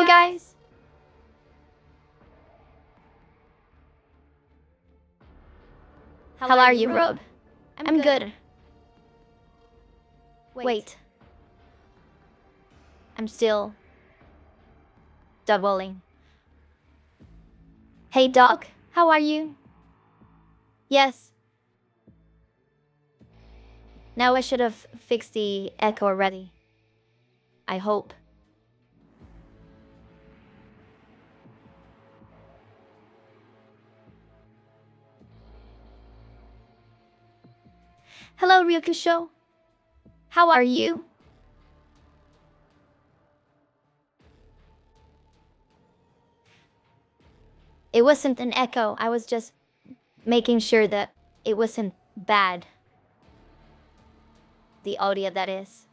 guys. How are you, Rob? I'm good. Wait. I'm still doubling. Hey, Doc. How are you? Yes. Now I should have fixed the echo already. I hope. Hello, Ryokusho. How are you? It wasn't an echo. I was just making sure that it wasn't bad. The audio, that is.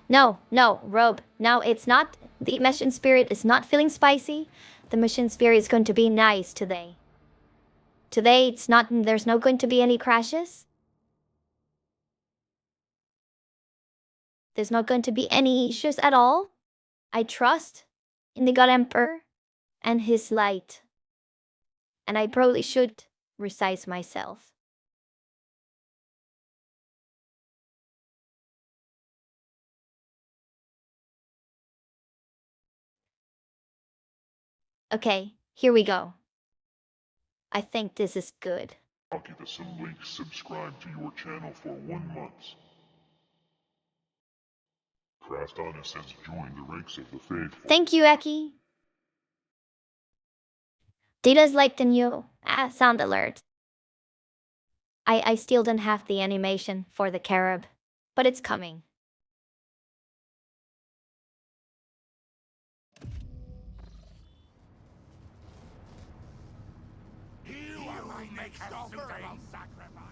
No, Rob. No, it's not. The mission spirit is not feeling spicy. The mission spirit is going to be nice today. Today, it's not. There's not going to be any crashes. There's not going to be any issues at all. I trust in the God Emperor and his light. And I probably should resize myself. Okay, here we go. I think this is good. I'll give us some links. Subscribe to your channel for 1 month. Krastonis has joined the ranks of the faithful. Thank you, Eki. Data's like the new sound alert. I still don't have the animation for the carob, but it's coming. You are my next offering. Sacrifice.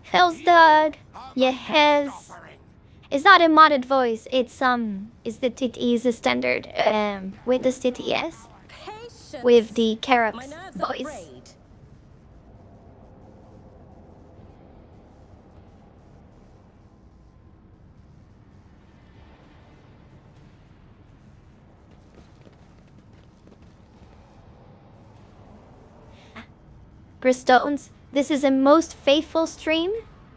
Hell's dog. Yes. It's not a modded voice. It's it is a standard with the TTS with the carob voice. Bristones, this is a most faithful stream.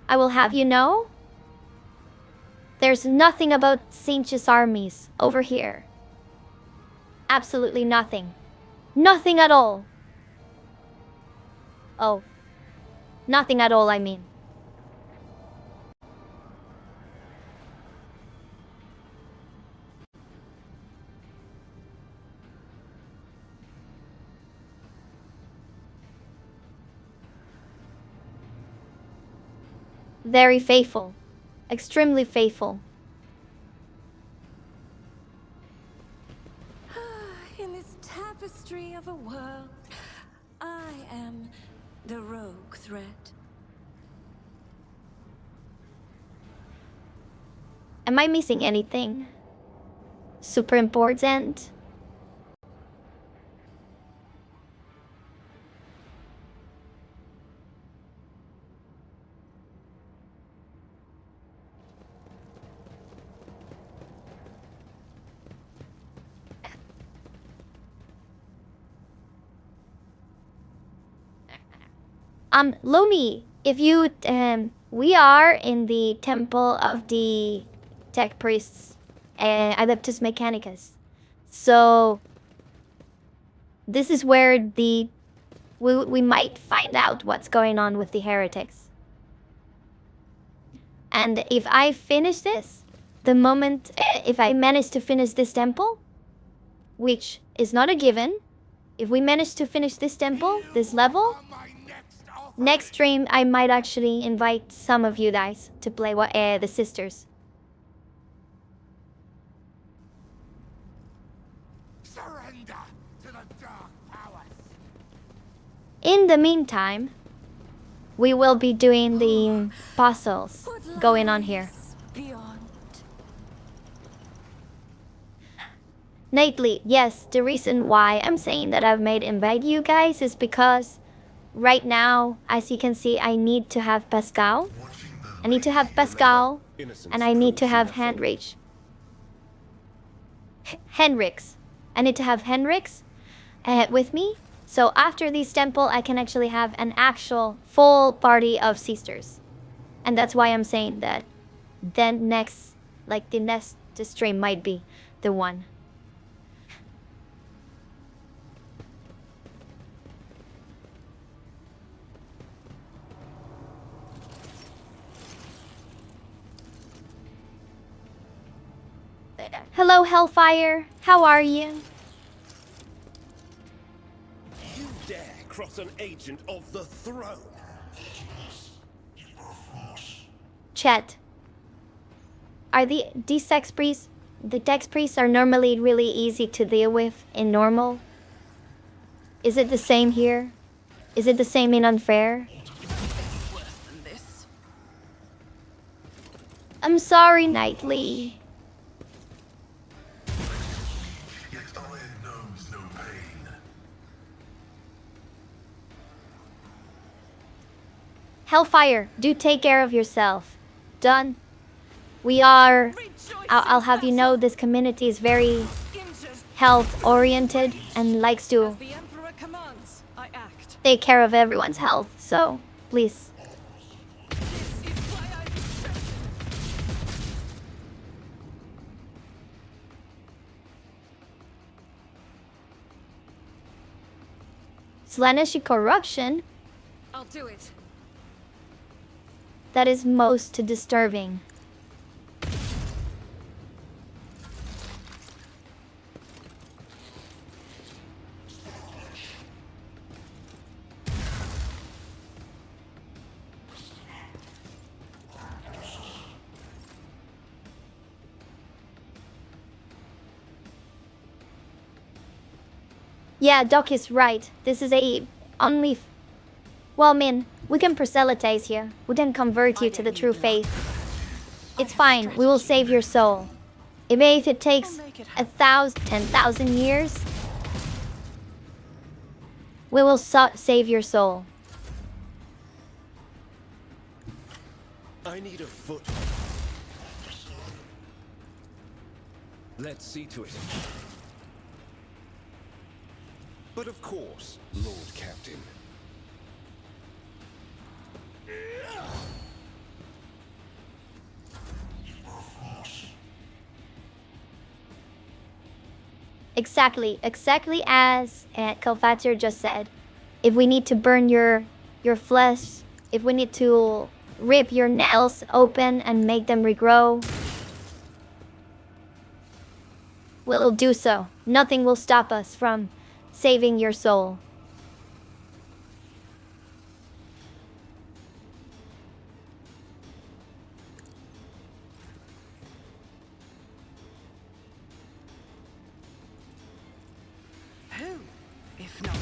I will have you know. There's nothing about Sinch's armies over here. Absolutely nothing. Nothing at all. Oh. Nothing at all, I mean. Very faithful. Extremely faithful. In this tapestry of a world, I am the rogue thread. Am I missing anything super important? Lomi, if you, we are in the temple of the tech priests, Adeptus Mechanicus. So, this is where we might find out what's going on with the heretics. And if I finish this, if I manage to finish this temple, which is not a given, if we manage to finish this temple, this level, next stream I might actually invite some of you guys to play the sisters. Surrender to the dark powers. In the meantime, we will be doing the puzzles What going on here. lies beyond? Nightly, yes, the reason why I'm saying that I've made invite you guys is because right now, as you can see, I need to have Pascal. I need to have Pascal, and I need to have Henrich. Henrix. I need to have Henrix with me. So after this temple, I can actually have an actual full party of sisters. And that's why I'm saying that then next, like the next stream might be the one. Hello, Hellfire. How are you? You dare cross an agent of the throne? Chat. Are these sex priests? The sex priests are normally really easy to deal with in normal. Is it the same here? Is it the same in unfair? Worse than this. I'm sorry, Nightly. Yet iron knows no pain. Hellfire, do take care of yourself. Done. We are... I'll have you know this community is very health-oriented and likes to The Emperor commands, I act. take care of everyone's health. So, please. This is why I've been chosen. Slanish corruption? I'll do it. That is most disturbing. Yeah, Doc is right. This is a only... Well, Min, we can proselytize here. We can convert you to the true faith. It's fine. We will save your soul. Even if it takes 10,000 years, we will save your soul. I need a foot. Let's see to it. But of course, Lord Captain. Exactly as Kelfatir just said. If we need to burn your flesh, if we need to rip your nails open and make them regrow, we'll do so. Nothing will stop us from saving your soul. Who, if not me?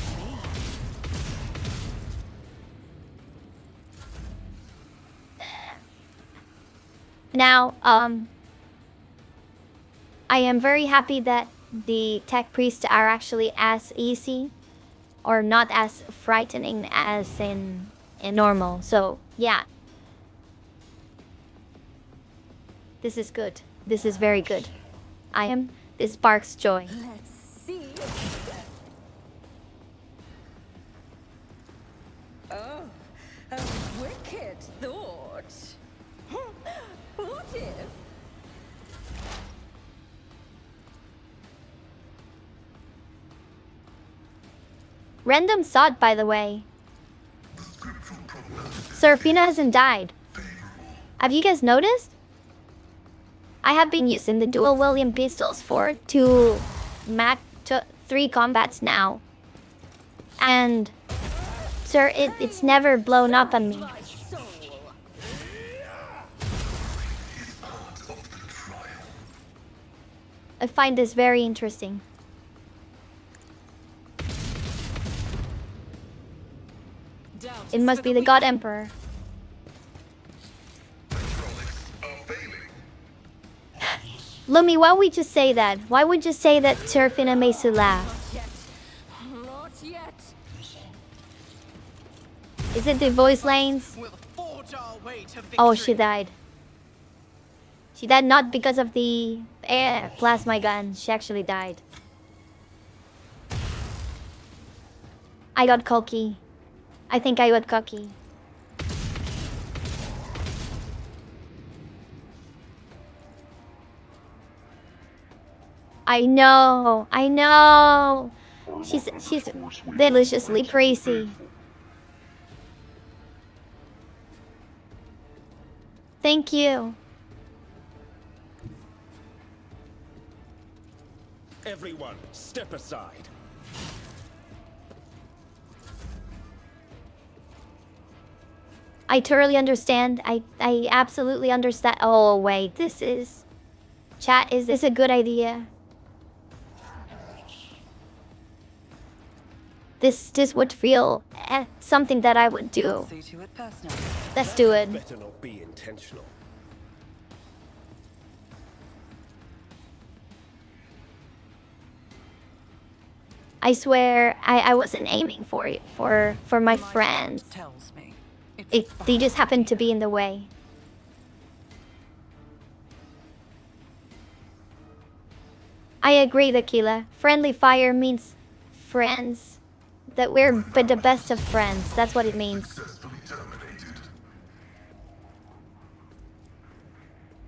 Now, I am very happy that the tech priests are actually as easy or not as frightening as in normal. So, yeah. This is good. This is very good. This sparks joy. Let's see. Oh, a wicked thought. What if? Random thought, by the way. Serafina hasn't died. Have you guys noticed? I have been using the dual William pistols for 3 combats now. And, sir, it's never blown up on me. I find this very interesting. It must be the God Emperor. Lumi, why would you say that? Why would you say that Turfina makes you laugh? Not yet. Is it the voice lines? We'll forge our way to victory. Oh, she died. She died not because of the plasma gun. She actually died. I got cocky. I think I got cocky. I know. I know. She's deliciously crazy. Thank you. Everyone, step aside. I totally understand. I absolutely understand. Oh, wait. This is... Chat, is this a good idea? This would feel something that I would do. Let's do it. Better not be intentional. I swear, I wasn't aiming for it, for my friends. They just happened to be in the way. I agree, Tequila. Friendly fire means friends. That we're but the best of friends. That's what it means.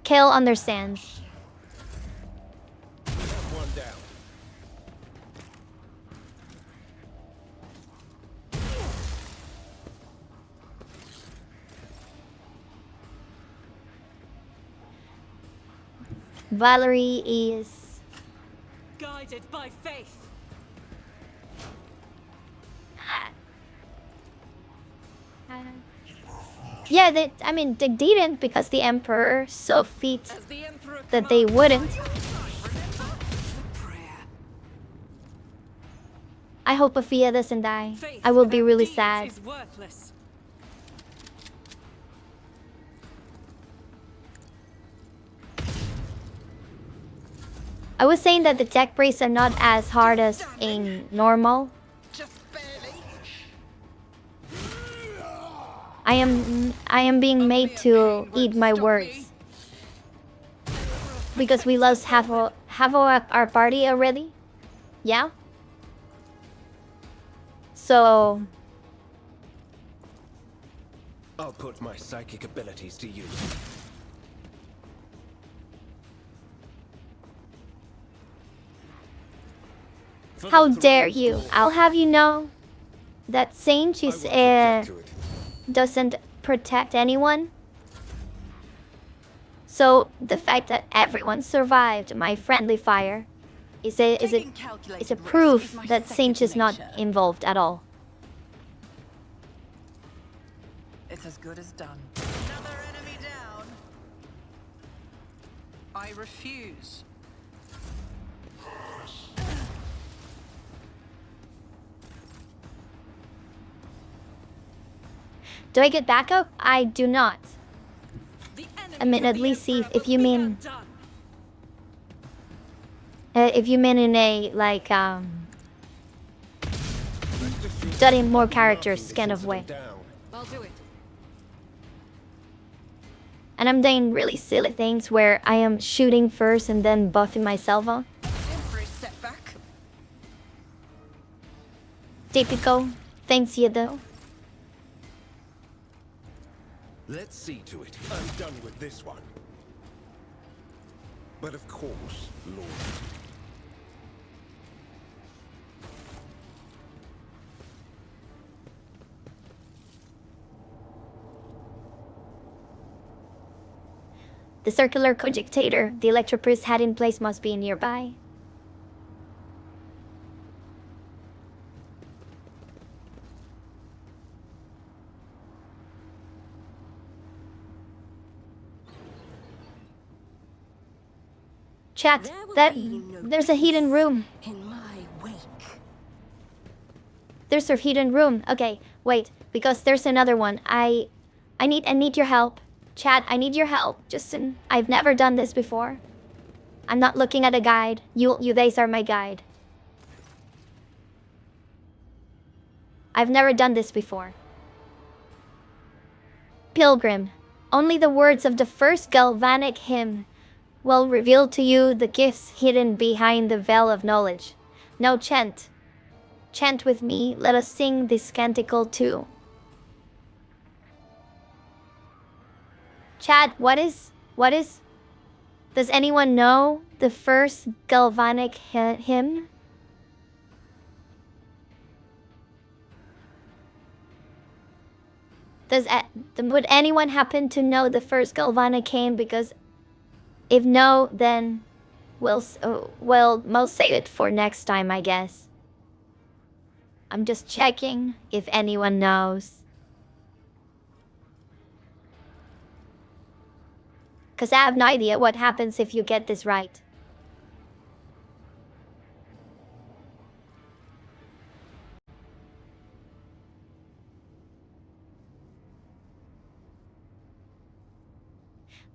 Kale understands. One down. Valerie is Guided by faith. yeah, they didn't because the Emperor saw feet that they wouldn't. I hope Afia doesn't die. I will be really sad. I was saying that the tech priests are not as hard as in normal. Just barely. I am being made to eat my words. Because we lost half of our party already. Yeah? So I'll put my psychic abilities to use. how dare you? I'll have you know that Saint is doesn't protect anyone. So the fact that everyone survived my friendly fire is a proof that Saint is not involved at all. It's as good as done. Another enemy down. I refuse. Do I get backup? I do not. I mean, at least see if you mean in a like studying more characters kind of way. I'll do it. And I'm doing really silly things where I am shooting first and then buffing myself on. Setback. Typical. Thanks, Yedo. Let's see to it. I'm done with this one. But of course, Lord. The circular cogitator the Electropriest had in place must be nearby. Chat, there's a hidden room. In my wake. There's a hidden room. Okay, Wait, because there's another one. I need your help. Chat, I need your help. Justin, I've never done this before. I'm not looking at a guide. You guys are my guide. I've never done this before. Pilgrim, only the words of the first galvanic hymn will reveal to you the gifts hidden behind the veil of knowledge. Now chant. Chant with me, let us sing this canticle too. Chat, what is? Does anyone know the first galvanic hymn? Would anyone happen to know the first galvanic hymn? Because if no, then we'll save it for next time, I guess. I'm just checking if anyone knows. Because I have no idea what happens if you get this right.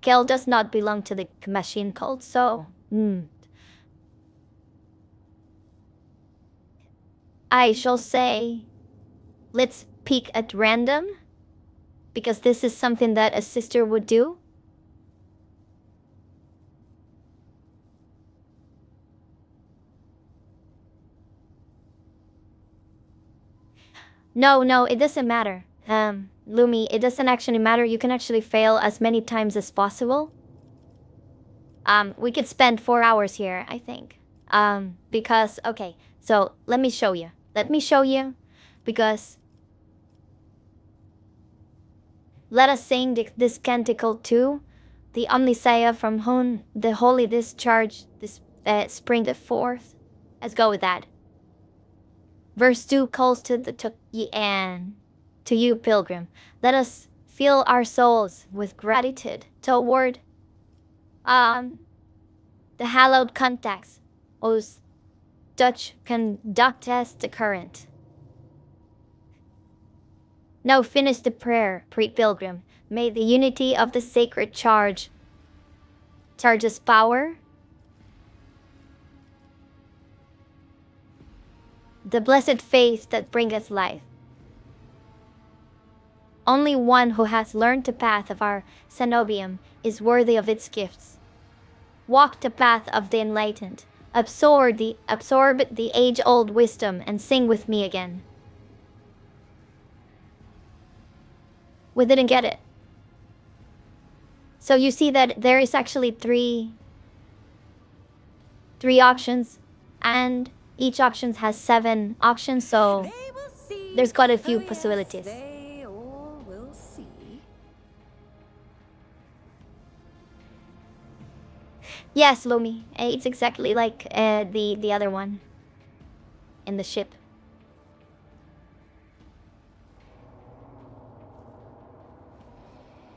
Kel does not belong to the machine cult, so... I shall say... let's pick at random. Because this is something that a sister would do. No, it doesn't matter. Lumi, it doesn't actually matter. You can actually fail as many times as possible. We could spend 4 hours here, I think. Because, okay, so let me show you. Because let us sing this canticle too. The Omnisaya from whom the holy discharge this spring the forth. Let's go with that. Verse 2 calls to to you, pilgrim. Let us fill our souls with gratitude toward the hallowed contacts whose Dutch conducteth the current. Now finish the prayer, pilgrim. May the unity of the sacred charges power, the blessed faith that bringeth life. Only one who has learned the path of our cenobium is worthy of its gifts. Walk the path of the enlightened. Absorb the age-old wisdom and sing with me again. We didn't get it. So you see that there is actually three options, and each option has 7 options, so there's quite a few possibilities. They all will see. Yes, Lumi. It's exactly like the other one in the ship.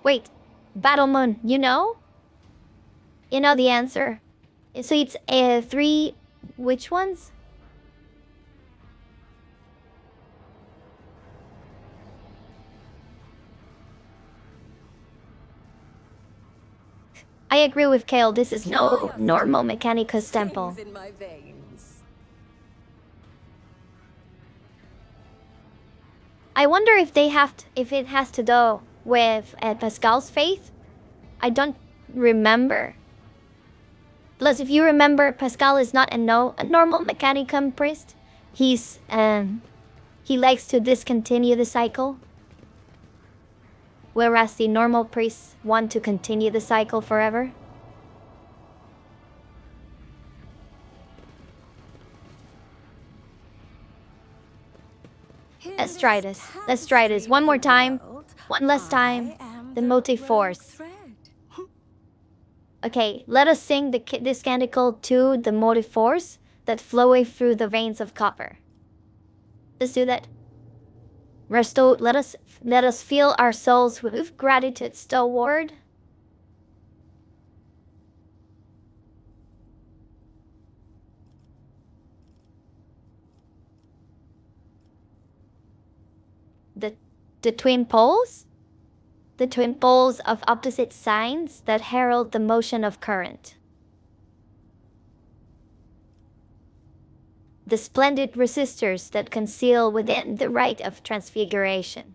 Wait, Battle Moon, you know? You know the answer. So it's 3... which ones? I agree with Kale, this is no normal Mechanicus temple. In my veins. I wonder if if it has to do with Pascal's faith. I don't remember. Plus, if you remember, Pascal is not a normal Mechanicum priest. He likes to discontinue the cycle, whereas the normal priests want to continue the cycle forever. Let's try this one more time. One last time. The motive force. Okay, let us sing this canticle to the motive force that floweth through the veins of copper. Let's do that. Let us fill our souls with gratitude toward the The twin poles? The twin poles of opposite signs that herald the motion of current. The splendid resistors that conceal within the rite of transfiguration.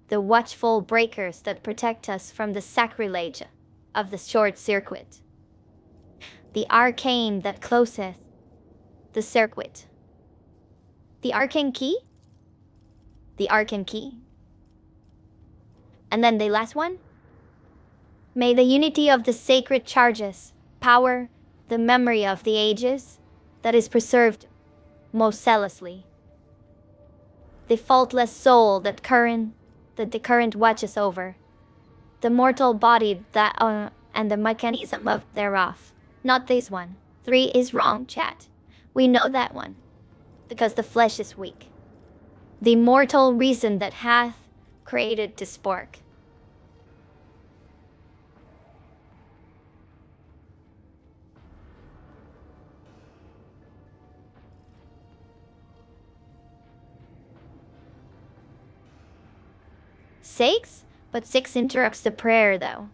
The watchful breakers that protect us from the sacrilege of the short circuit. The arcane that closeth the circuit. The arcane key? The arcane key. And then the last one? May the unity of the sacred charges power the memory of the ages that is preserved most zealously. The faultless soul that the current watches over. The mortal body that and the mechanism of thereof. Not this one. 3 is wrong, chat. We know that one. Because the flesh is weak. The mortal reason that hath created the spark. Six? But 6 interrupts the prayer, though.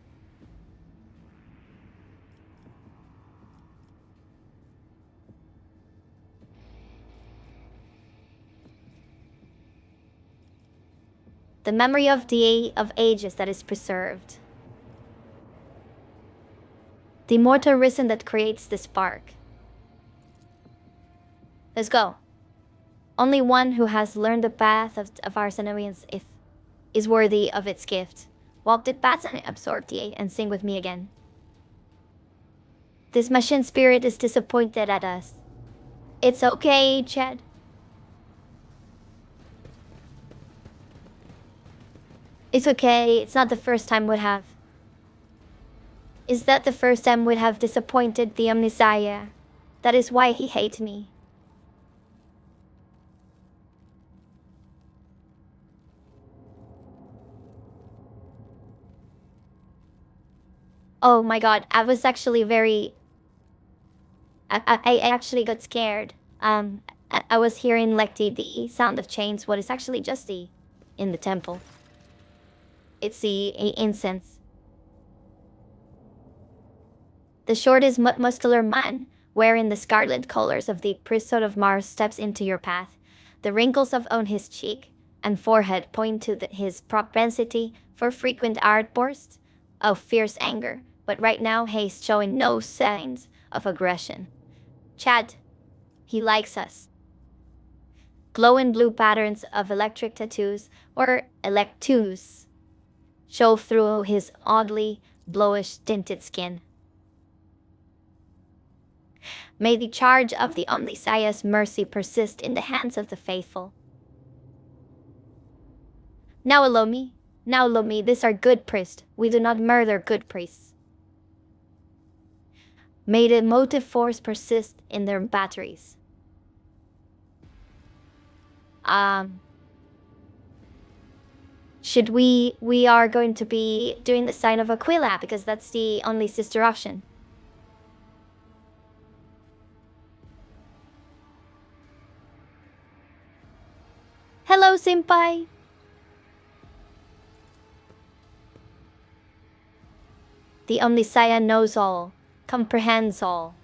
The memory of the of ages that is preserved. The mortal reason that creates the spark. Let's go. Only one who has learned the path of our Xenobians is worthy of its gift. Walk the path and absorb the and sing with me again. This machine spirit is disappointed at us. It's okay, Chad. It's okay, it's not the first time we'd have. Is that the first time we'd have disappointed the Omnisaya? That is why he hates me. Oh my god, I was actually I actually got scared. I was hearing like the sound of chains, what is actually just in the temple. It's the incense. The shortest muscular man, wearing the scarlet colors of the priesthood of Mars, steps into your path. The wrinkles on his cheek and forehead point to his propensity for frequent outbursts of fierce anger. But right now, he's showing no signs of aggression. Chad, he likes us. Glowing blue patterns of electric tattoos, or electus, show through his oddly bluish tinted skin. May the charge of the Omnisaya's mercy persist in the hands of the faithful. Now, Lomi, these are good priests. We do not murder good priests. May the motive force persist in their batteries. Should we are going to be doing the sign of Aquila because that's the only sister option. Hello, senpai. The Omnisaya knows all, comprehends all.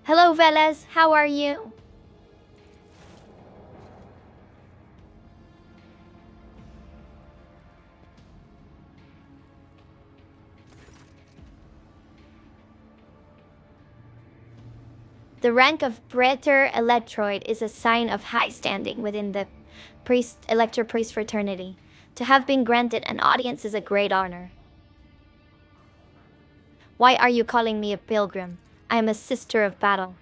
Hello, Velez. How are you? The rank of Praetor Electroid is a sign of high standing within the Elector Priest fraternity. To have been granted an audience is a great honor. Why are you calling me a pilgrim? I am a sister of battle.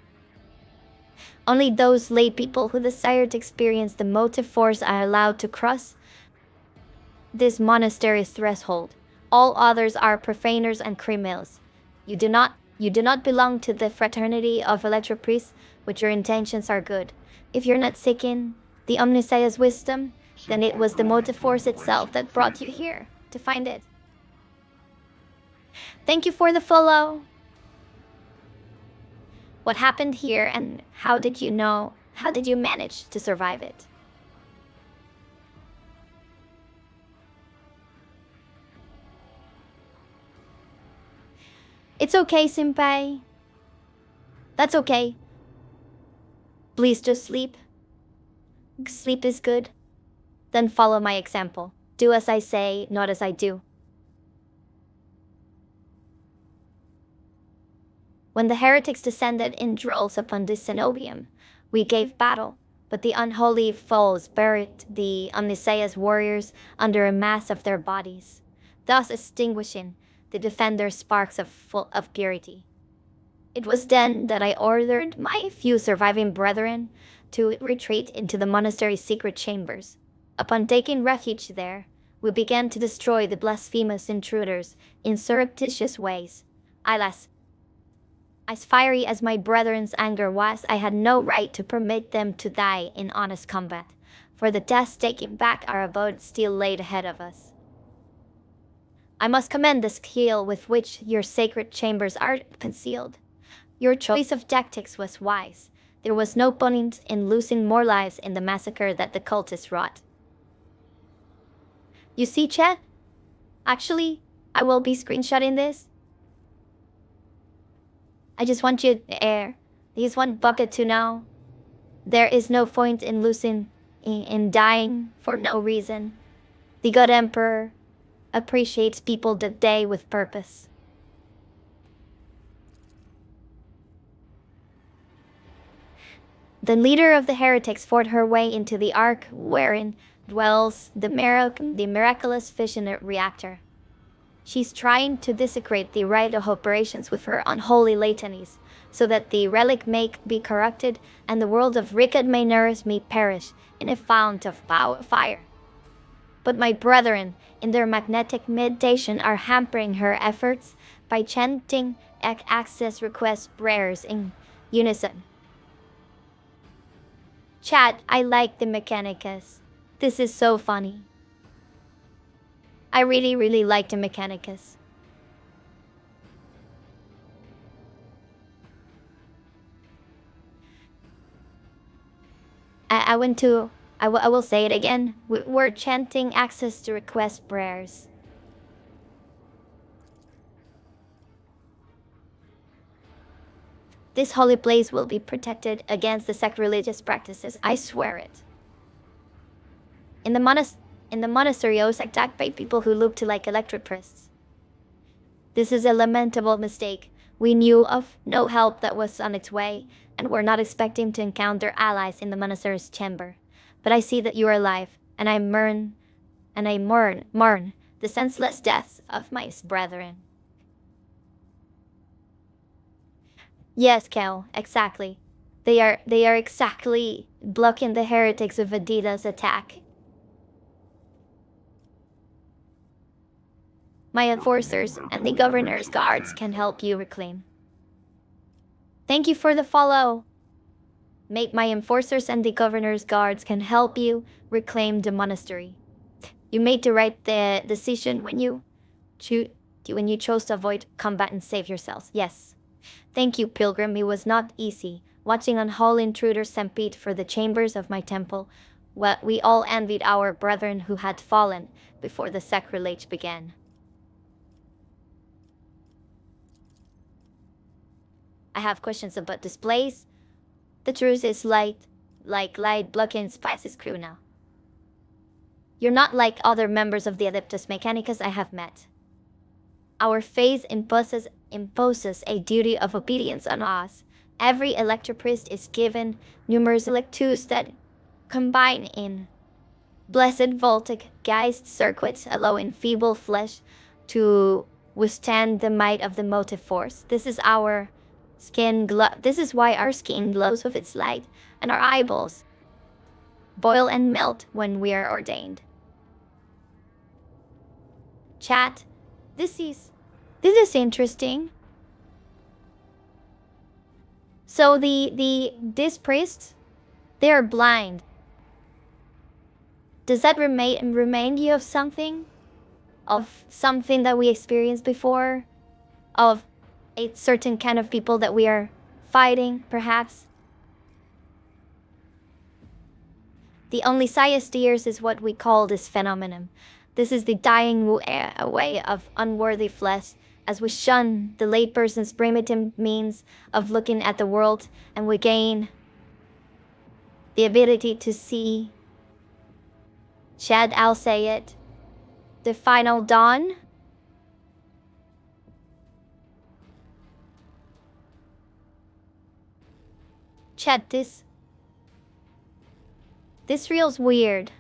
Only those lay people who desire to experience the motive force are allowed to cross this monastery's threshold. All others are profaners and criminals. You do not belong to the fraternity of Electro Priests, but your intentions are good. If you're not seeking the Omnisaya's wisdom, then it was the motive force itself that brought you here to find it. Thank you for the follow. What happened here and how did you know? How did you manage to survive it? It's okay, senpai. That's okay. Please just sleep. Sleep is good. Then follow my example. Do as I say, not as I do. When the heretics descended in drolls upon the cenobium, we gave battle, but the unholy foes buried the omniscious warriors under a mass of their bodies, thus extinguishing the defender's sparks of purity. It was then that I ordered my few surviving brethren to retreat into the monastery's secret chambers. Upon taking refuge there, we began to destroy the blasphemous intruders in surreptitious ways. Alas, as fiery as my brethren's anger was, I had no right to permit them to die in honest combat, for the death taking back our abode still laid ahead of us. I must commend the skill with which your sacred chambers are concealed. Your choice of tactics was wise. There was no point in losing more lives in the massacre that the cultists wrought. You see, chat? Actually, I will be screenshotting this. I just want you to air. There's one bucket to know. There is no point in losing, in dying for no reason. The good emperor appreciates people that die with purpose. The leader of the heretics fought her way into the ark wherein dwells the miraculous fission reactor. She's trying to desecrate the rite of operations with her unholy litanies, so that the relic may be corrupted and the world of wicked miners may perish in a fount of fire. But my brethren, in their magnetic meditation, are hampering her efforts by chanting access request prayers in unison. Chat, I like the Mechanicus. This is so funny. I really like the Mechanicus. I will say it again. We're chanting access to request prayers. This holy place will be protected against the sacrilegious practices. I swear it. In the monastery, I was attacked by people who looked like electric priests. This is a lamentable mistake. We knew of no help that was on its way, and were not expecting to encounter allies in the monastery's chamber. But I see that you are alive, and I mourn the senseless deaths of my brethren. Yes, Kel, exactly. They are exactly blocking the heretics of Adida's attack. My enforcers and the governor's guards can help you reclaim. Thank you for the follow. My enforcers and the governor's guards can help you reclaim the monastery. You made the right decision when you chose to avoid combat and save yourselves. Yes. Thank you, pilgrim. It was not easy. Watching unholy intruders stampede for the chambers of my temple, we all envied our brethren who had fallen before the sacrilege began. I have questions about displays. The truth is light blocking Spice's crew now. You're not like other members of the Adeptus Mechanicus I have met. Our faith imposes a duty of obedience on us. Every electropriest is given numerous electus that combine in blessed voltaic geist circuits, allowing feeble flesh to withstand the might of the motive force. This is why our skin glows with its light, and our eyeballs boil and melt when we are ordained. Chat, this is interesting. So these priests, they are blind. Does that remind you of something? Of something that we experienced before? of a certain kind of people that we are fighting, perhaps. The only Siasteers is what we call this phenomenon. This is the dying away of unworthy flesh, as we shun the layperson's primitive means of looking at the world, and we gain the ability to see. Chad, I'll say it. The final dawn. Chad, this feels weird.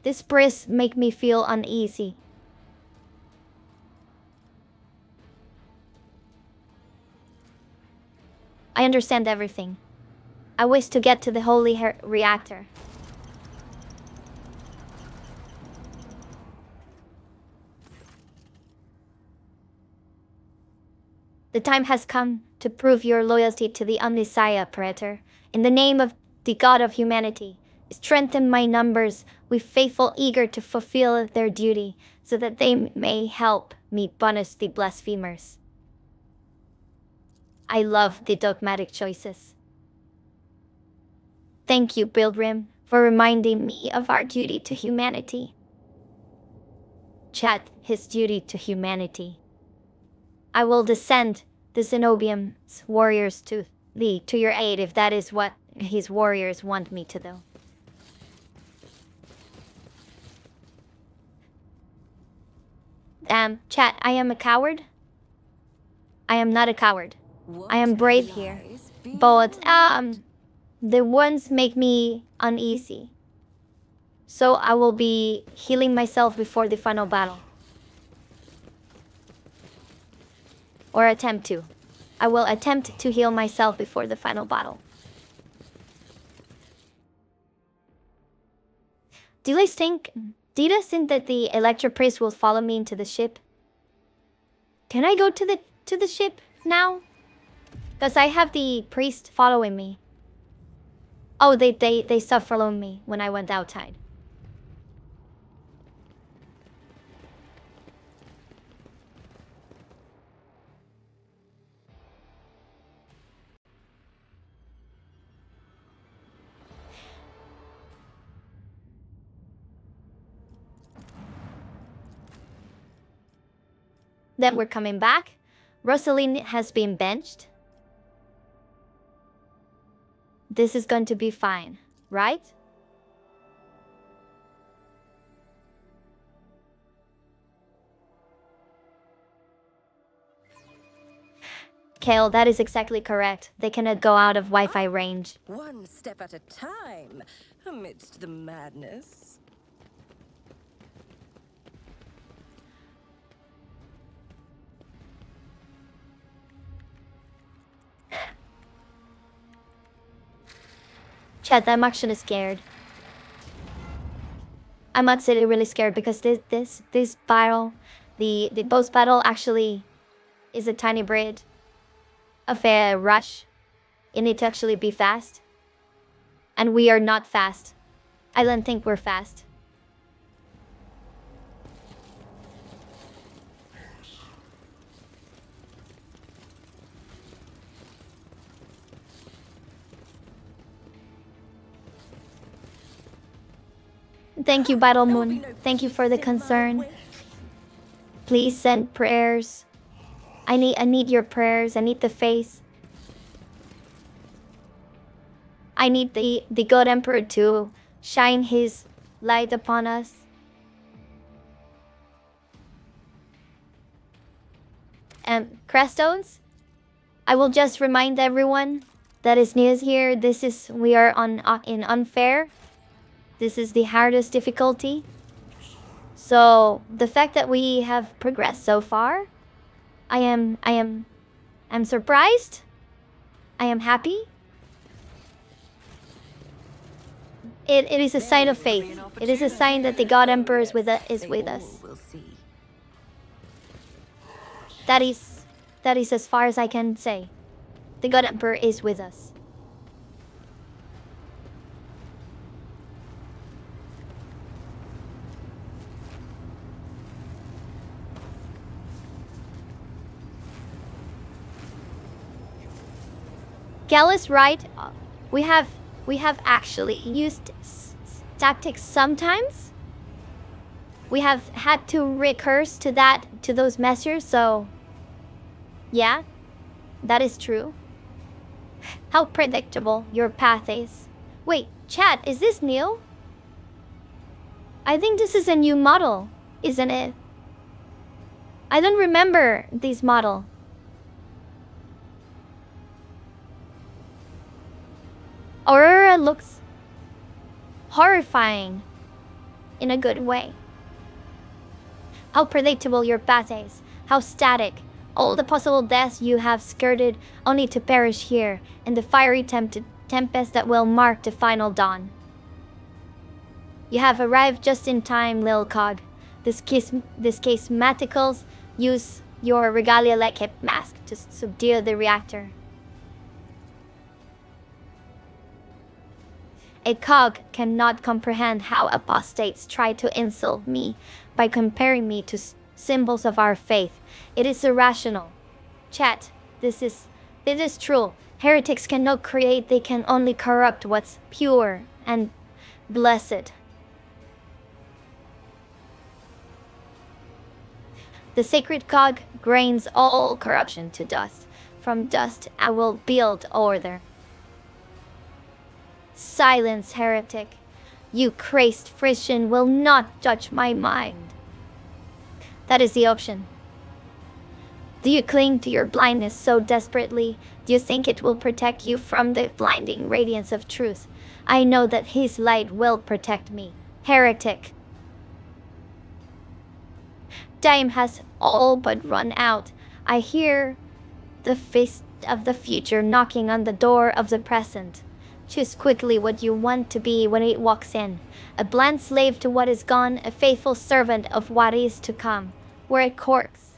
This breeze make me feel uneasy. I understand everything. I wish to get to the holy reactor. The time has come to prove your loyalty to the Omnisaya, Praetor. In the name of the God of humanity, strengthen my numbers with faithful eager to fulfill their duty, so that they may help me punish the blasphemers. I love the dogmatic choices. Thank you, Pilgrim, for reminding me of our duty to humanity. Chat, his duty to humanity. I will descend the Zenobium's warriors to your aid if that is what his warriors want me to do. Chat, I am a coward? I am not a coward. I am brave here. But, the ones make me uneasy. So I will be healing myself before the final battle. Or attempt to. I will attempt to heal myself before the final battle. Do you think that the Electro Priest will follow me into the ship? Can I go to the ship now? Because I have the priest following me. Oh, they stopped following me when I went outside. Then we're coming back. Rosaline has been benched. This is going to be fine, right? Kale, that is exactly correct. They cannot go out of Wi-Fi range. One step at a time, amidst the madness. Chat, I'm actually scared. I'm actually really scared because this battle, the post battle actually is a tiny bit of a rush. It needs to actually be fast. And we are not fast. I don't think we're fast. Thank you, Battle Moon. Thank you for the concern. Please send prayers. I need your prayers. I need the face. I need the God Emperor to shine his light upon us. Crestones, I will just remind everyone that is new here. We are in unfair. This is the hardest difficulty. So the fact that we have progressed so far, I'm surprised. I am happy. It is a sign of faith. It is a sign that the God Emperor is with us. That is as far as I can say. The God Emperor is with us. Gal is right. We have actually used tactics sometimes. We have had to recurse to those measures, so yeah, that is true. How predictable your path is. Wait, chat, is this new? I think this is a new model, isn't it? I don't remember this model. Aurora looks horrifying in a good way. How predictable your path is. How static. All the possible deaths you have skirted only to perish here in the fiery tempest that will mark the final dawn. You have arrived just in time, Lil Cog. This charismaticals use your regalia like a mask to subdue the reactor. A cog cannot comprehend how apostates try to insult me by comparing me to symbols of our faith. It is irrational. Chat, this is true. Heretics cannot create, they can only corrupt what's pure and blessed. The sacred cog grinds all corruption to dust. From dust I will build order. Silence, heretic. You crazed Frisian will not touch my mind. That is the option. Do you cling to your blindness so desperately? Do you think it will protect you from the blinding radiance of truth? I know that his light will protect me. Heretic. Time has all but run out. I hear the fist of the future knocking on the door of the present. Choose quickly what you want to be when it walks in. A bland slave to what is gone, a faithful servant of what is to come. We're a corpse.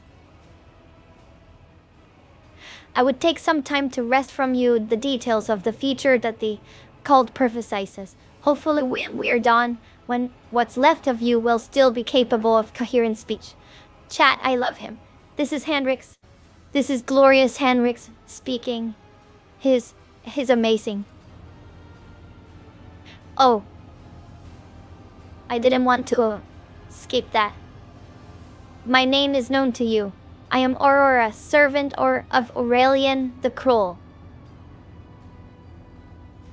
I would take some time to wrest from you the details of the future that the cult prophesizes. Hopefully when we're done, when what's left of you will still be capable of coherent speech. Chat, I love him. This is Hendrix. This is glorious Hendrix speaking. He's amazing. Oh. I didn't want to skip that. My name is known to you. I am Aurora, servant of Aurelian the Cruel.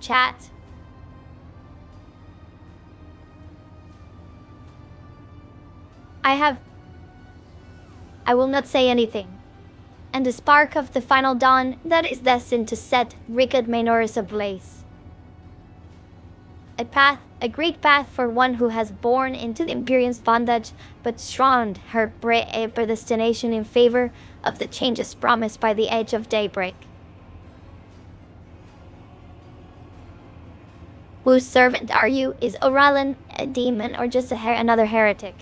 Chat. I will not say anything. And the spark of the final dawn that is destined to set wicked Menoris ablaze. A great path for one who has born into the Imperium's bondage, but shunned her predestination in favor of the changes promised by the Age of Daybreak. Whose servant are you? Is Oralan a demon or just another heretic?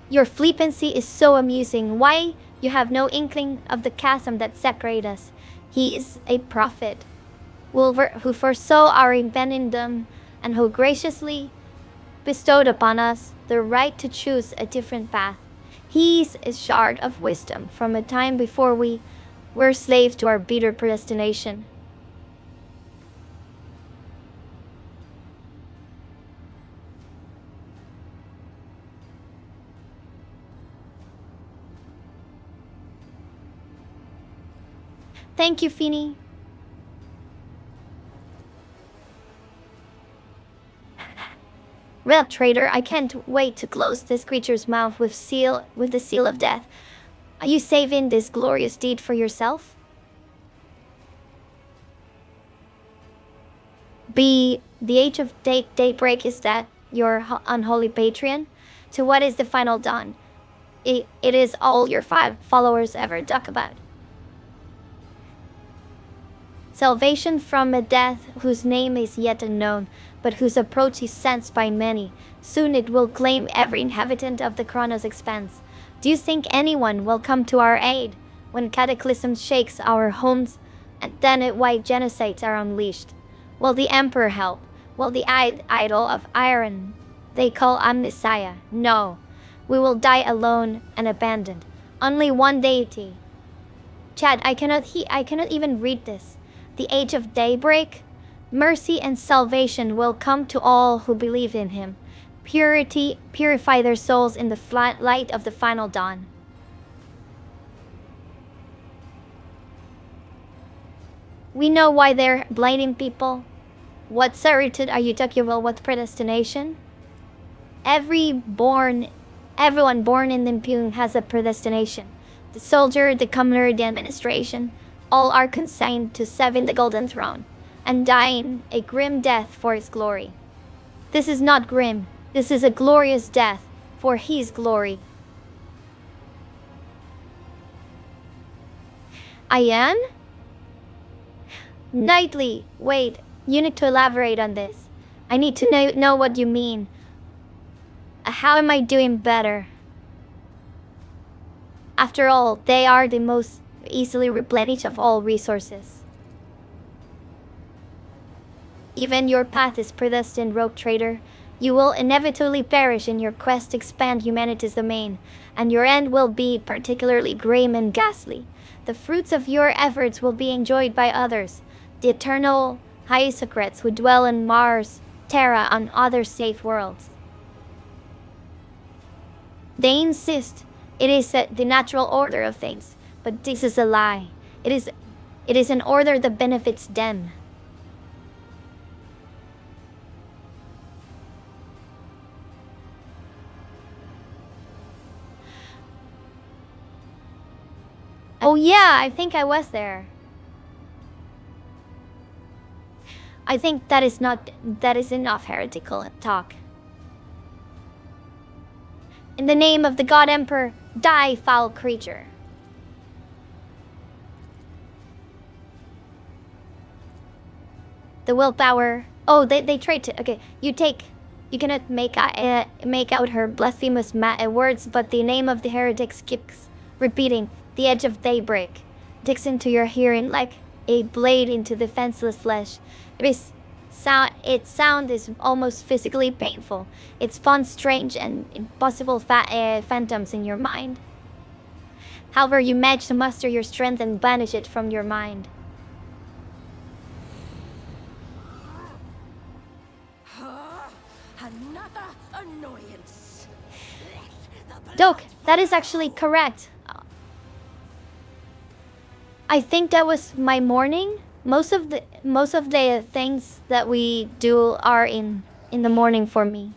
Your flippancy is so amusing. Why you have no inkling of the chasm that separates us? He is a prophet who foresaw our impending and who graciously bestowed upon us the right to choose a different path. He's a shard of wisdom from a time before we were slaves to our bitter predestination. Thank you, Fini. Well, traitor, I can't wait to close this creature's mouth with the seal of death. Are you saving this glorious deed for yourself? B. The Age of Daybreak, is that your unholy Patreon? To what is the final dawn? It is all your 5 followers ever talk about. Salvation from a death whose name is yet unknown, but whose approach is sensed by many. Soon it will claim every inhabitant of the Chronos expanse. Do you think anyone will come to our aid when cataclysm shakes our homes and then white genocides are unleashed? Will the Emperor help? Will the idol of iron they call Messiah? No. We will die alone and abandoned. Only one deity. Chad, I cannot even read this. the age of daybreak, mercy and salvation will come to all who believe in him. Purify their souls in the light of the final dawn. We know why they're blinding people. What certitude are you talking about? What predestination? Everyone born in the Impune has a predestination. The soldier, the commoner, the administration, all are consigned to serving the golden throne and dying a grim death for his glory. This is not grim. This is a glorious death for his glory. Ayan? Knightly, wait, you need to elaborate on this. I need to know what you mean. How am I doing better? After all, they are the most easily replenished of all resources. Even your path is predestined, rogue trader. You will inevitably perish in your quest to expand humanity's domain, and your end will be particularly grim and ghastly. The fruits of your efforts will be enjoyed by others, the eternal Hypocrites who dwell on Mars, Terra, and other safe worlds. They insist it is the natural order of things, but this is a lie. It is an order that benefits them. Oh yeah, I think I was there. I think that is enough heretical talk. In the name of the God Emperor, die, foul creature. The willpower. Oh, they tried to. Okay, you cannot make out her blasphemous words, but the name of the heretic keeps repeating. The edge of daybreak digs into your hearing like a blade into the defenseless flesh. Its sound is almost physically painful. It spawns strange and impossible phantoms in your mind. However, you manage to muster your strength and banish it from your mind. Another annoyance. Doc, that is actually correct. I think that was my morning. Most of the things that we do are in the morning for me.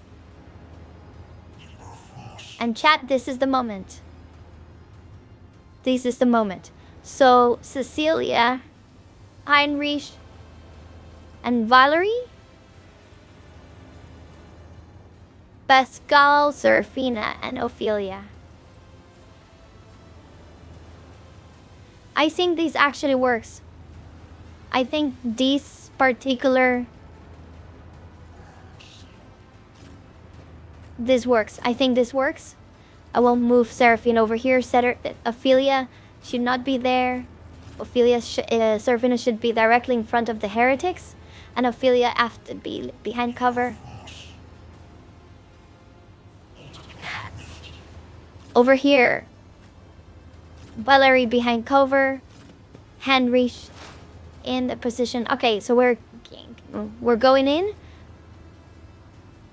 And chat, this is the moment. This is the moment. So Cecilia, Heinrich, and Valerie, Pascal, Serafina, and Ophelia. I think this actually works. I think this particular... This works. I think this works. I will move Seraphine over here. Ophelia should not be there. Seraphina should be directly in front of the heretics. And Ophelia have to be behind cover. Over here. Valerie behind cover. Heinrich in the position. Okay, so we're going in.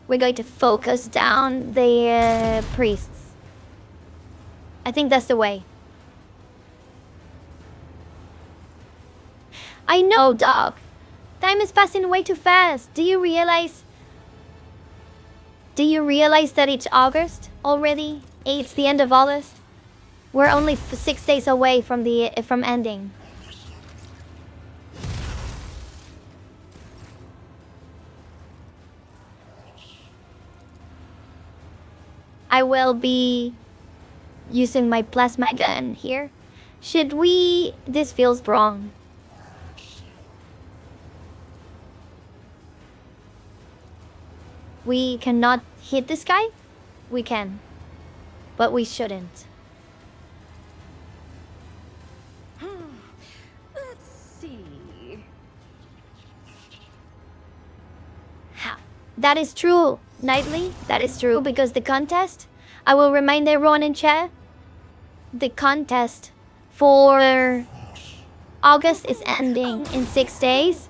We're going to focus down the priests. I think that's the way. I know, dog. Time is passing way too fast. Do you realize that it's August already? It's the end of August. We're only 6 days away from ending. I will be using my plasma gun here. Should we... This feels wrong. We cannot hit this guy? We can. But we shouldn't. Let's see. That is true, Knightley. That is true, because the contest, I will remind everyone in chat, the contest for August is ending in 6 days.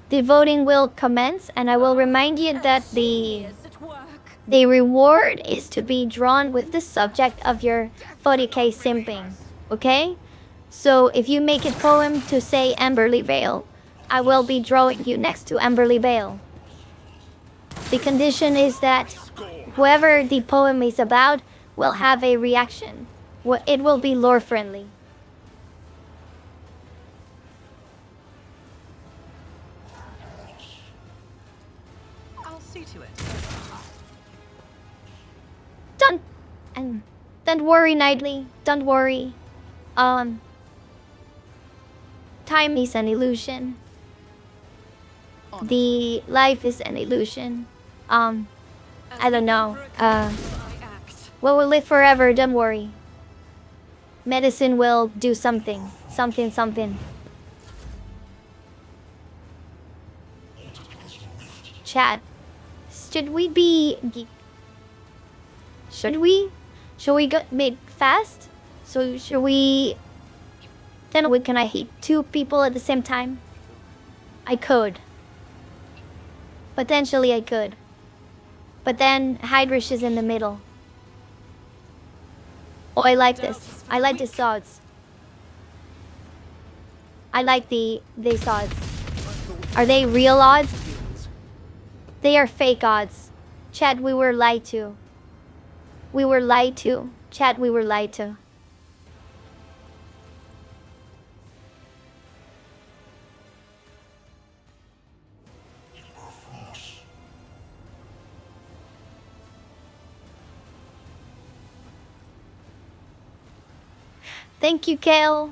The voting will commence, and I will remind you that the reward is to be drawn with the subject of your 40k simping. Okay? So if you make a poem to say Amberley Vale, I will be drawing you next to Amberley Vale. The condition is that whoever the poem is about will have a reaction. It will be lore friendly. I'll see to it. Don't worry, Knightley. Don't worry. Time is an illusion. The life is an illusion. I don't know. We will live forever, don't worry. Medicine will do something. Something. Chat. Should we go mid fast? So should we... Then can I hit 2 people at the same time? I could. Potentially I could. But then Hydrish is in the middle. Oh, I like this. I like these odds. I like these odds. Are they real odds? They are fake odds. Chat, we were lied to. We were lied to. Chat, we were lied to. Thank you, Kale.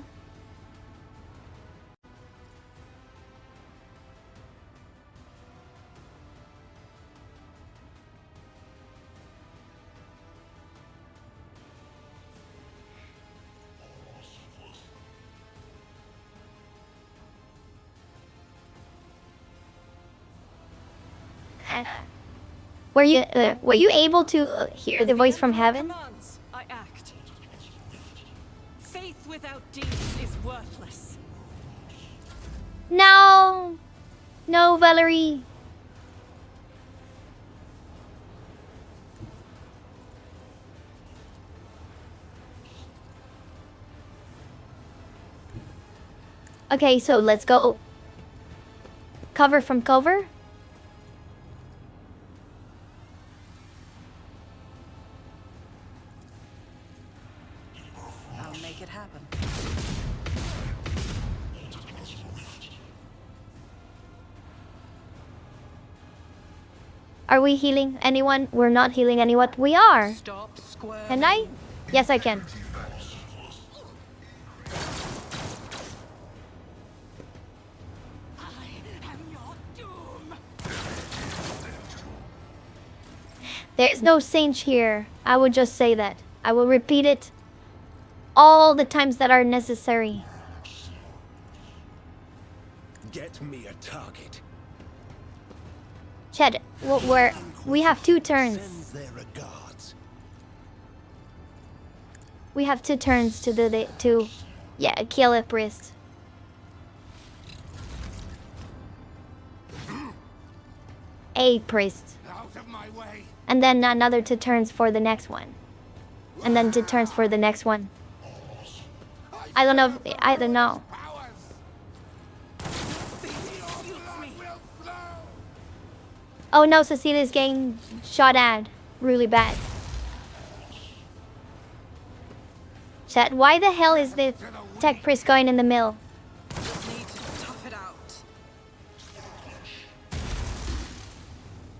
Were you able to hear the voice from heaven? Commands, I act. Faith without deeds is worthless. No, Valerie. Okay, so let's go. Cover from cover. I'll make it happen. Are we healing anyone? We're not healing anyone. We are. Stop square. Can I? Yes, I can. There's no Sage here. I will just say that. I will repeat it all the times that are necessary. Get me a target. Ched, we have 2 turns. Sends their regards. We have 2 turns to kill a priest. A priest. Out of my way. And then another 2 turns for the next one. And then 2 turns for the next one. I don't know. I don't know. Oh no, Cecilia's getting shot at really bad. Chat, why the hell is the tech priest going in the middle? Need to tough it out.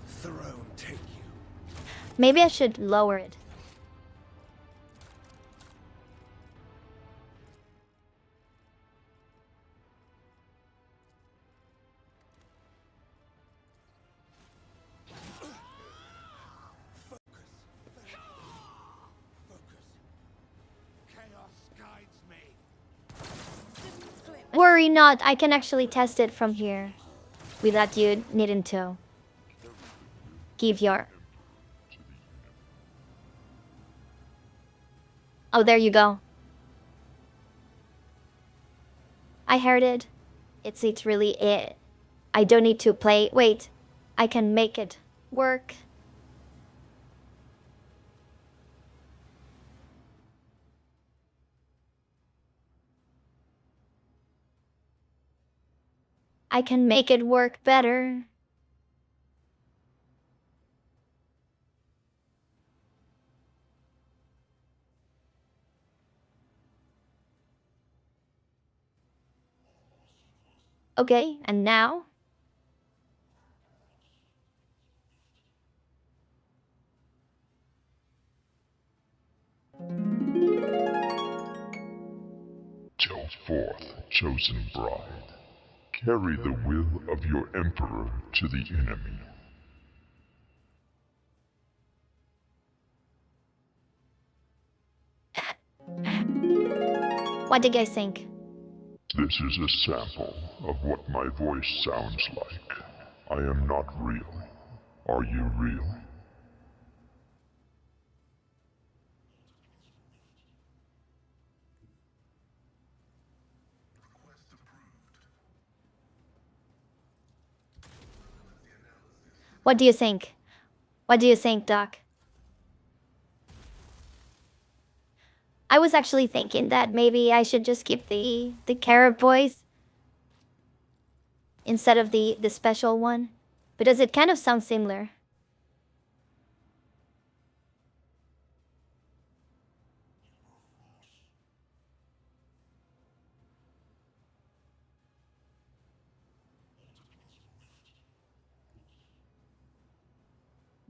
Throne take you. Maybe I should lower it. Worry not, I can actually test it from here without you needing to give your... Oh, there you go. I heard it. It's really it. I don't need to play. Wait, I can make it work. I can make it work better. Okay, and now? Tell forth, chosen bride. Carry the will of your emperor to the enemy. What do you guys think? This is a sample of what my voice sounds like. I am not real. Are you real? What do you think? What do you think, Doc? I was actually thinking that maybe I should just keep the carrot voice instead of the special one, because it kind of sounds similar.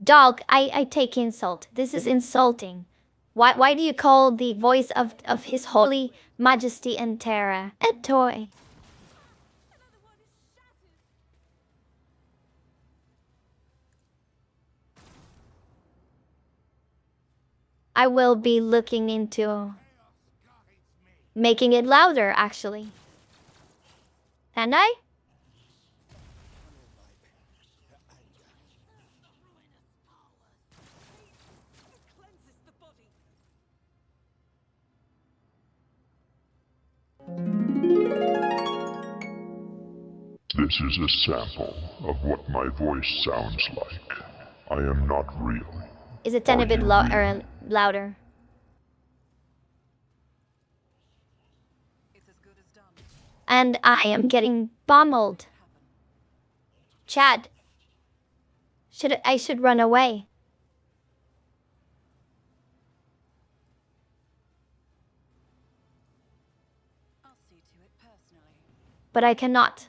Dog, I take insult. This is insulting. Why do you call the voice of His Holy Majesty and Terra a toy? I will be looking into making it louder, actually. Can I? This is a sample of what my voice sounds like. I am not real. Is it tiny bit louder? It's as good as done. And I am getting bommeled. Chad, I should run away. I'll see to it personally. But I cannot.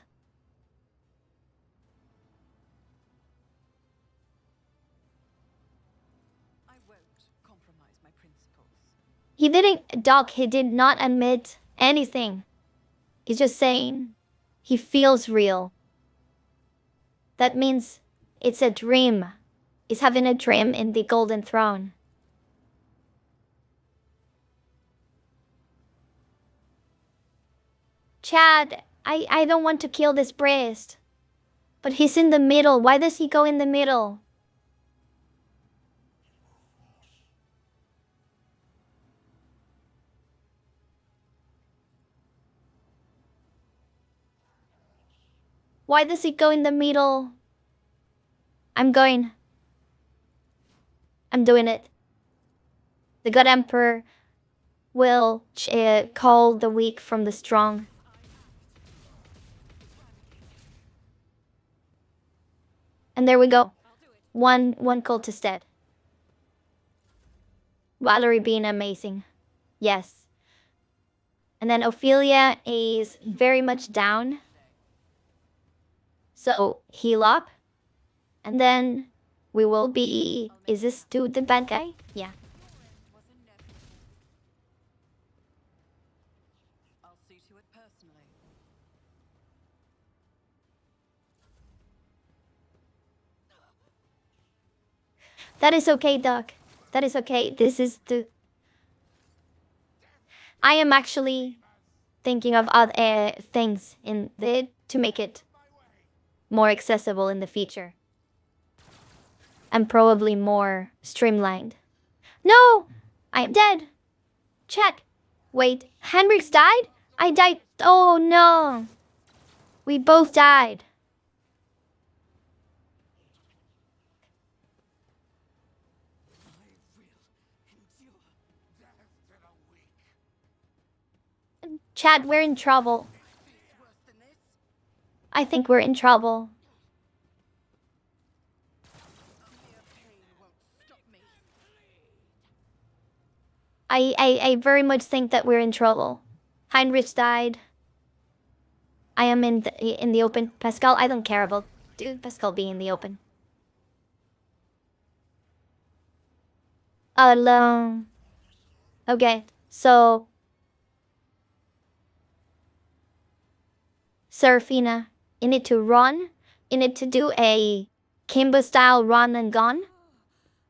I won't compromise my principles. He did not admit anything. He's just saying he feels real. That means it's a dream. He's having a dream in the Golden Throne. Chad, I don't want to kill this priest. But he's in the middle. Why does he go in the middle? Why does he go in the middle? I'm going. I'm doing it. The God Emperor will call the weak from the strong. And there we go. One cultist dead. Valerie being amazing. Yes. And then Ophelia is very much down. So heal up. And then we will be... Is this dude the bad guy? Yeah. I'll see to it personally. That is okay, Doc. That is okay. This is the... I am actually thinking of other things in the to make it more accessible in the future. And probably more streamlined. No! I am dead! Check! Wait, Hendrix died? I died. Oh no. We both died. Chat, we're in trouble. I think we're in trouble. I very much think that we're in trouble. Heinrich died. I am in the open. Pascal, I don't care about Pascal being in the open. Alone. Okay, so Serafina, you need to run. You need to do a Kimba style run and gun.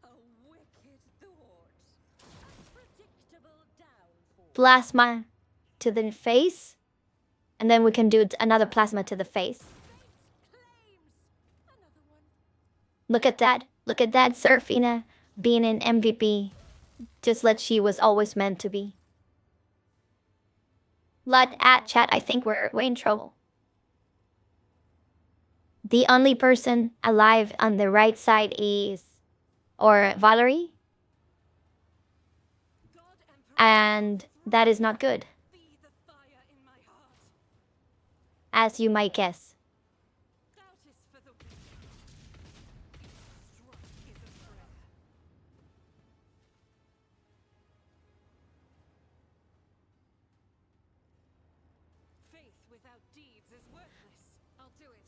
A wicked thought. Unpredictable downfall. Plasma to the face. And then we can do another plasma to the face. Claims. Another one. Look at that. Look at that, Serafina being an MVP. Just like she was always meant to be. Blood at chat, I think we're in trouble. The only person alive on the right side is Valerie. And that is not good, Be the fire in my heart. as you might guess. Doubt is for the weak. Strike is a prayer. Faith without deeds is worthless. I'll do it.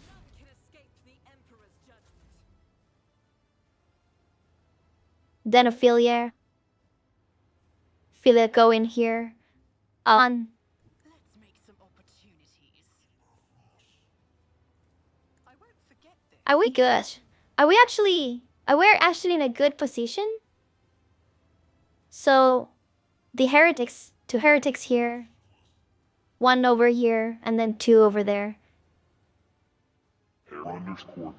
None can escape the Emperor's judgment. Then Ophelia. Ophelia, go in here. On. Let's make some opportunities. I won't forget this. Are we good? Are we actually in a good position? So, the heretics, 2 heretics here, 1 over here, and then 2 over there.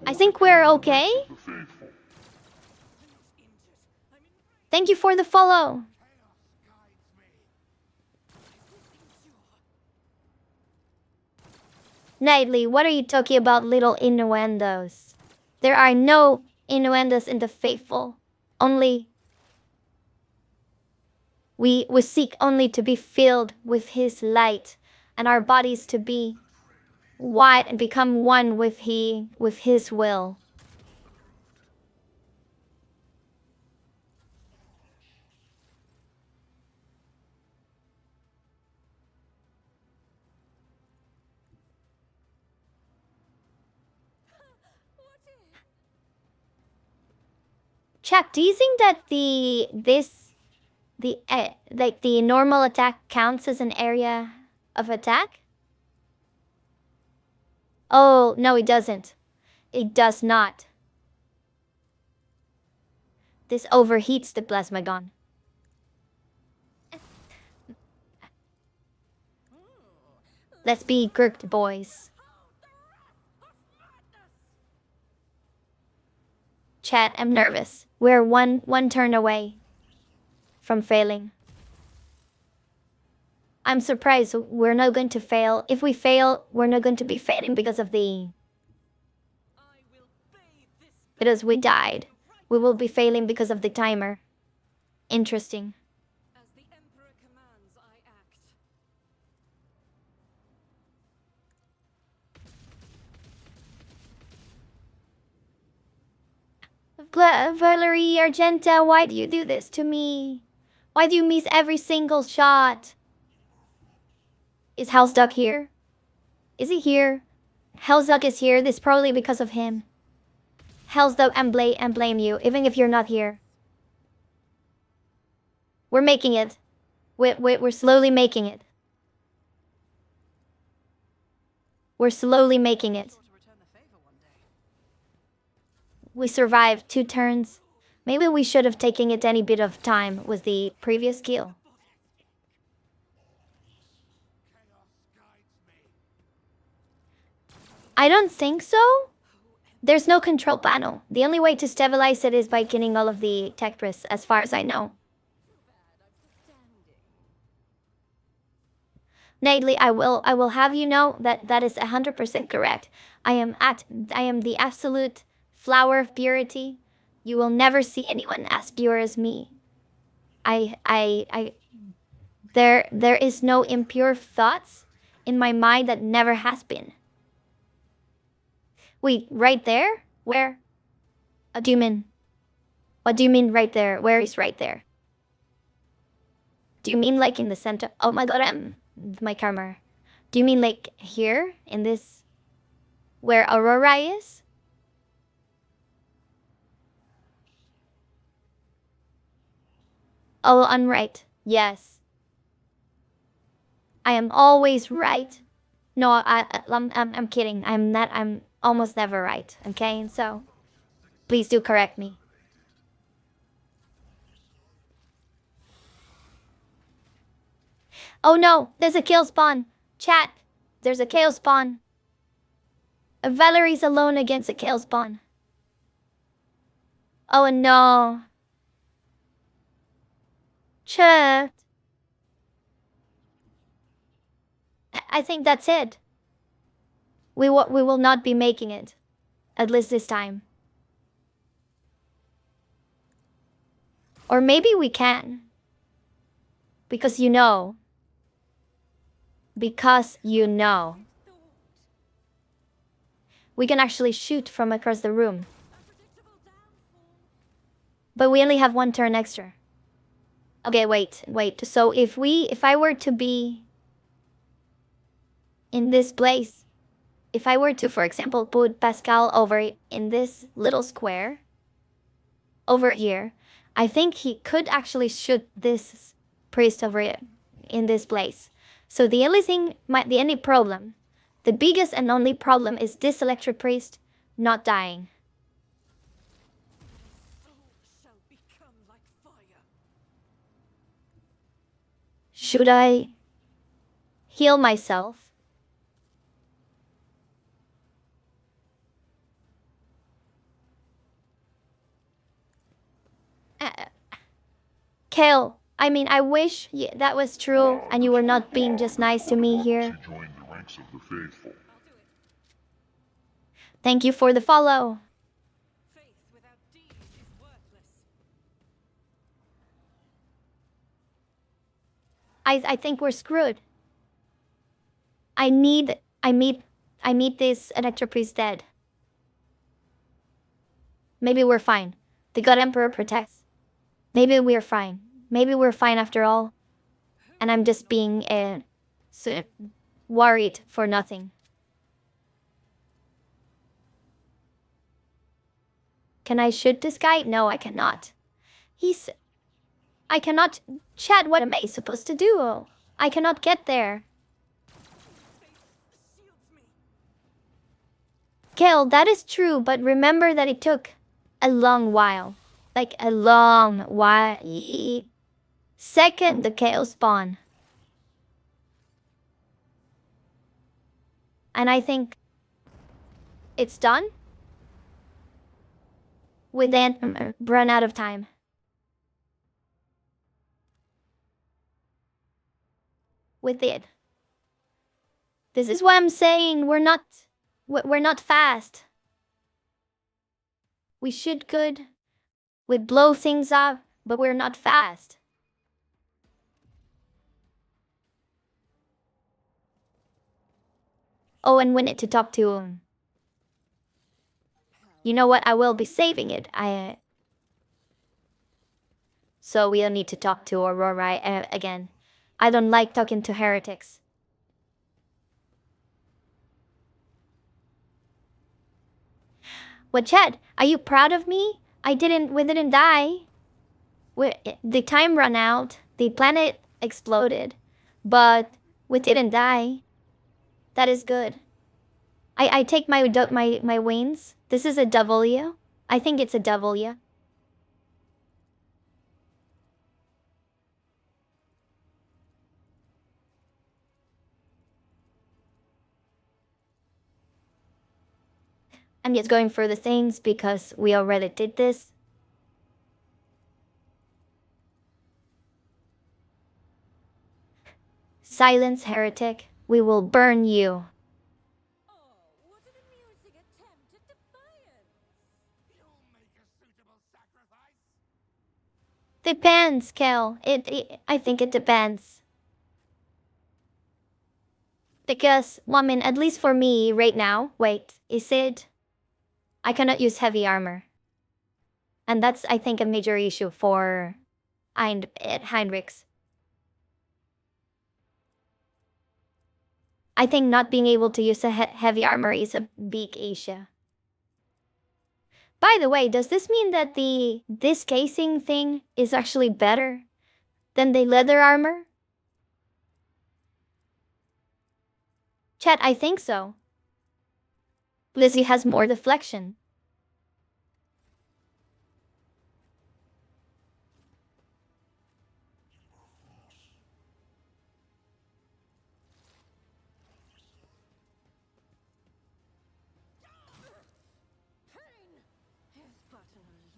I think we're okay. The faithful. Thank you for the follow. Nightly, what are you talking about, little innuendos? There are no innuendos in the faithful. Only we seek only to be filled with his light, and our bodies to be white and become one with his will. Chat, do you think that the normal attack counts as an area of attack? Oh, no, it doesn't. It does not. This overheats the plasma gun. Let's be Kirked, boys. Chat, I'm nervous. We're one turn away from failing. I'm surprised we're not going to fail. If we fail, we're not going to be failing because of because we died. We will be failing because of the timer. Interesting. As the Emperor commands, I act. Valerie Argenta, why do you do this to me? Why do you miss every single shot? Is Hellsduck here? Is he here? Hellsduck is here. This is probably because of him. Hellsduck, and blame you, even if you're not here. We're making it. We're slowly making it. We're slowly making it. Sure to return the favor one day. We survived 2 turns. Maybe we should have taken it any bit of time with the previous kill. I don't think so. There's no control panel. The only way to stabilize it is by killing all of the tech priests, as far as I know. Nately, I will have you know that that is 100% correct. I am the absolute flower of purity. You will never see anyone as pure as me. There is no impure thoughts in my mind that never has been. Wait, right there? Where? What do you mean? What do you mean right there? Where is right there? Do you mean like in the center? Oh my god, my camera. Do you mean like here? In this? Where Aurora is? Oh, I'm right. Yes. I am always right. No, I'm kidding. I'm almost never right. Okay, so please do correct me. Oh no, there's a kill spawn. Chat, there's a kill spawn. Valerie's alone against a kill spawn. Oh no. Chat. I think that's it. We will not be making it. At least this time. Or maybe we can. Because you know. Because you know. We can actually shoot from across the room. But we only have one turn extra. Okay, wait. So if I were to be in this place, if I were to, for example, put Pascal over in this little square, over here, I think he could actually shoot this priest over in this place. So the only problem, the biggest and only problem is this electric priest not dying. Should I heal myself? Kale, I mean, I wish that was true and you were not being just nice to me here. She joined the ranks of the faithful. Thank you for the follow. Faith without deeds is worthless. I think we're screwed. I meet this Electro Priest dead. Maybe we're fine. The God Emperor protects. Maybe we're fine. Maybe we're fine after all. And I'm just being worried for nothing. Can I shoot this guy? No, I cannot. I cannot. Chat, what am I supposed to do? I cannot get there. Kel, that is true, but remember that it took a long while. Like a long while. Second, the Kale spawn. And I think it's done. We then run out of time. With it. This is what I'm saying. We're not fast. We should good. We blow things up, but we're not fast. Oh, and we need to talk to him. You know what? I will be saving it. So we'll need to talk to Aurora again. I don't like talking to heretics. What, Chad? Are you proud of me? We didn't die. The time ran out. The planet exploded. But we didn't die. That is good. I take my wings. This is a W. I think it's a W. I'm just going through the things because we already did this. Silence, heretic. We will burn you. Oh, what an amusing attempt at defiance. You'll make a suitable sacrifice. Depends, Kel. I think it depends. Because, well, I mean, at least for me right now, wait, is it? I cannot use heavy armor. And that's, I think, a major issue for Heinrichs. I think not being able to use a heavy armor is a big issue. By the way, does this mean that this casing thing is actually better than the leather armor? Chat, I think so. Lizzie has more deflection.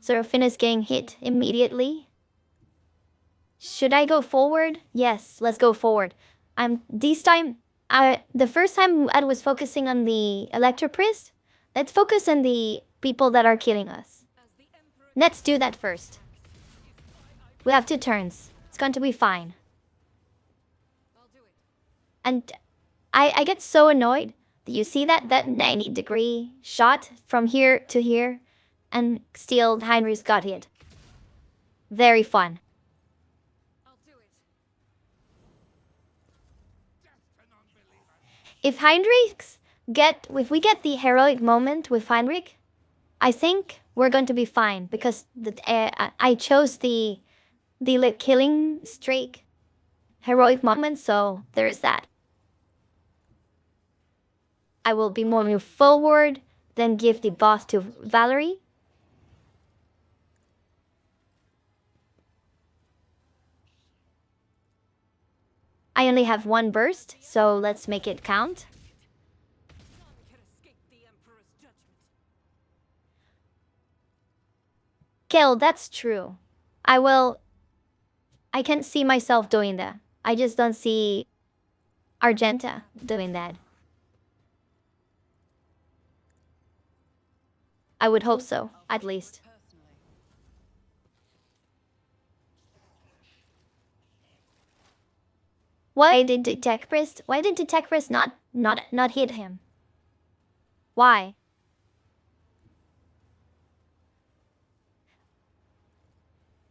Seraphina's getting hit immediately. Should I go forward? Yes, let's go forward. This time, the first time I was focusing on the Electropriest. Let's focus on the people that are killing us. Let's do that first. We have 2 turns. It's going to be fine. And I get so annoyed. Do you see that 90-degree shot from here to here? And still Heinrichs got hit. Very fun. If we get the heroic moment with Heinrich, I think we're going to be fine because I chose the killing streak heroic moment, so there's that. I will be moving forward, then give the boss to Valerie. I only have 1 burst, so let's make it count. Kel, that's true. I can't see myself doing that. I just don't see Argenta doing that. I would hope so, at least. Why did the tech priest not hit him? Why?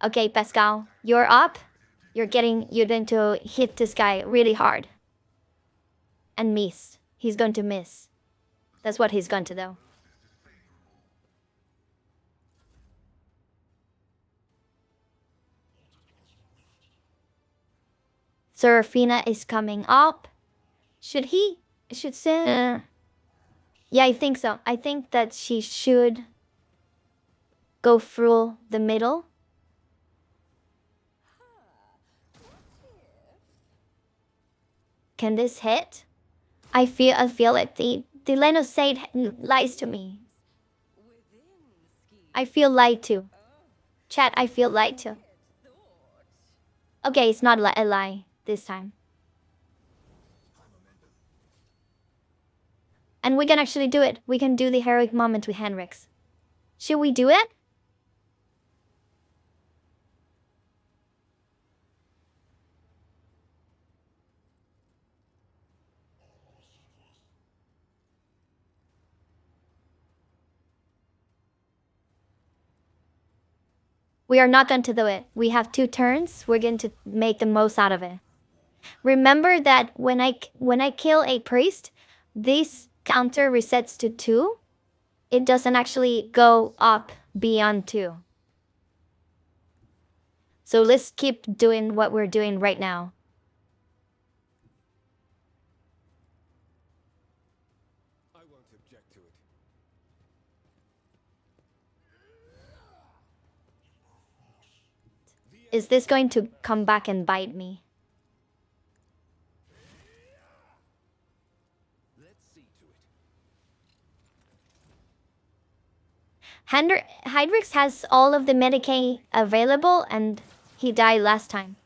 Okay, Pascal, you're up. You're going to hit this guy really hard. And miss. He's going to miss. That's what he's going to do. Seraphina is coming up. Should say? Yeah, I think so. I think that she should go through the middle. Can this hit? I feel it. The Lenosade lies to me. I feel lied to. Chat, I feel lied to. Okay, it's not a lie this time. And we can actually do it. We can do the heroic moment with Heinrichs. Should we do it? We are not going to do it. We have 2 turns. We're going to make the most out of it. Remember that when I kill a priest, this counter resets to 2. It doesn't actually go up beyond 2. So let's keep doing what we're doing right now. I won't object to it. Is this going to come back and bite me? Let's see to it. Hydrix has all of the Medicaid available, and he died last time.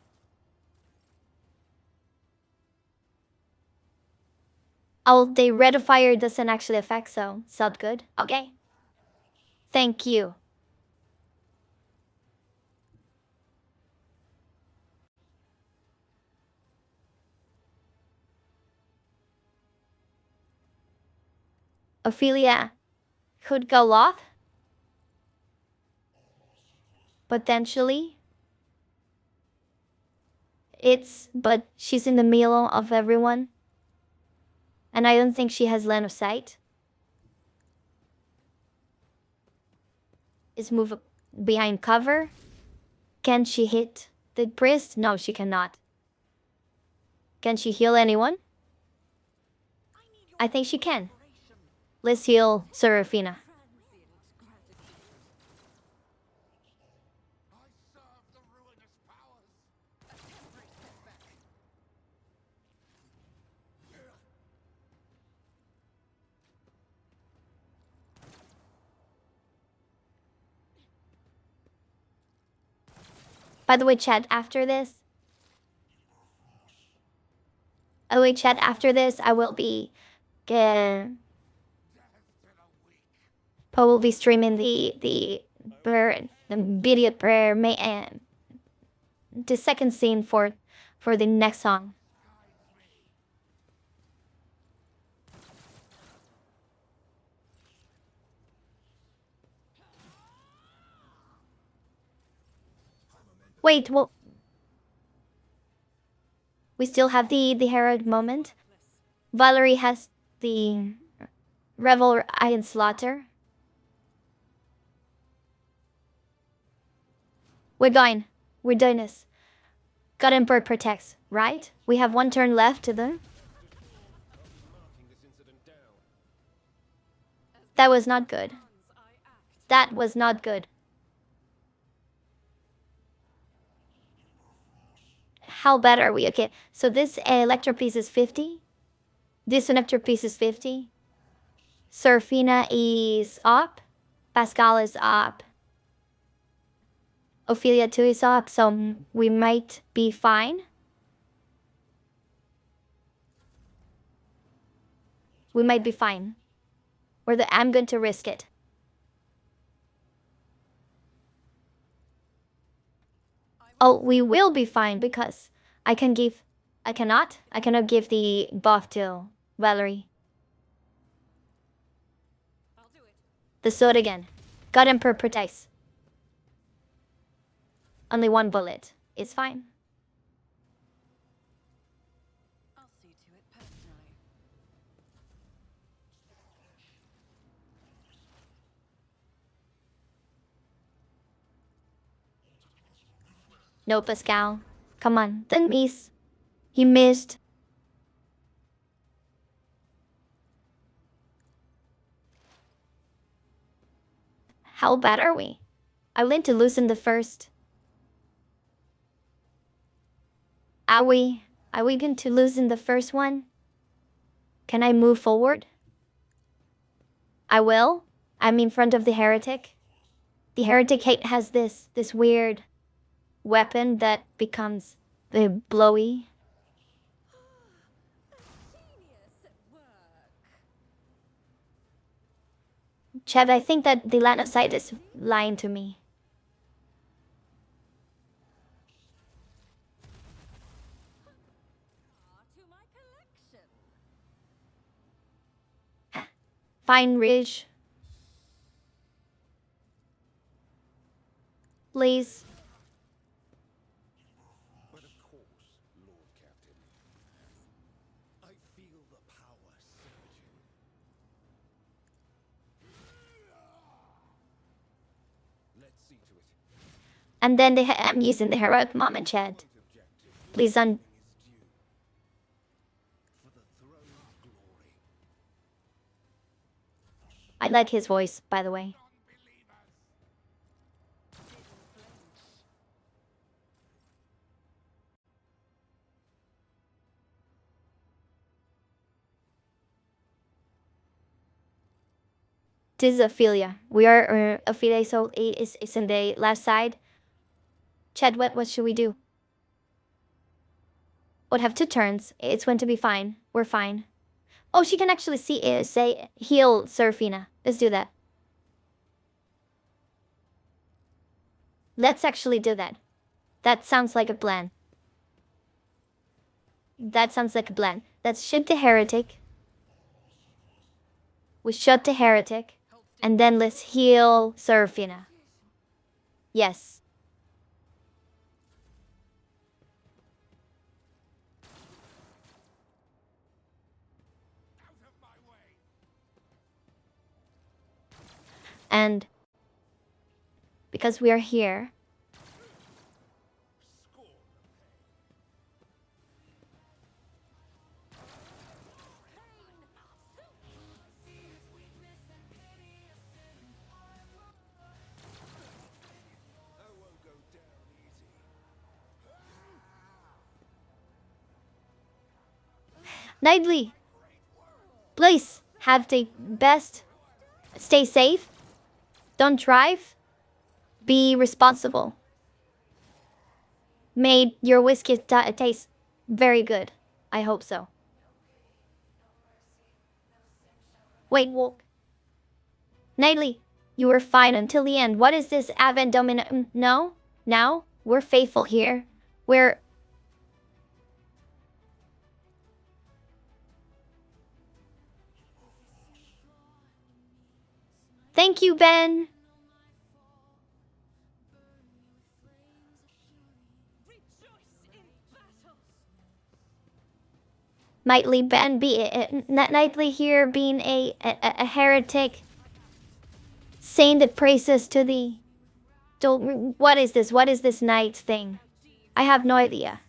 Oh, the red of fire doesn't actually affect, so it's not good. Okay. Thank you. Ophelia could go off. Potentially. But she's in the middle of everyone. And I don't think she has line of sight. Is move behind cover. Can she hit the priest? No, she cannot. Can she heal anyone? I think she can. Let's heal Serafina. I serve the ruinous powers. By the way, chat, after this... Oh wait, chat, after this, I will be... probably streaming the video prayer, the second scene for the next song. Wait, well, we still have the Herod moment. Valerie has the Revel Iron Slaughter. We're going. We're doing this. God Emperor protects, right? We have one turn left to them. That was not good. That was not good. How bad are we? Okay, so this Electro piece is 50. This Electro piece is 50. Serafina is up. Pascal is up. Ophelia 2 is up, so we might be fine. We might be fine. I'm going to risk it. Oh, we will be fine because I cannot give the buff to Valerie. I'll do it. The sword again. God Emperor protects. Only one bullet. It's fine. I'll see to it personally. No, Pascal. Come on. Then miss. He missed. How bad are we? I want to loosen the first. Are we going to loosen the first one? Can I move forward? I will. I'm in front of the heretic. The heretic has this weird weapon that becomes the blowy. Genius at work. Chad, I think that the line of sight is lying to me. To my collection. Fine, Ridge. Please. But of course, Lord Captain. I feel the power surging. Let's see to it. And then I'm using the heroic moment, Chad. Please Is due. For the throne of glory. I like his voice, by the way. This is Ophelia. We are Ophelia, so it is in the left side. Chad, what should we do? Would have 2 turns. It's going to be fine. We're fine. Oh, she can actually see it. Say heal Serafina. Let's do that. Let's actually do that. That sounds like a plan. That sounds like a plan. Let's shoot the heretic. We shot the heretic. And then let's heal Serafina. Yes. And because we are here, Knightley, please have the best. Stay safe. Don't drive. Be responsible. Made your whiskey taste very good. I hope so. Wait, walk. Knightley, you were fine until the end. What is this Advent Domino? No? Now? We're faithful here. We're... Thank you, Ben. Knightly Ben Knightly here being a heretic, saying the praises to the... What is this? What is this knight thing? I have no idea.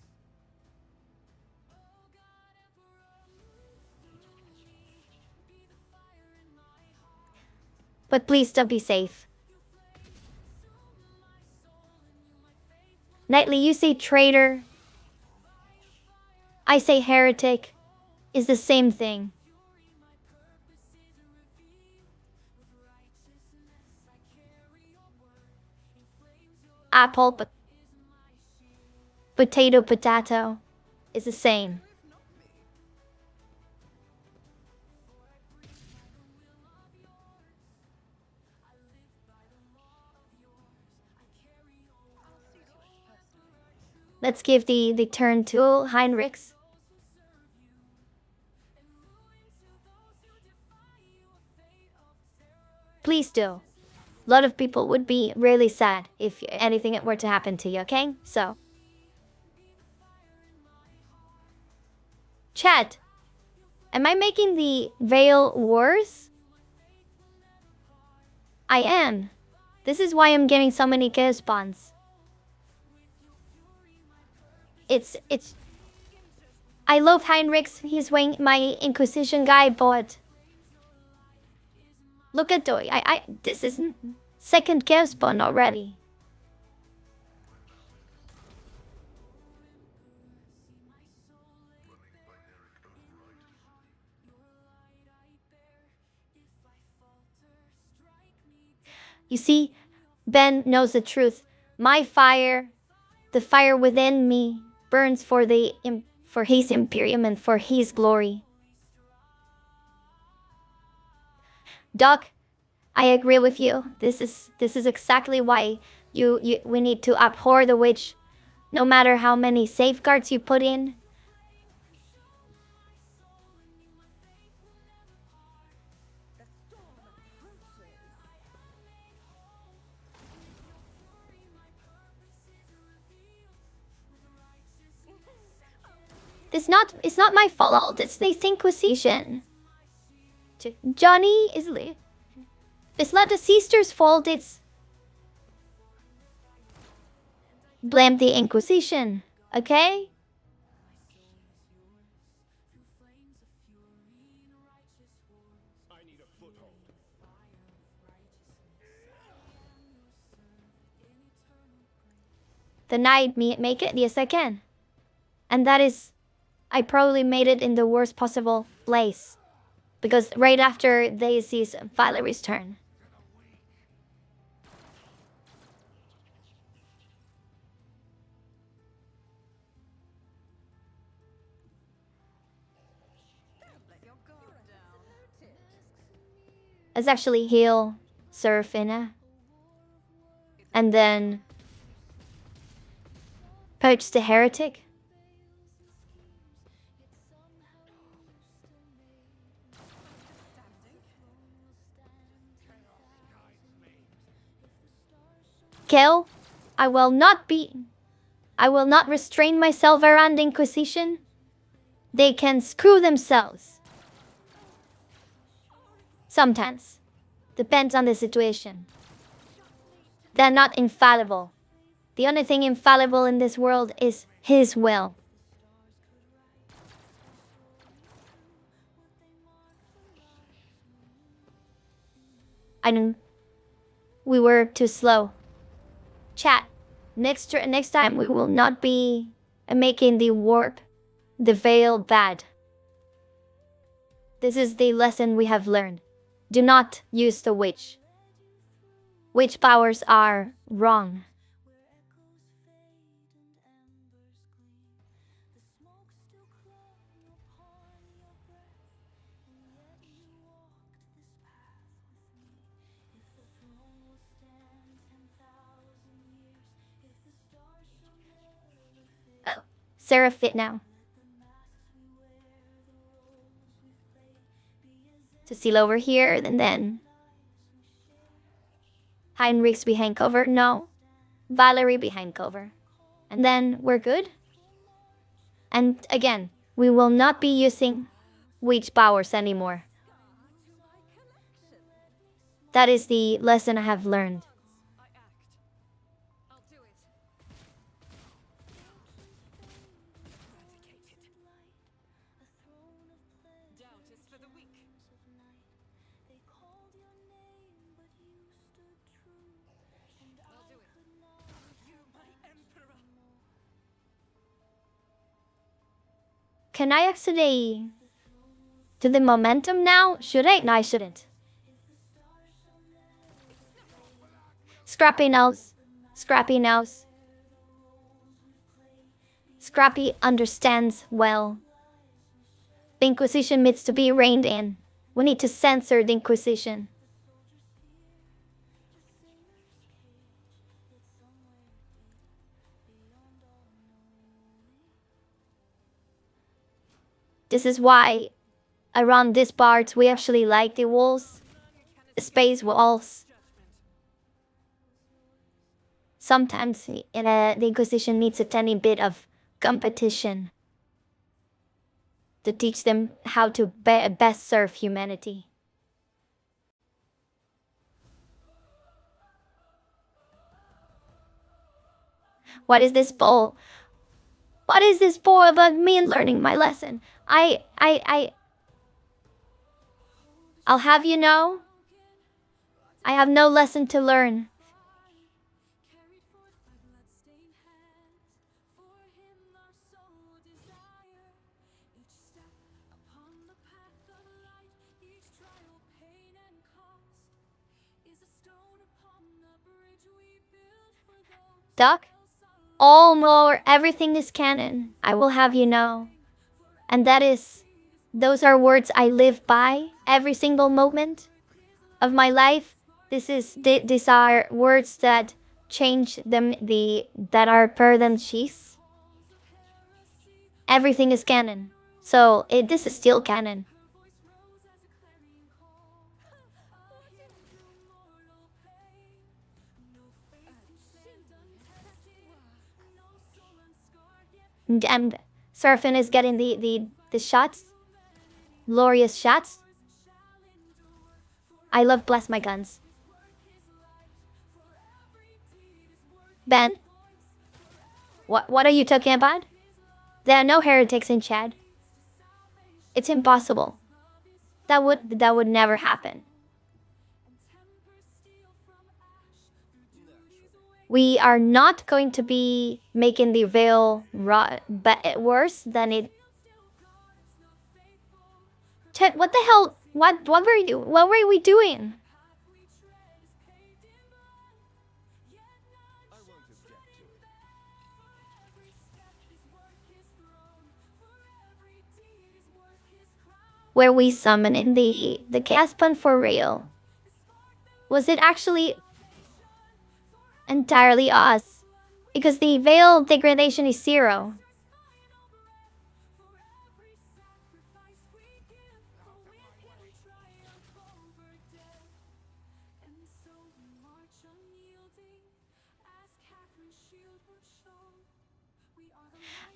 But please don't be safe. Knightley, you say traitor. I say heretic. Is the same thing. Apple, but potato is the same. Let's give the turn to Heinrichs. Please do. A lot of people would be really sad if anything were to happen to you, okay? So. Chat. Am I making the veil worse? I am. This is why I'm getting so many kill spawns. It's... I love Heinrichs. He's my Inquisition guy, but... Look at Doi. This is 2nd kill spawn already. You see, Ben knows the truth. My fire, the fire within me, burns for his Imperium and for his glory. Doc, I agree with you. This is exactly why we need to abhor the witch, no matter how many safeguards you put in. It's not my fault. It's the Inquisition. Johnny is... It's not the sister's fault. It's... Blame the Inquisition. Okay? The knight make it? Yes, I can. And that is... I probably made it in the worst possible place. Because right after this is Valerie's turn. Let's actually heal Serafina. And then poach the heretic. Kill. I will not restrain myself around the Inquisition. They can screw themselves. Sometimes. Depends on the situation. They're not infallible. The only thing infallible in this world is His will. We were too slow. Chat. Next time we will not be making the warp, the veil bad. This is the lesson we have learned. Do not use the witch. Witch powers are wrong. Oh, Sarah fit now. To seal over here, and then Heinrich's behind cover. No. Valerie behind cover. And then we're good. And again, we will not be using witch powers anymore. That is the lesson I have learned. Can I actually do the momentum now? Should I? No, I shouldn't. Scrappy knows. Scrappy knows. Scrappy understands well. The Inquisition needs to be reined in. We need to censor the Inquisition. This is why around this part we actually like the walls, space walls. Sometimes the Inquisition needs a tiny bit of competition to teach them how to best serve humanity. What is this bull? What is this bull about me and learning my lesson? I'll have you know, I have no lesson to learn. Duck? All more, everything is canon. I will have you know. And those are words I live by every single moment of my life. These are words that change them, that are per than sheaths. Everything is canon. So this is still canon. And Serafin is getting the shots. Glorious shots. I love bless my guns. Ben? What are you talking about? There are no heretics in Chad. It's impossible. That would never happen. We are not going to be making the veil worse than it. Chet, what the hell? What were we doing? I won't object to it. Were we summoning the Caspon for real? Was it actually entirely us? Because the veil degradation is 0.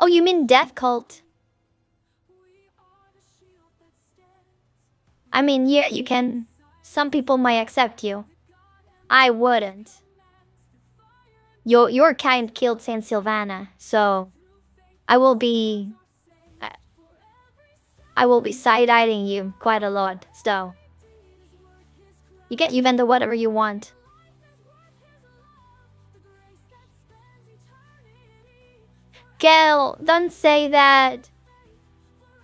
Oh, you mean Death Cult? I mean, yeah, you can. Some people might accept you. I wouldn't. Your kind killed Saint Sylvana, so I will be. I will be side-eyeing you quite a lot. So you get even the whatever you want. Gail, don't say that.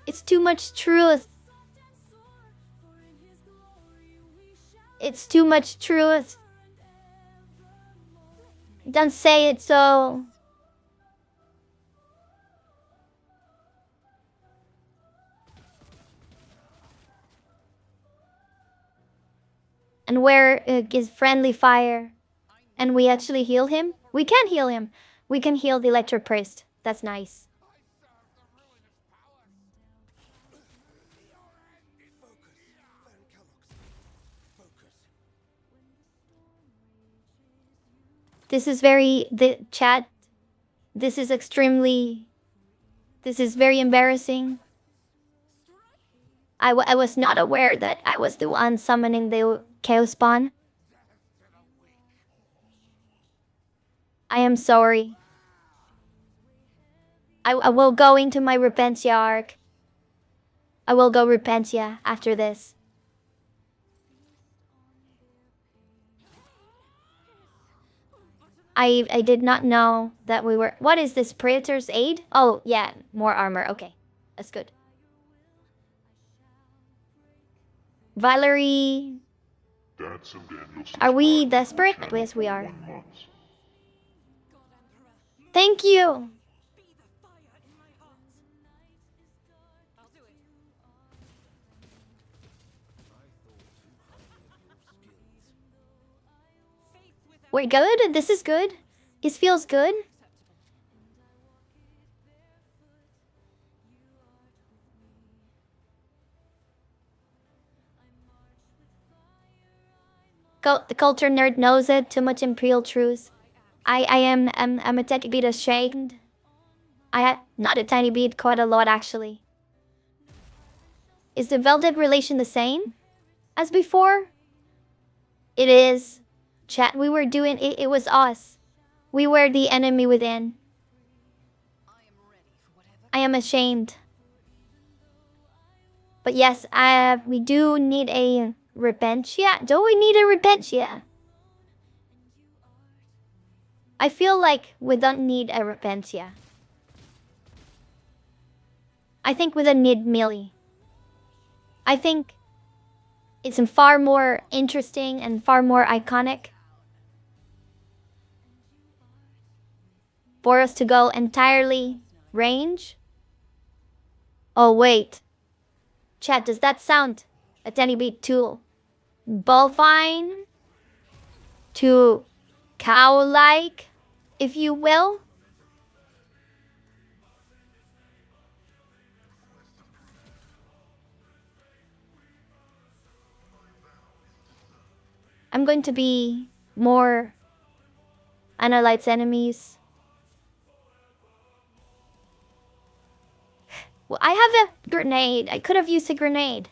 It's too much truth. It's too much truth. Don't say it so. And where is friendly fire? And we actually heal him? We can heal him. We can heal the Electro Priest. That's nice. This is the chat. This is very embarrassing. I was not aware that I was the one summoning the Chaos Spawn. I am sorry. I will go into my Repentia arc. I will go Repentia after this. I did not know that we were... What is this? Praetor's Aid? Oh, yeah. More armor. Okay. That's good. Valerie... Are we desperate? Yes, we are. Thank you! We're good? This is good? This feels good? The culture nerd knows it. Too much imperial truth. I'm a tiny bit ashamed. Not a tiny bit, quite a lot actually. Is the Velded relation the same as before? It is. Chat, we were doing it. It was us. We were the enemy within. I am ashamed. But yes, we do need a Repentia. Do we need a Repentia? I feel like we don't need a Repentia. I think we don't need Millie. I think it's far more interesting and far more iconic for us to go entirely range. Oh wait. Chat, does that sound a tiny bit too bovine? Too cow-like, if you will? I'm going to be more Analyte's enemies. Well, I have a grenade. I could have used a grenade.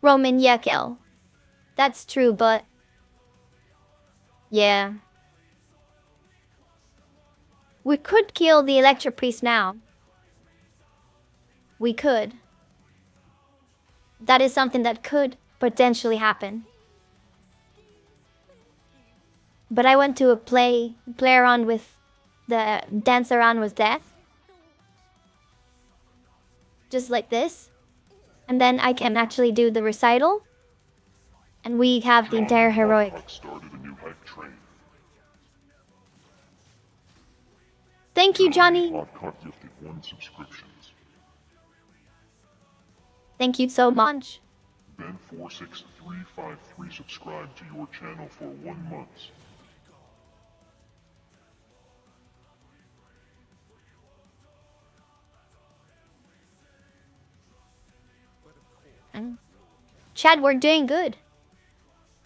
Roman Yekel. That's true, but... yeah. We could kill the Electro Priest now. We could. That is something that could potentially happen. But I want to play around with the dance around with death. Just like this. And then I can actually do the recital. And we have the entire heroic. Started a new hype train. Thank you, Johnny. Hotcock gifted 1 subscriptions. Thank you so much. Ben46353 subscribed to your channel for 1 month. Chad, we're doing good.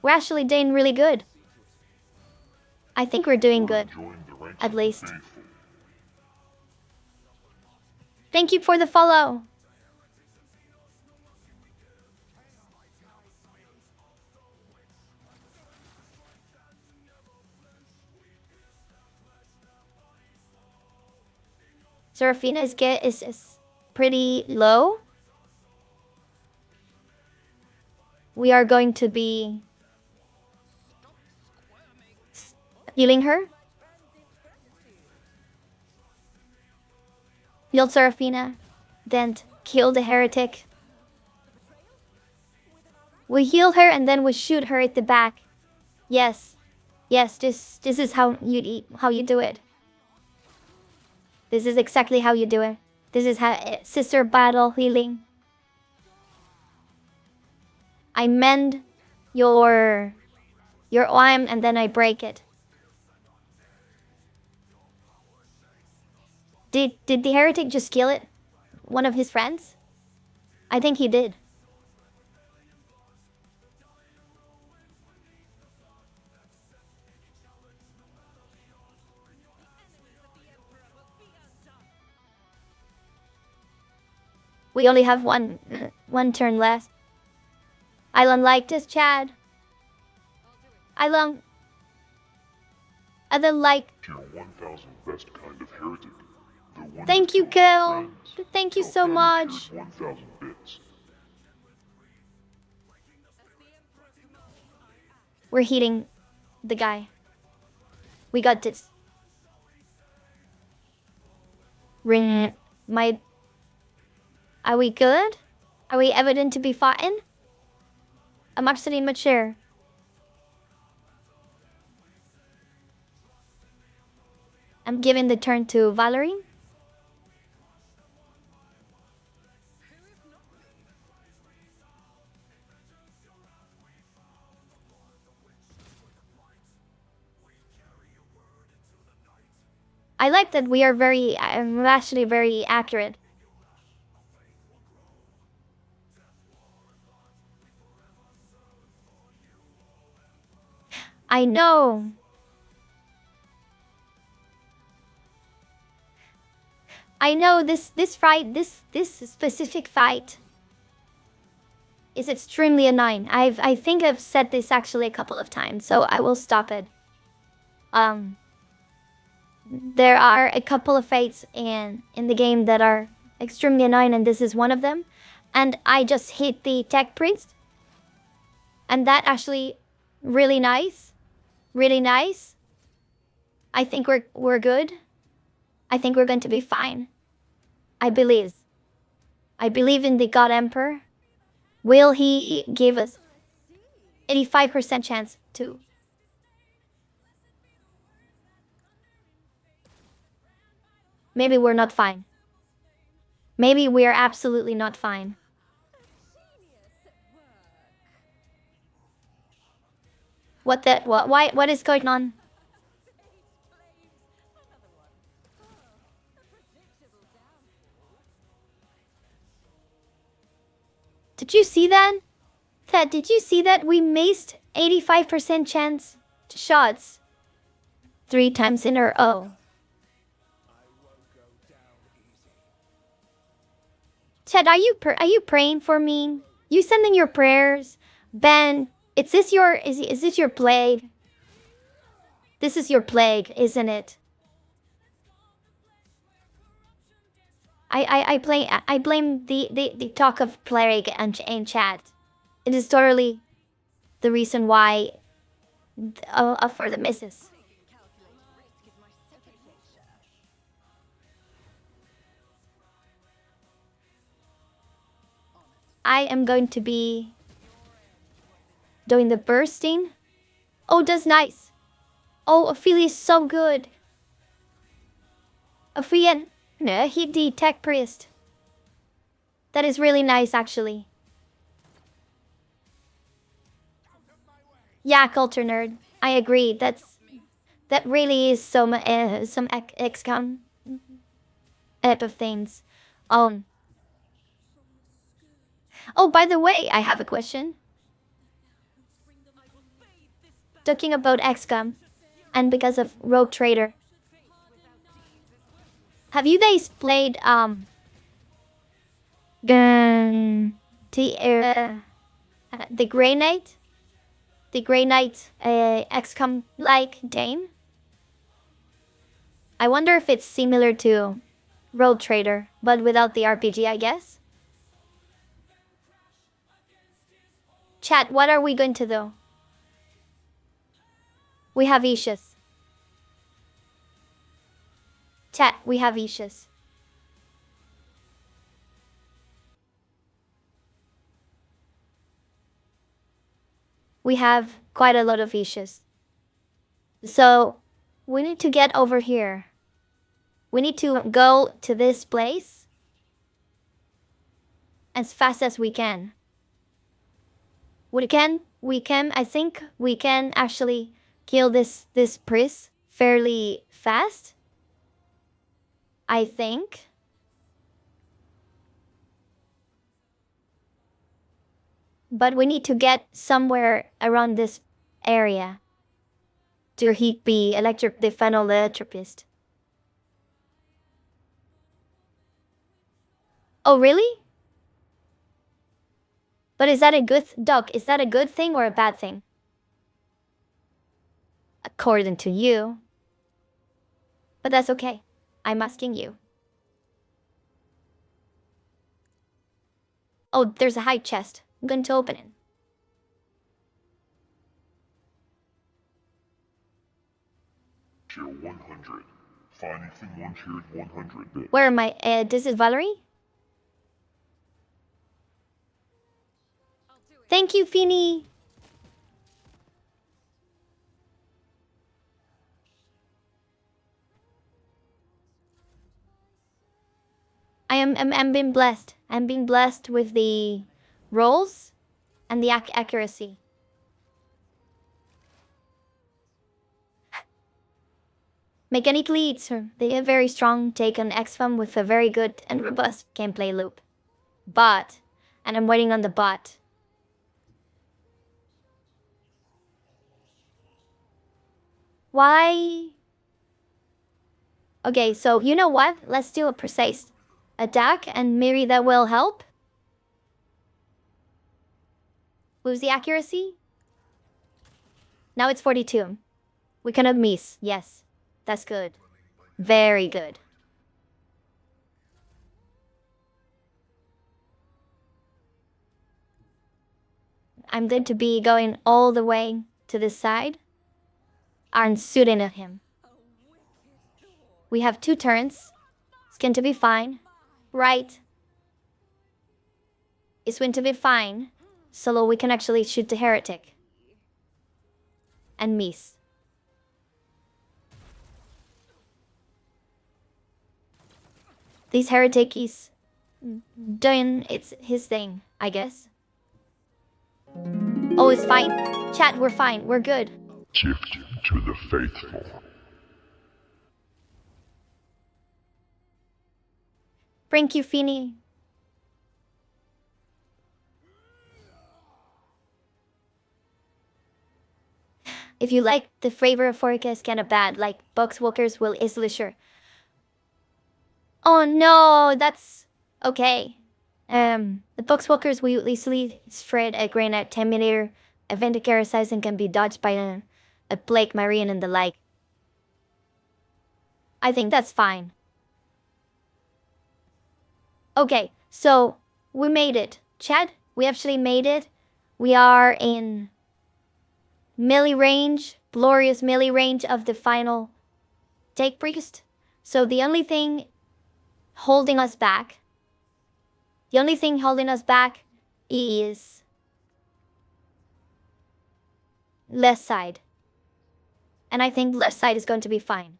We're actually doing really good. I think we're doing good. At least. Thank you for the follow. Serafina's get is pretty low. We are going to be healing her. Heal Serafina, then kill the heretic. We heal her and then we shoot her at the back. Yes, yes. This is how you do it. This is exactly how you do it. This is how sister battle healing. I mend your arm and then I break it. Did the heretic just kill it? One of his friends? I think he did. We only have one turn left. I don't like this, Chad. I don't like. Tier 1000 best kind of heretic. Thank you, girl. Thank you so much. 1000 bits. We're hitting the guy. We got this. Ring my. Are we good? Are we evident to be fine? I'm actually mature. I'm giving the turn to Valerie. I like that we are I'm actually very accurate. I know. I know this specific fight is extremely annoying. I think I've said this actually a couple of times, so I will stop it. There are a couple of fights in the game that are extremely annoying, and this is one of them. And I just hit the tech priest, and that actually really nice. Really nice. I think we're good. I think we're going to be fine. I believe. I believe in the God Emperor. Will he give us 85% chance to? Maybe we're not fine. Maybe we are absolutely not fine. What is going on? Did you see that? Did you see that we maced 85% chance to shots 3 times in a row? Chad, are you praying for me? You sending your prayers? Ben, is this your plague? This is your plague, isn't it? I blame the talk of plague and chat. It is totally the reason why for the misses. I am going to be doing the bursting. Oh, that's nice. Oh, Ophelia is so good. Ophelia, no, he the tech priest. That is really nice, actually. Yeah, culture nerd. I agree. That really is some XCOM type of things. Um. Oh, by the way, I have a question. Talking about XCOM, and because of Rogue Trader, have you guys played the Grey Knight? The Grey Knight XCOM like game? I wonder if it's similar to Rogue Trader, but without the RPG, I guess. Chat, what are we going to do? We have issues. Chat, we have issues. We have quite a lot of issues. So, we need to get over here. We need to go to this place as fast as we can. I think we can actually kill this priest fairly fast. I think. But we need to get somewhere around this area to hit the final electropist. Oh, really? But is that a good is that a good thing or a bad thing? According to you. But that's okay. I'm asking you. Oh, there's a high chest. I'm going to open it. Tier 100. Find anything one tiered 100 bits. Where am I? This is Valerie? Thank you, Feeny. I'm being blessed. I'm being blessed with the rolls and the accuracy. Mechanically, it's a very strong take on XCOM with a very good and robust gameplay loop. But, and I'm waiting on the but. Why? Okay, so you know what? Let's do a precise attack and maybe that will help. What was the accuracy? Now it's 42. We cannot miss. Yes, that's good. Very good. I'm going to be going all the way to this side and shooting at him. We have 2 turns. It's going to be fine. Right. It's going to be fine. So we can actually shoot the heretic. And miss. This heretic is doing his thing, I guess. Oh, it's fine. Chat, we're fine. We're good. Gift to the faithful. Thank you, Feeny. If you like the flavor of Forca is kinda bad, like Boxwalkers will easily sure. Oh no, that's okay. The Boxwalkers will easily spread a granite 10-meter event carry size and can be dodged by a Blake Marine and the like. I think that's fine. Okay, so we made it. Chad, we actually made it. We are in melee range, glorious melee range of the final take priest. So the only thing holding us back is left side. And I think left side is going to be fine.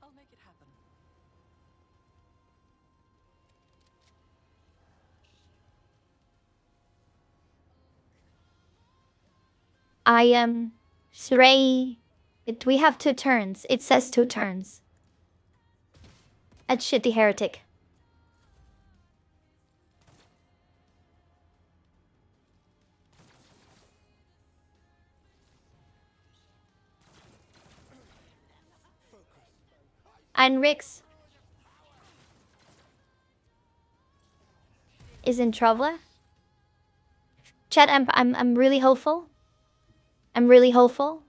I'll make it happen. I am Shrey. We have 2 turns. It says 2 turns. At shitty heretic. And Rix is in trouble. Chat, I'm really hopeful. I'm really hopeful.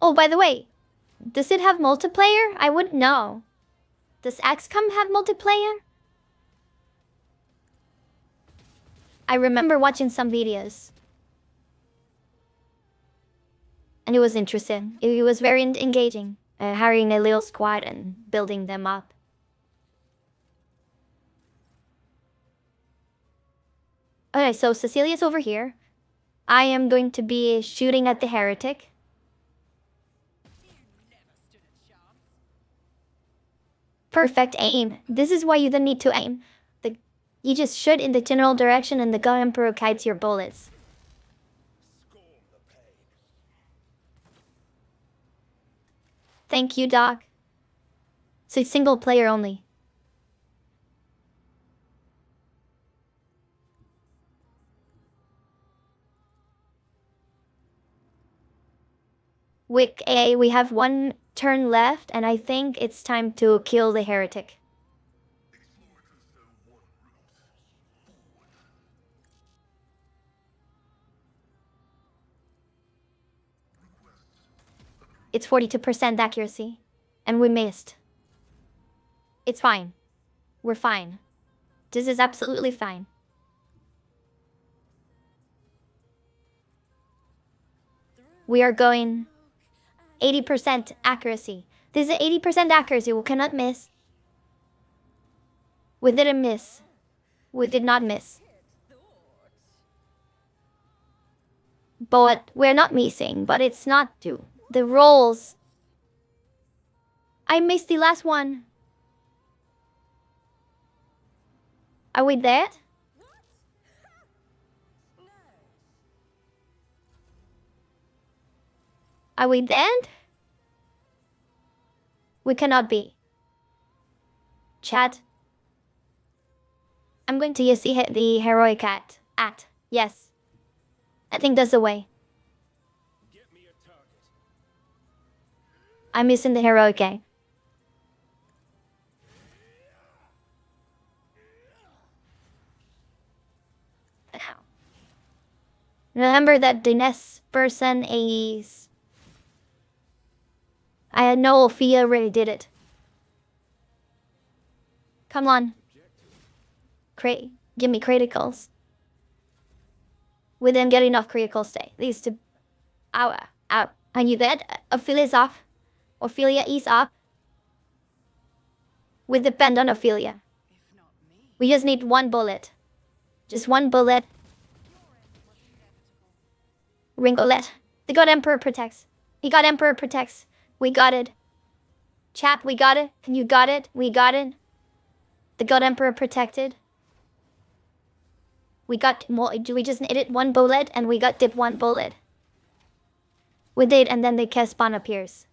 Oh, by the way, does it have multiplayer? I wouldn't know. Does XCOM have multiplayer? I remember watching some videos. And it was interesting. It was very engaging. Hiring a little squad and building them up. Okay, so Cecilia's over here. I am going to be shooting at the heretic. Perfect aim. This is why you don't need to aim. You just shoot in the general direction and the God Emperor guides your bullets. Thank you, Doc. So it's single player only. Wick A, we have 1 turn left, and I think it's time to kill the heretic. It's 42% accuracy, and we missed. It's fine. We're fine. This is absolutely fine. We are going 80% accuracy. This is 80% accuracy. We cannot miss. We didn't miss. We did not miss. But we're not missing. But it's not due. The rolls. I missed the last one. Are we dead? Are we dead? We cannot be. Chat. I'm going to use the heroic act. Yes. I think that's the way. Get me a target. I'm using the heroic act. Remember that the next person is... I know Fia really did it. Come on. Give me criticals. We didn't get enough criticals today. These two... Ow. Are you dead? Ophelia's off. Ophelia is up. We depend on Ophelia. We just need 1 bullet. Just 1 bullet. Ringolet. The God Emperor protects. He got Emperor protects. We got it. Chat, we got it. You got it. We got it. The God Emperor protected. We just needed 1 bullet and we got dip 1 bullet. We did, and then the cast spawn appears.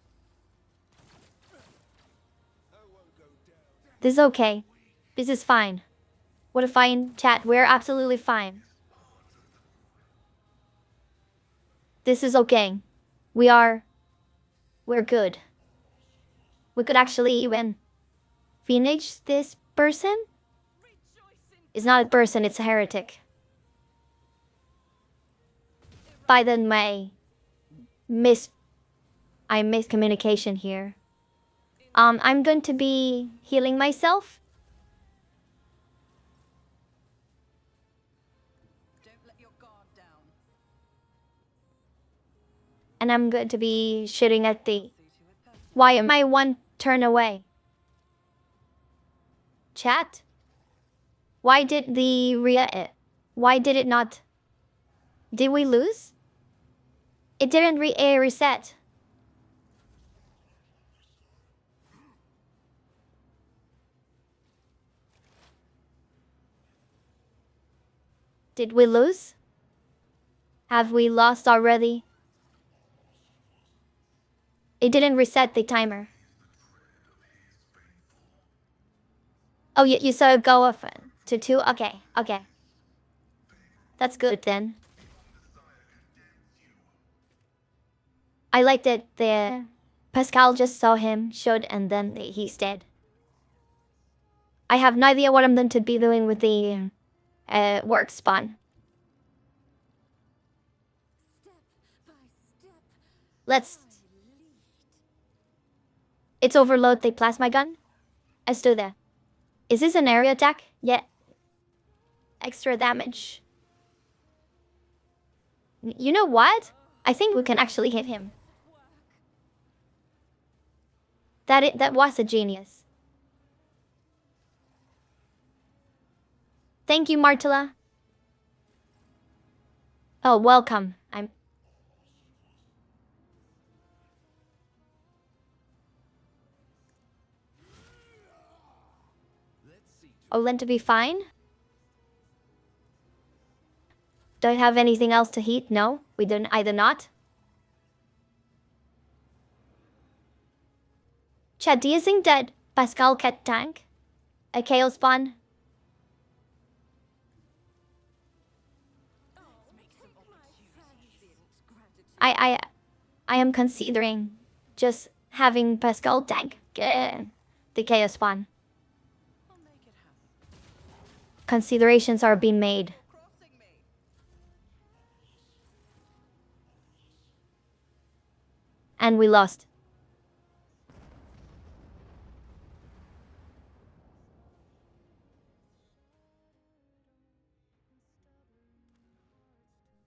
This is okay. This is fine. What a fine chat. We're absolutely fine. This is okay. We're good. We could actually even finish this person. It's not a person, it's a heretic. By the way, I missed communication here. I'm going to be healing myself. Don't let your guard down. And I'm going to be shooting at the... Why am I one turn away? Chat? Why did the why did it not... Did we lose? It didn't reset. Did we lose? Have we lost already? It didn't reset the timer. Oh, you saw it go off to 2? Okay, okay. That's good then. I like that the Pascal just saw him, showed, and then he's dead. I have no idea what I'm going to be doing with the work spawn. Let's... It's overload the plasma gun. Let's do that. Is this an area attack? Yeah. Extra damage. You know what? I think we can actually hit him. That was a genius. Thank you, Martella. Oh, welcome. Oh, then to be fine? Do I have anything else to heat? No, we don't. I do not. Chad, do you think that Pascal can tank a chaos spawn? I am considering just having Pascal tank the chaos spawn. Considerations are being made. And we lost.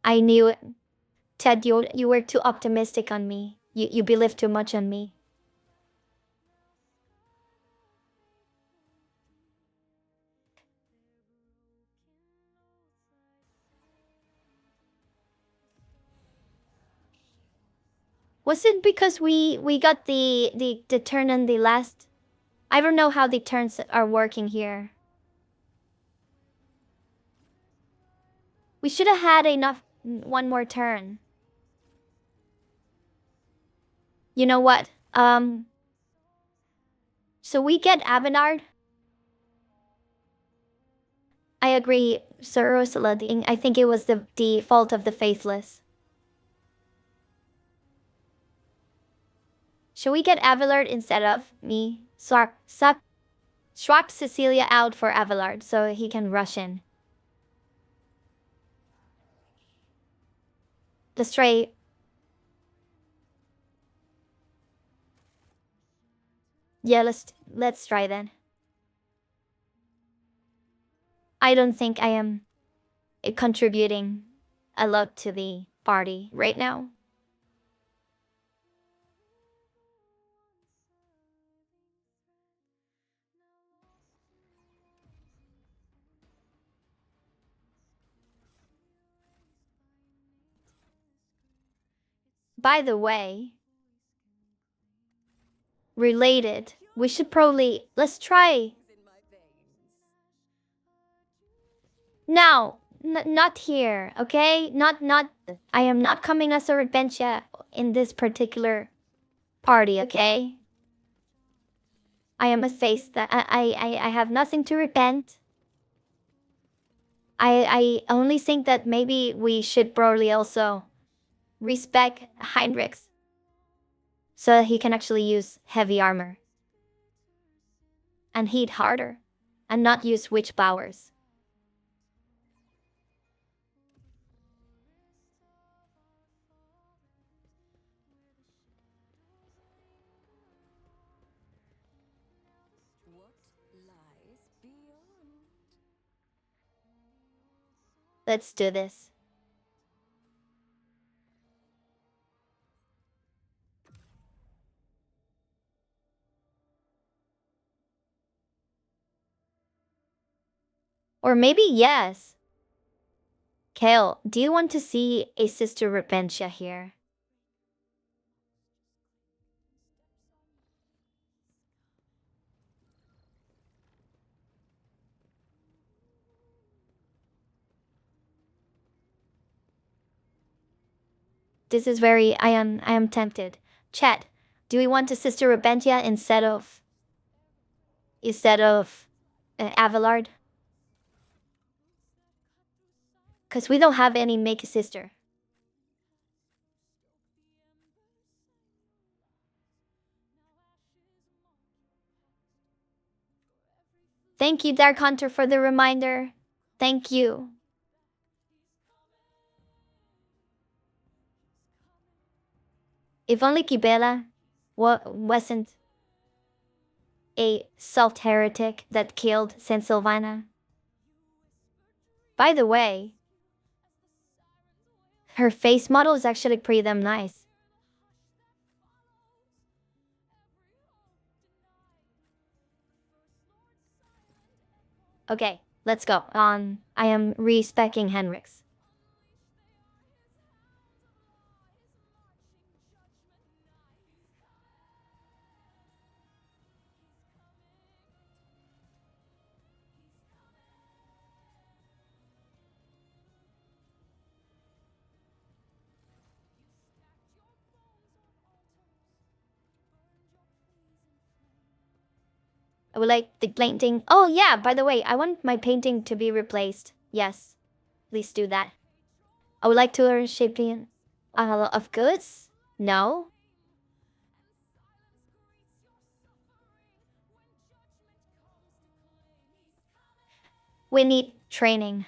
I knew it. Ted, you were too optimistic on me. You believed too much on me. Was it because we got the turn on the last... I don't know how the turns are working here. We should have had enough... one more turn. You know what? So we get Avenard. I agree, Sir Ursula. I think it was the fault of the Faithless. Should we get Avillard instead of me? Swap Cecilia out for Avillard so he can rush in. Let's try... Yeah, let's try then. I don't think I am contributing a lot to the party right now. By the way, related, we should probably... Let's try... Now, not here, okay? Not... I am not coming as a adventure in this particular party, okay? I am a face that I have nothing to repent. I only think that maybe we should probably also respect Heinrichs so that he can actually use heavy armor and hit harder and not use witch powers. Let's do this. Or maybe yes. Kale, do you want to see a Sister Repentia here? This is very, I am tempted. Chat, do we want a Sister Repentia instead of Avalard? Because we don't have any make a sister. Thank you, Dark Hunter, for the reminder. Thank you. If only Kibela wasn't a soft heretic that killed Saint Sylvana. By the way, her face model is actually pretty damn nice. Okay, let's go. I am respecing Henrik's. I would like the painting. Oh yeah, by the way, I want my painting to be replaced. Yes, please do that. I would like to learn shaping of goods. No. We need training.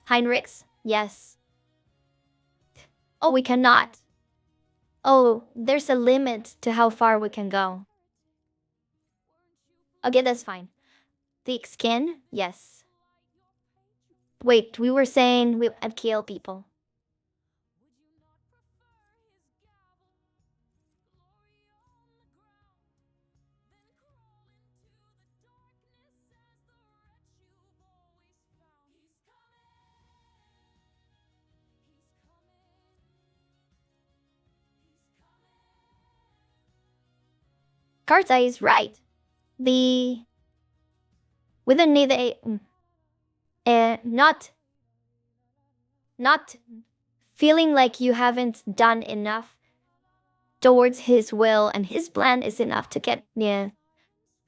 Heinrichs, yes. Oh, we cannot. Oh, there's a limit to how far we can go. Okay, that's fine. Thick skin, yes. Wait, we were saying I'd kill people. Karza is right. We don't need not feeling like you haven't done enough towards his will and his plan is enough to get a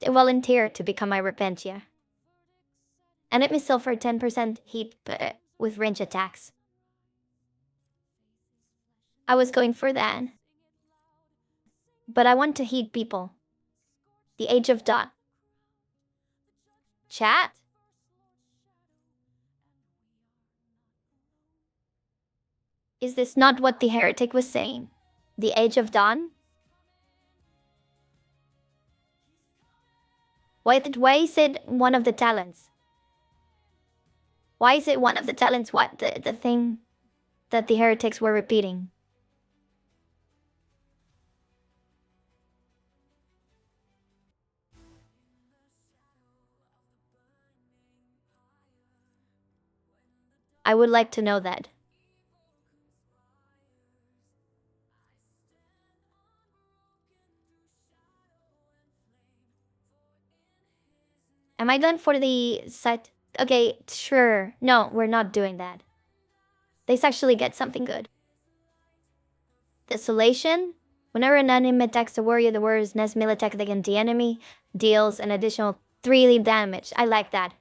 volunteer to become my Repentia. And it myself for 10% heat with range attacks. I was going for that. But I want to heat people. The Age of Dawn. Chat? Is this not what the heretic was saying? The Age of Dawn? Why is it one of the talents? Why is it one of the talents? What? The thing that the heretics were repeating? I would like to know that. Am I done for the set? Okay, sure. No, we're not doing that. Let's actually get something good. Desolation. Whenever an enemy attacks the warrior's next melee attack against the enemy deals an additional 3 damage. I like that.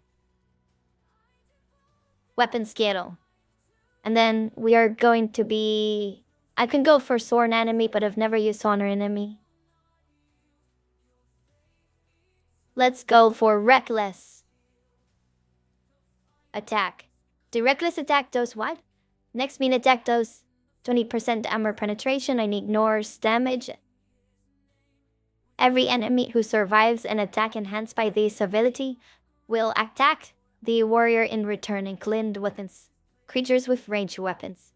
Weapon skill. And then we are going to be... I can go for Sworn Enemy, but I've never used Sworn Enemy. Let's go for Reckless Attack. The Reckless Attack does what? Next mean attack does 20% armor penetration and ignores damage. Every enemy who survives an attack enhanced by this ability will attack the warrior in return, including weapons. Creatures with ranged weapons.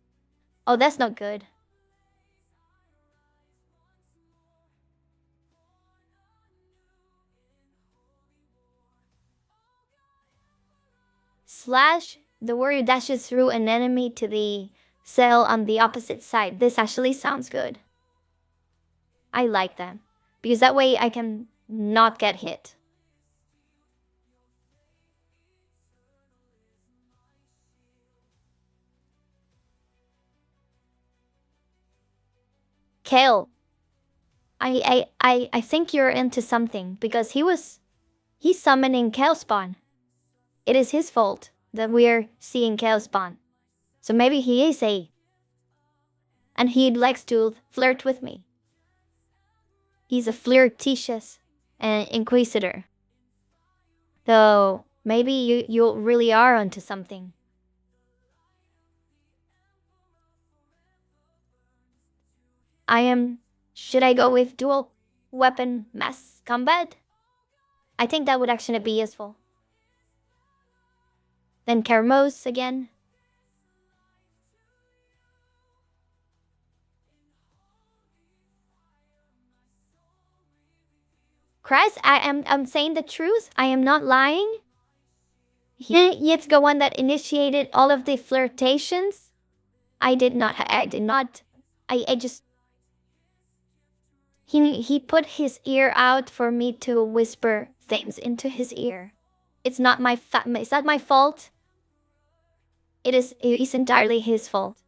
Oh, that's not good. slash, the warrior dashes through an enemy to the cell on the opposite side. This actually sounds good. I like that. Because that way I can not get hit. Kale. I think you're into something because he's summoning Kale spawn. It is his fault that we're seeing Kale spawn. So maybe he is and he likes to flirt with me. He's a flirtatious inquisitor. So maybe you really are onto something. Should I go with dual weapon mass combat? I think that would actually be useful. Then Kermos again. Chris, I'm saying the truth. I am not lying. It's the one that initiated all of the flirtations. I did not. I just. He put his ear out for me to whisper things into his ear. It's not it's not my fault. It's entirely his fault.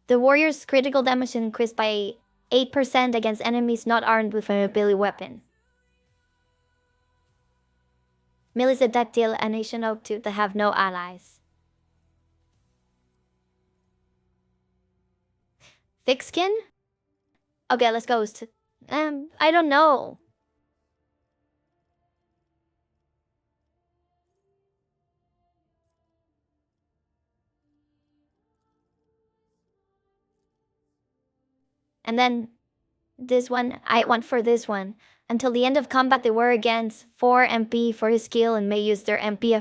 The warrior's critical damage increased by 8% against enemies not armed with a melee weapon. Melee is a death deal a nation of two that have no allies. Thick skin? Okay, let's go. I don't know. And then this one, I want for this one. Until the end of combat, they were against 4 MP for his skill and may use their MP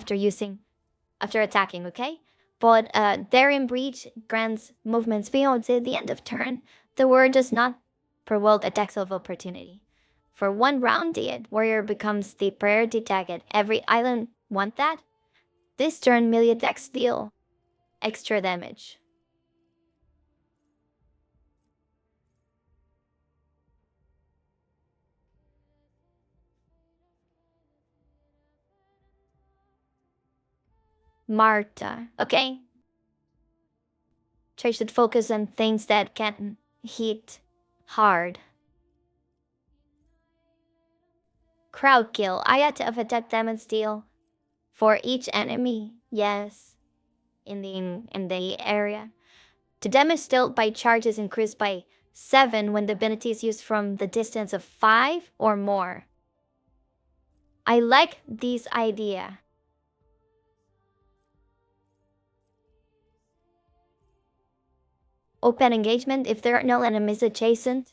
after attacking, okay? But Daring Breach grants movements beyond the end of turn. The warrior does not provoke attacks of opportunity. For 1 round, the warrior becomes the priority target. Every island want that? This turn, melee attacks deal extra damage. Marta, okay? Try to focus on things that can hit hard. Crowd kill. I had to have attack damage deal for each enemy. Yes. In the area. The damage dealt by charges increased by 7 when the ability is used from the distance of 5 or more. I like this idea. Open engagement if there are no enemies adjacent.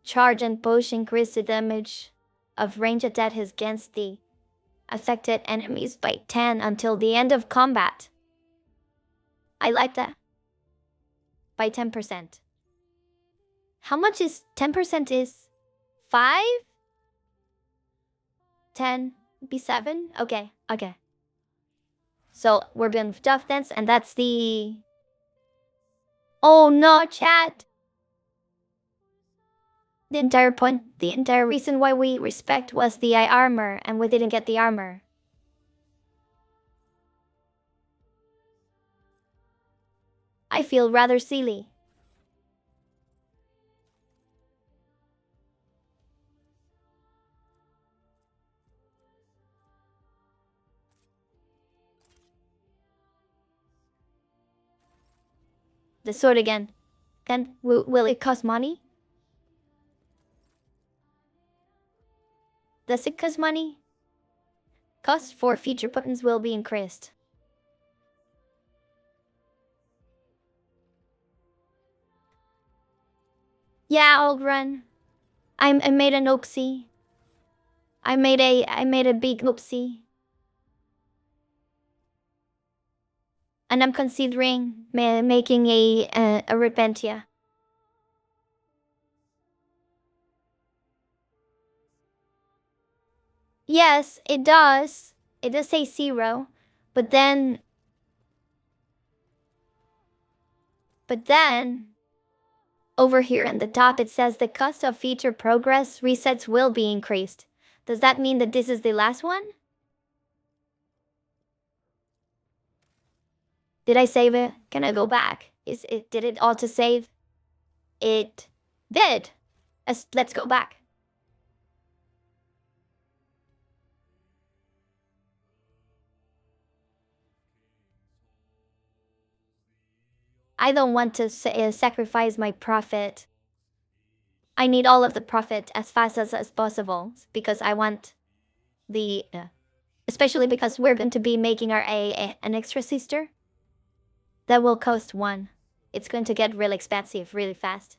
Charge and push increase the damage of range attack against the affected enemies by 10 until the end of combat. I like that. By 10%. How much is 10% is 5? 10 be 7? Okay. So we're doing tough dance and that's the... Oh no, chat! The entire reason why we respect was the eye armor, and we didn't get the armor. I feel rather silly. The sword again. Will it cost money? Does it cost money? Costs for future buttons will be increased. Yeah, I'll run. I made an oopsie. I made a big oopsie. And I'm considering making a Repentia. Yes, it does. It does say 0. But then over here in the top it says the cost of feature progress resets will be increased. Does that mean that this is the last one? Did I save it? Can I go back? Did it auto save? It did. Let's go back. I don't want to sacrifice my profit. I need all of the profit as fast as possible because I want the especially because we're going to be making our an extra sister that will cost 1. It's going to get really expensive really fast.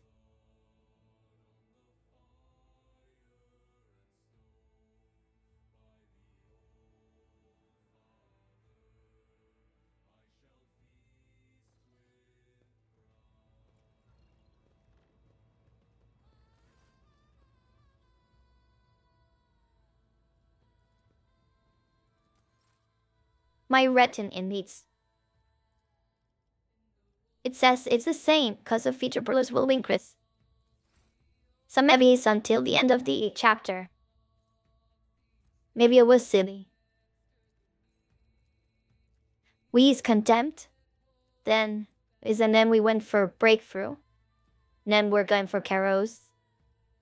My retin needs. It says it's the same because of feature progress will increase. Some heavies until the end of the chapter. Maybe it was silly. We used contempt. And then we went for breakthrough. Then we're going for Karos.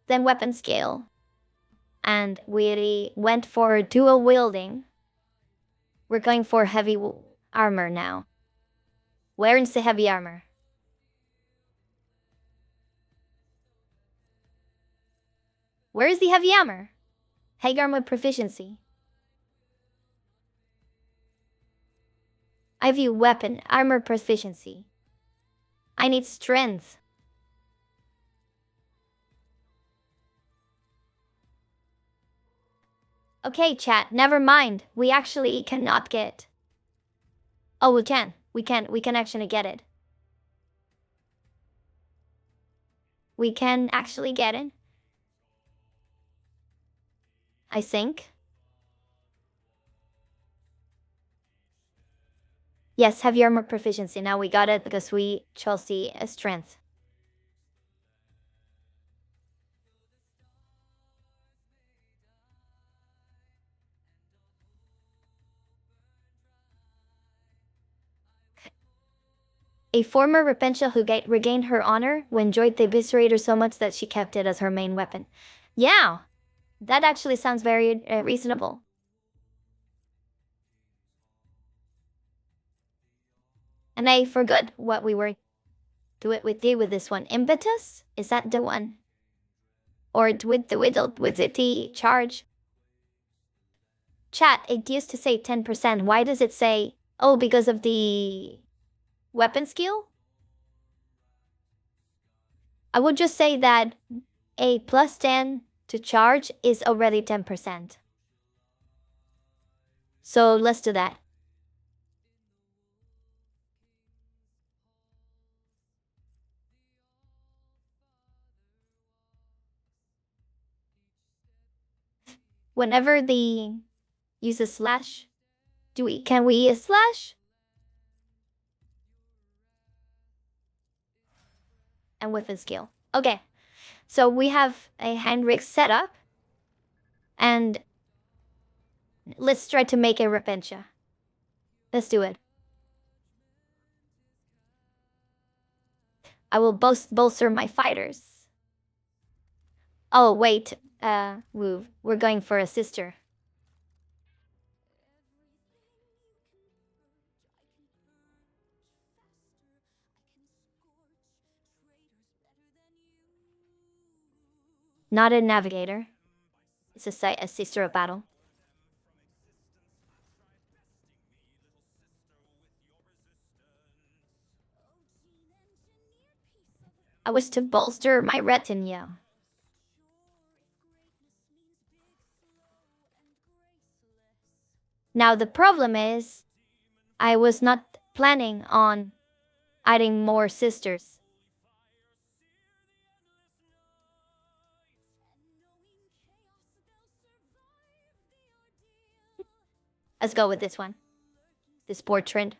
Then weapon scale. And we went for dual wielding. We're going for heavy armor now. Where is the heavy armor? Where is the heavy armor? Heavy armor proficiency. I view weapon armor proficiency. I need strength. Okay, chat, never mind. We actually cannot get. Oh, we can. We can actually get it. We can actually get it. I think. Yes, heavy armor proficiency. Now we got it because we chose the strength. A former Repentia who regained her honor when Joyt the eviscerator so much that she kept it as her main weapon. Yeah, that actually sounds very reasonable. And I forgot what we were doing with this one. Impetus? Is that the one? Or with the T charge? Chat, it used to say 10%. Why does it say, oh, because of the weapon skill? I would just say that a plus 10 to charge is already 10%. So let's do that. Whenever the use a slash, can we use slash? And weapon skill. Okay. So we have a Heinrich set up. And let's try to make a Repentia. Let's do it. I will bolster my fighters. Oh, wait. We're going for a sister. Not a navigator. It's a sister of battle. I was to bolster my retinue. Now the problem is, I was not planning on adding more sisters. Let's go with this one. This portrait.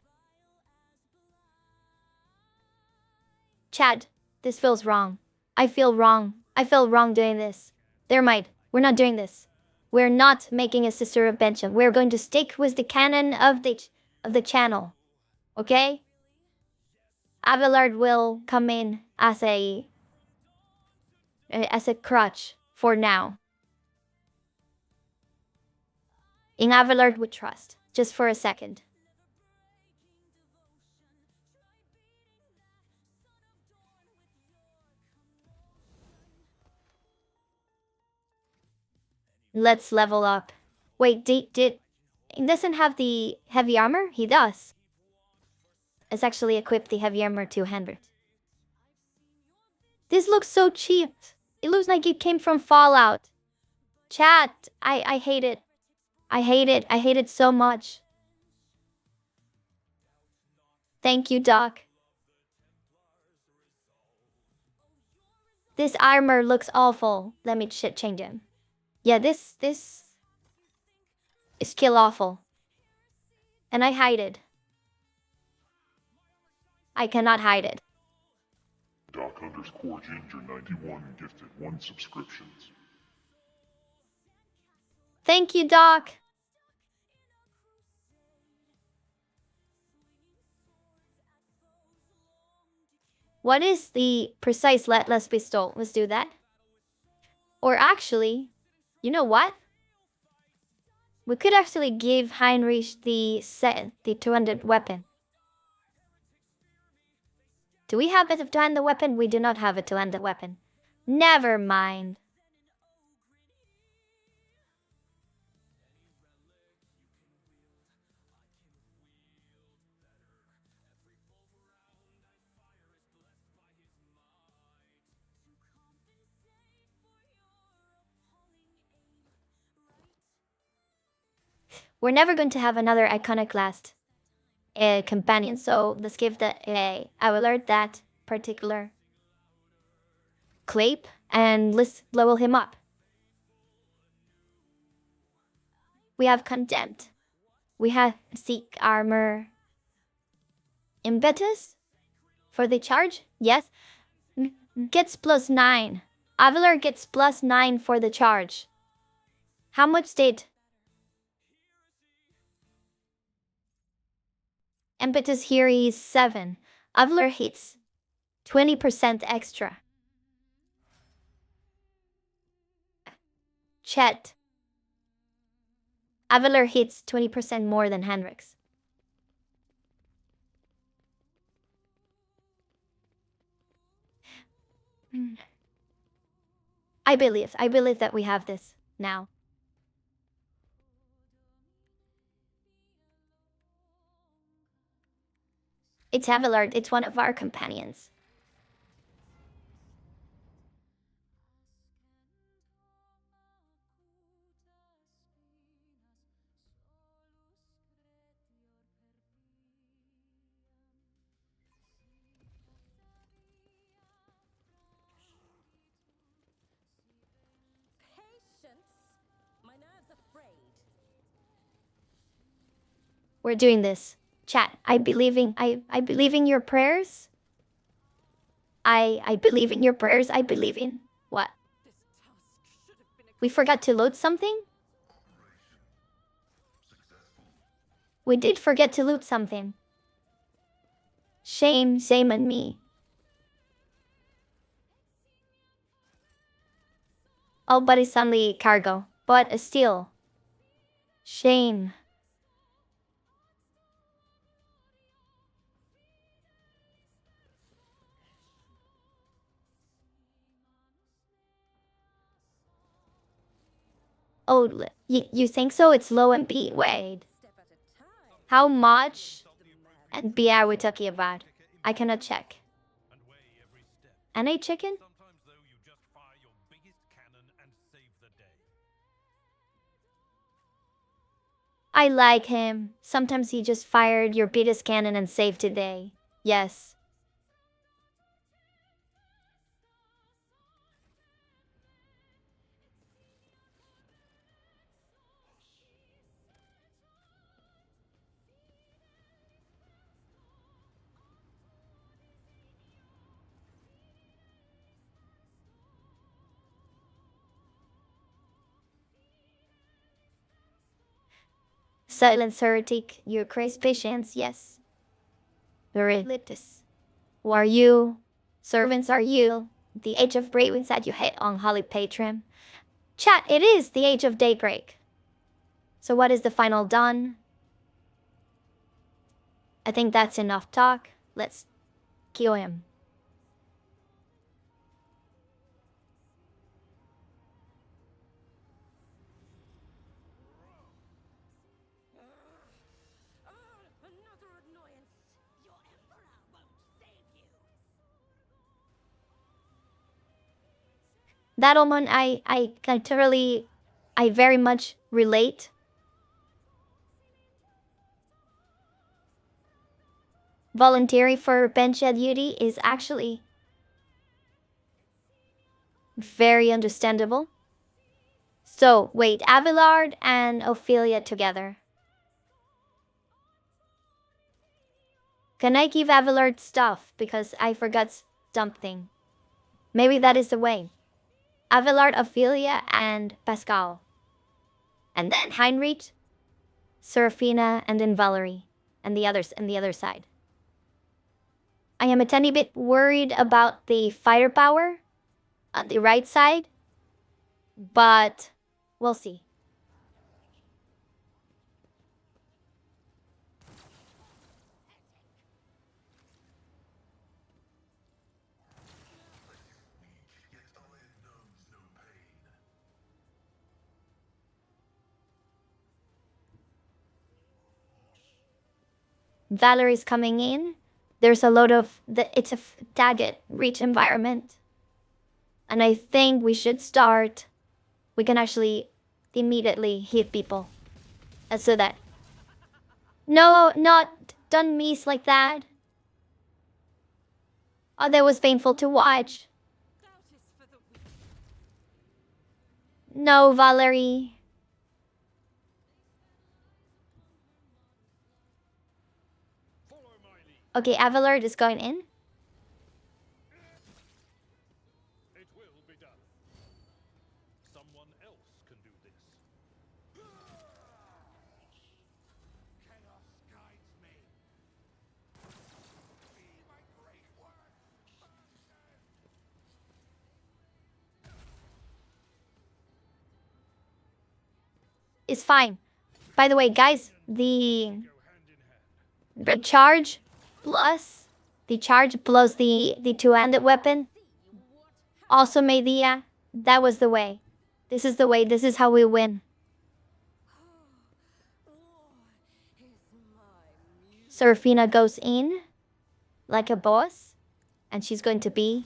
Chad, this feels wrong. I feel wrong. I feel wrong doing this. There might. We're not doing this. We're not making a sister of Benjamin. We're going to stick with the canon of the channel. Okay? Abelard will come in as a crutch for now. In Abelard we trust. Just for a second. Let's level up. Wait, did he doesn't have the heavy armor? He does. It's actually equipped the heavy armor 200. This looks so cheap. It looks like it came from Fallout. Chat, I hate it. I hate it. I hate it so much. Thank you, Doc. This armor looks awful. Let me change him. Yeah, this is kill awful. And I hide it. I cannot hide it. Doc_Ginger91 gifted 1 subscription. Thank you, Doc. What is the precise let's pistol? Let's do that. Or actually, you know what? We could actually give Heinrich the 200 weapon. Do we have a 200 weapon? We do not have a 200 weapon. Never mind. We're never going to have another iconoclast companion, so let's give the I will learn that particular clape and let's level him up. We have Condemned. We have Seek Armor. Impetus for the charge? Yes. Gets +9. Avelar gets +9 for the charge. How much did Impetus here is 7. Avelar hits 20% extra. Chet. Avelar hits 20% more than Hendrix. I believe that we have this now. It's Abelard, it's one of our companions. My nerves are frayed. We're doing this. Chat, I believe in your prayers. I believe in your prayers. I believe in what? We forgot to load something? We did forget to loot something. Shame on me. Oh, but it's only cargo. But still. Shame. Oh, you think so? It's low and B. Wait. How much and B are we talking about? I cannot check. NA chicken? I like him. Sometimes he just fired your biggest cannon and saved today. Yes. silence heretic, your crazy patience, yes. Very litis. Who are you? Servants are you? The age of bravings that you hate on Holy Patron. Chat, it is the age of daybreak. So what is the final dawn? I think that's enough talk. Let's kill him. Another annoyance. Your emperor won't save you. That almond, I very much relate. Volunteering for bench duty is actually very understandable. So, wait, Abelard and Ophelia together. Can I give Abelard stuff? Because I forgot something. Maybe that is the way. Abelard, Ophelia, and Pascal. And then Heinrich, Serafina, and then Valerie. And the others on the other side. I am a tiny bit worried about the firepower on the right side. But we'll see. Valerie's coming in. There's a lot of it's a target rich environment. And I think we should start. We can actually immediately hit people. So that. No, don't miss like that. Oh, that was painful to watch. No, Valerie. Okay, Avalard is going in. It will be done. Someone else can do this. Chaos guides me. Be my great work. It's fine. By the way, guys, the charge plus the two-handed weapon also made the that was the way. This is the way. This is how we win. Serafina goes in like a boss, and she's going to be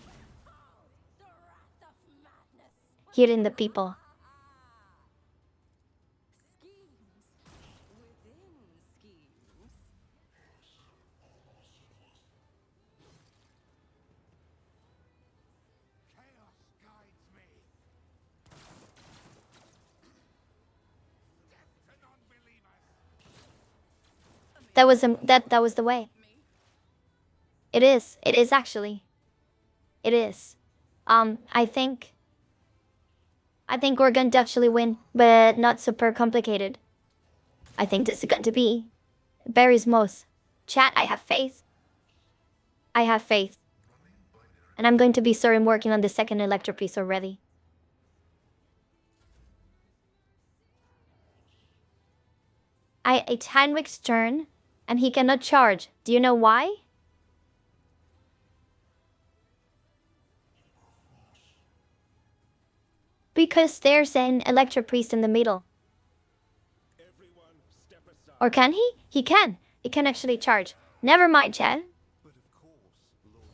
hitting the people. Chaos guides me. Death to non-believers. That was the way. It is. It is actually. It is. I think we're going to actually win, but not super complicated. I think this is going to be Barry's most. Chat, I have faith. I have faith. And I'm going to be starting working on the second electro piece already. It's Heinrich's turn, and he cannot charge. Do you know why? Because there's an electro priest in the middle. Or can he? He can. He can actually charge. Never mind, Chad.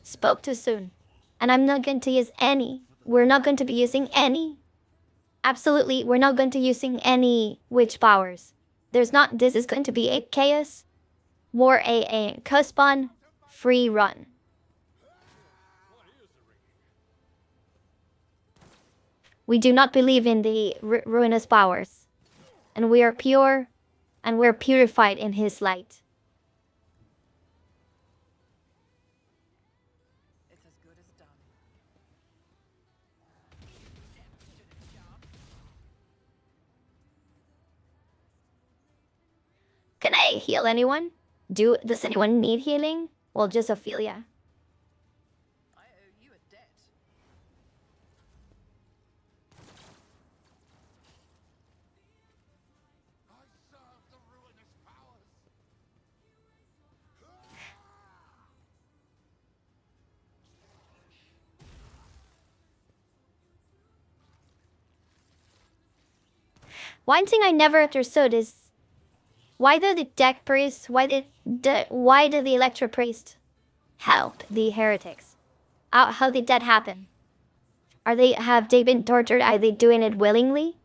Spoke too soon. And I'm not going to use any. We're not going to be using any. Absolutely, we're not going to using any witch powers. There's not. This is going to be a chaos. More a Cuspon free run. We do not believe in the ruinous powers. And we are pure, and we're purified in his light. It's as good as done. I heal anyone? Does anyone need healing? Well, just Ophelia. I owe you a debt. I serve the ruinous powers. One thing I never understood is why did the Deck Priest, why did the Electro Priest help the heretics? How did that happen? Have they been tortured? Are they doing it willingly?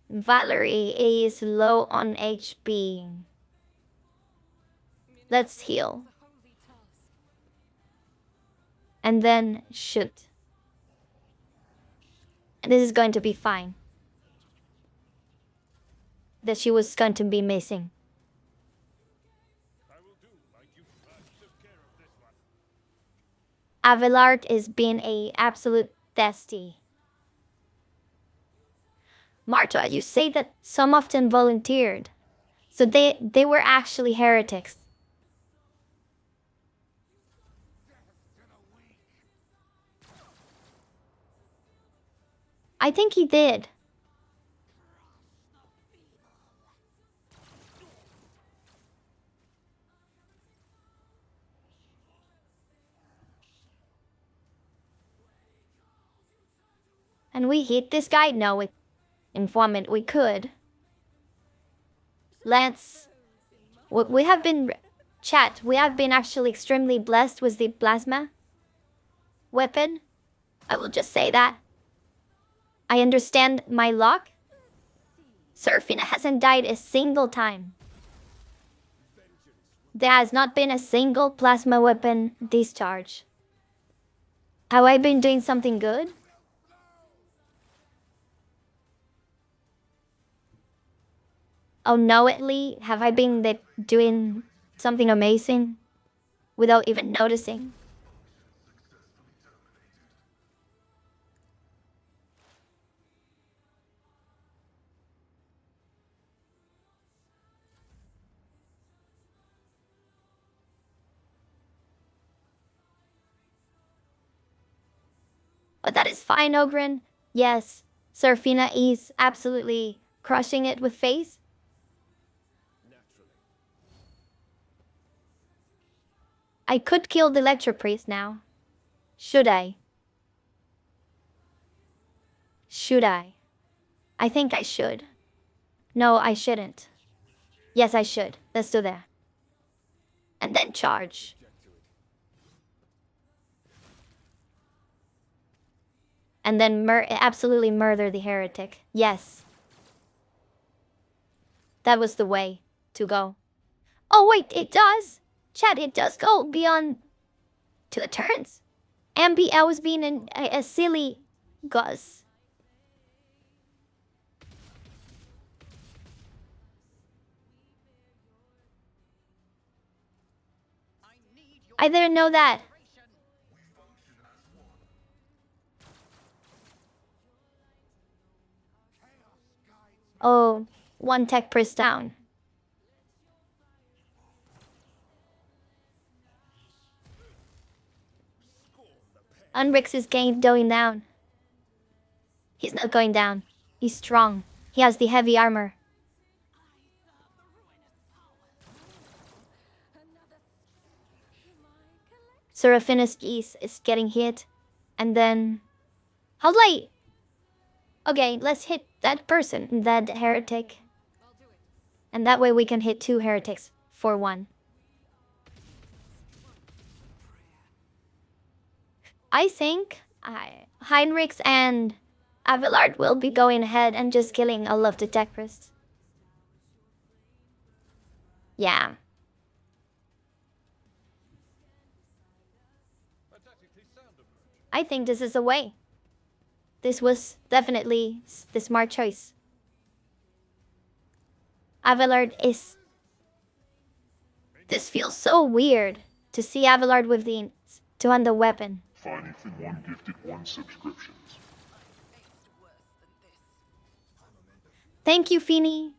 Valerie is low on HP. Let's heal. And then shoot. And this is going to be fine. That she was going to be missing. I will do like you took care of this one. Abelard is being a absolute testy. Marta, you say that some of them volunteered. So they were actually heretics. I think he did. And we hit this guy? No, informant, we could. Let's... We have been... Chat, we have been actually extremely blessed with the plasma weapon. I will just say that. I understand my luck. Serafina hasn't died a single time. There has not been a single plasma weapon discharge. Have I been doing something good? Unknowingly, have I been doing something amazing without even noticing? But that is fine, Ogren. Yes, Serafina is absolutely crushing it with face. I could kill the Electro Priest now. Should I? Should I? I think I should. No, I shouldn't. Yes, I should. Let's do that. And then charge. And then absolutely murder the heretic. Yes. That was the way to go. Oh, wait, it does. Chat, it does go beyond to the turns. I was being a silly Gus. I didn't know that. Oh, one tech priest down. Unrix is going down. He's not going down. He's strong. He has the heavy armor. Serafina's geese is getting hit. And then... How late? Okay, let's hit that person, that heretic. And that way we can hit 2 heretics for 1. I think Heinrichs and Abelard will be going ahead and just killing all of the tech priests. Yeah. I think this is a way. This was definitely the smart choice. Abelard is... This feels so weird to see Abelard with the two-handed weapon. Fine Ethan 1 gifted 1 subscriptions. Thank you, Feeny.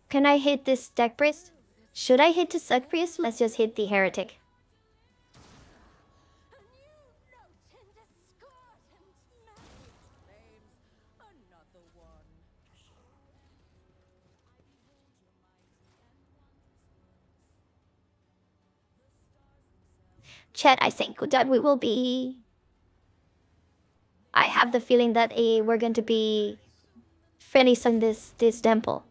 Can I hit this deck priest? Should I hit the suck priest? Let's just hit the heretic. Chat, I think that we will be... I have the feeling that we're going to be finishing this temple.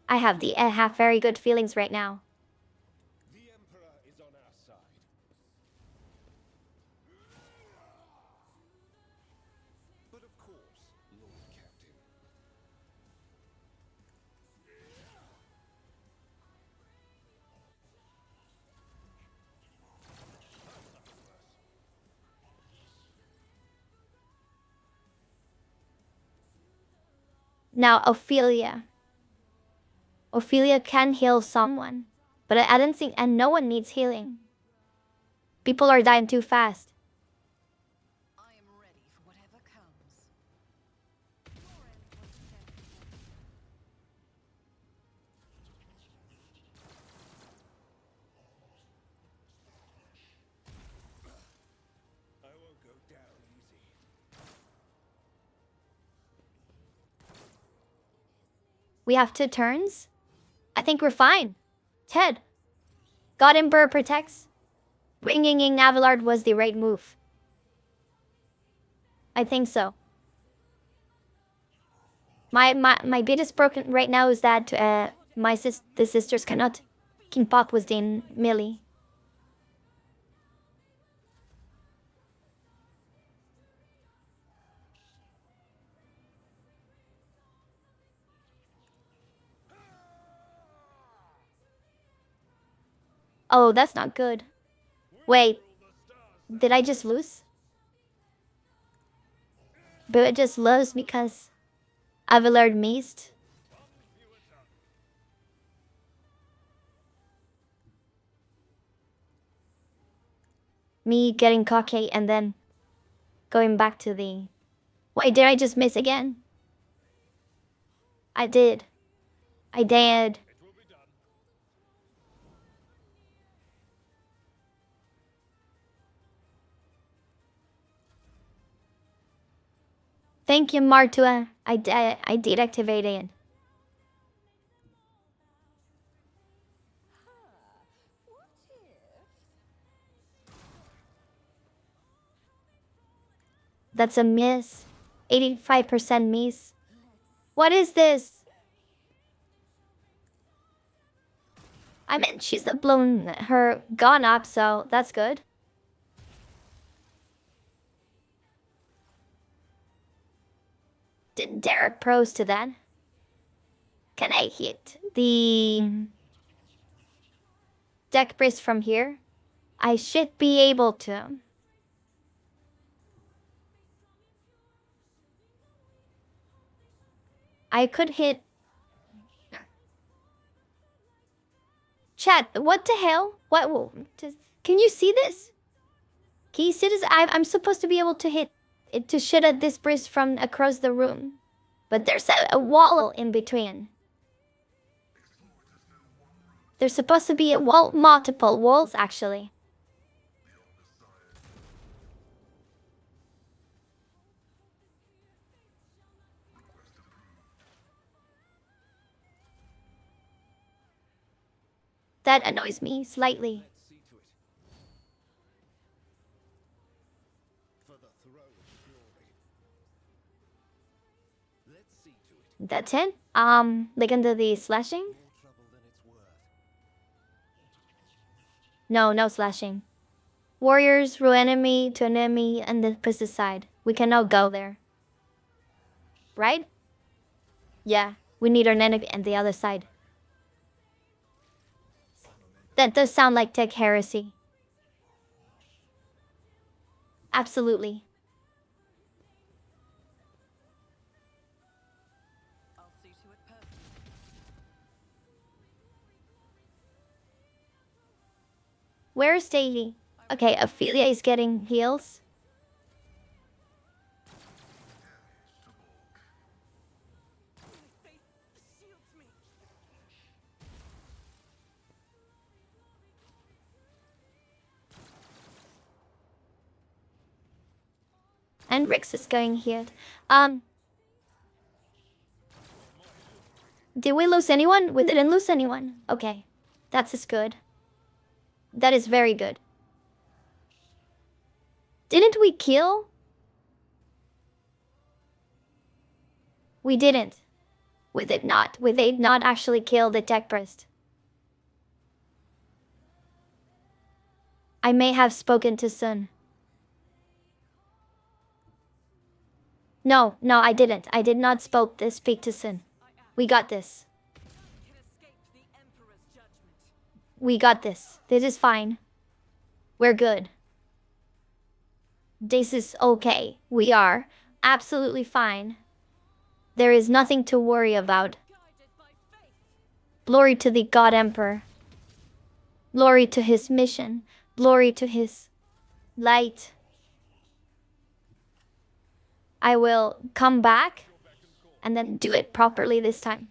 I have very good feelings right now. The Emperor is on our side. But of course, Lord Captain. Now, Ophelia. Ophelia can heal someone, but I don't think, and no one needs healing. People are dying too fast. I am ready for whatever comes. I won't go down easy. We have 2 turns? I think we're fine. Ted. God Emperor protects. Bringing in Navillard was the right move. I think so. My biggest broken right now is that the sisters cannot. King Pop was in melee. Oh, that's not good. Wait, did I just lose? But I just lost because Avillard missed. Me getting cocky and then going back to the... Wait, did I just miss again? I did. I did. Thank you, Martua. I did activate it. That's a miss. 85% miss. What is this? I mean, she's blown her gun up, so that's good. Didn't Derek pros to that? Can I hit the deck priest from here? I should be able to. I could hit... Chat, what the hell? What? Can you see this? Can you see this? I'm supposed to be able to hit it to shoot at this priest from across the room. But there's a wall in between. There's supposed to be a wall, multiple walls actually. That annoys me slightly. Let's see to it. For the throne of glory. Let's see to it. That's it? Like under the slashing? More trouble than it's worth. No slashing. Warriors, rule enemy to enemy, and the priest's side. We cannot go there. Right? Yeah, we need our enemy and the other side. That does sound like tech heresy. Absolutely. I'll see to it personally. Where is Daisy? Okay, Ophelia is getting heals. And Rix is going healed. Did we lose anyone? We didn't lose anyone. Okay. That's as good. That is very good. Didn't we kill? We didn't. We did not. We did not actually kill the tech priest. I may have spoken too soon. No, I didn't. I did not speak too soon. We got this. We got this. This is fine. We're good. This is okay. We are absolutely fine. There is nothing to worry about. Glory to the God Emperor. Glory to his mission. Glory to his light. I will come back and then do it properly this time.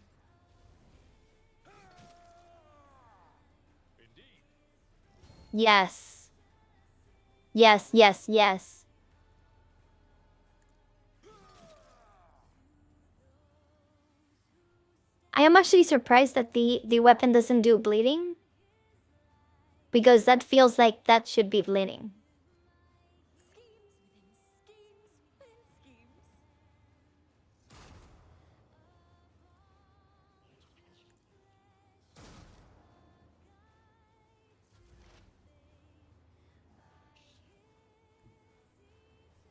Yes. Yes, yes, yes. I am actually surprised that the weapon doesn't do bleeding. Because that feels like that should be bleeding.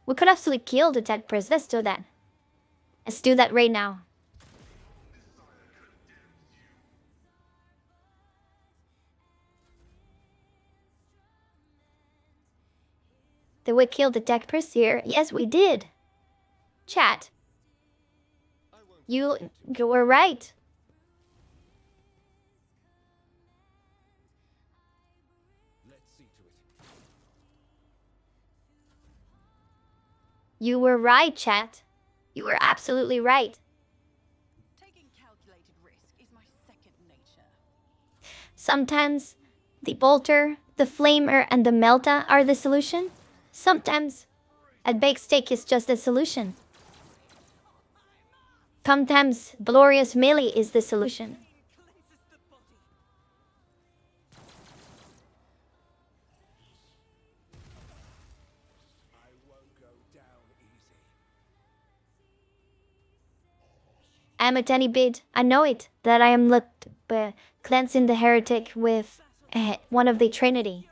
We could absolutely kill the dead priest. Let's do that. Let's do that right now. Did we kill the dead priest here? Yes, we did. Chat. You were right. Let's see to it. You were right, chat. You were absolutely right. Taking calculated risk is my second nature. Sometimes the bolter, the flamer, and the melta are the solution. Sometimes a baked steak is just the solution. Sometimes glorious melee is the solution. I won't go down easy. I am a tiny bit. I know it, that I am looked cleansing the heretic with one of the Trinity.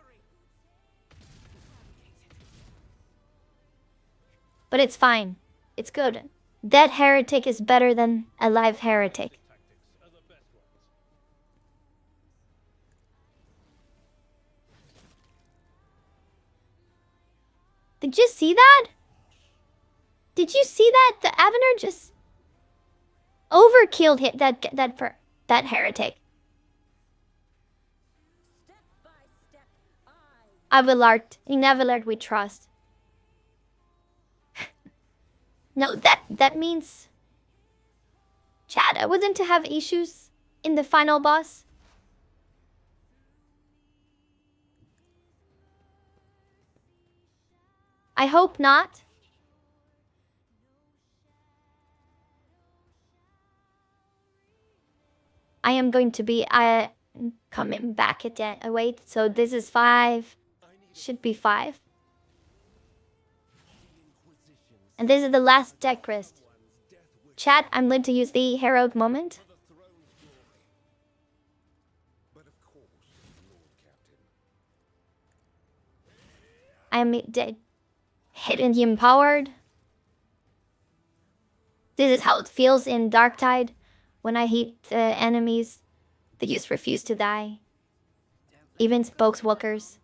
But it's fine. It's good. Dead heretic is better than a live heretic. Did you see that? Did you see that? The Avener just overkilled hit that heretic. Avelard, in Avelard we trust. No, that means Chad, I wasn't to have issues in the final boss. I hope not. I am going to be coming back again. Wait, so this is 5. Should be 5. And this is the last deck quest. Chat, I'm going to use the heroic moment. But of course, Lord Captain. I am dead. Hidden empowered. This is how it feels in Darktide. When I hit enemies, they just refuse to die. Even spokeswalkers.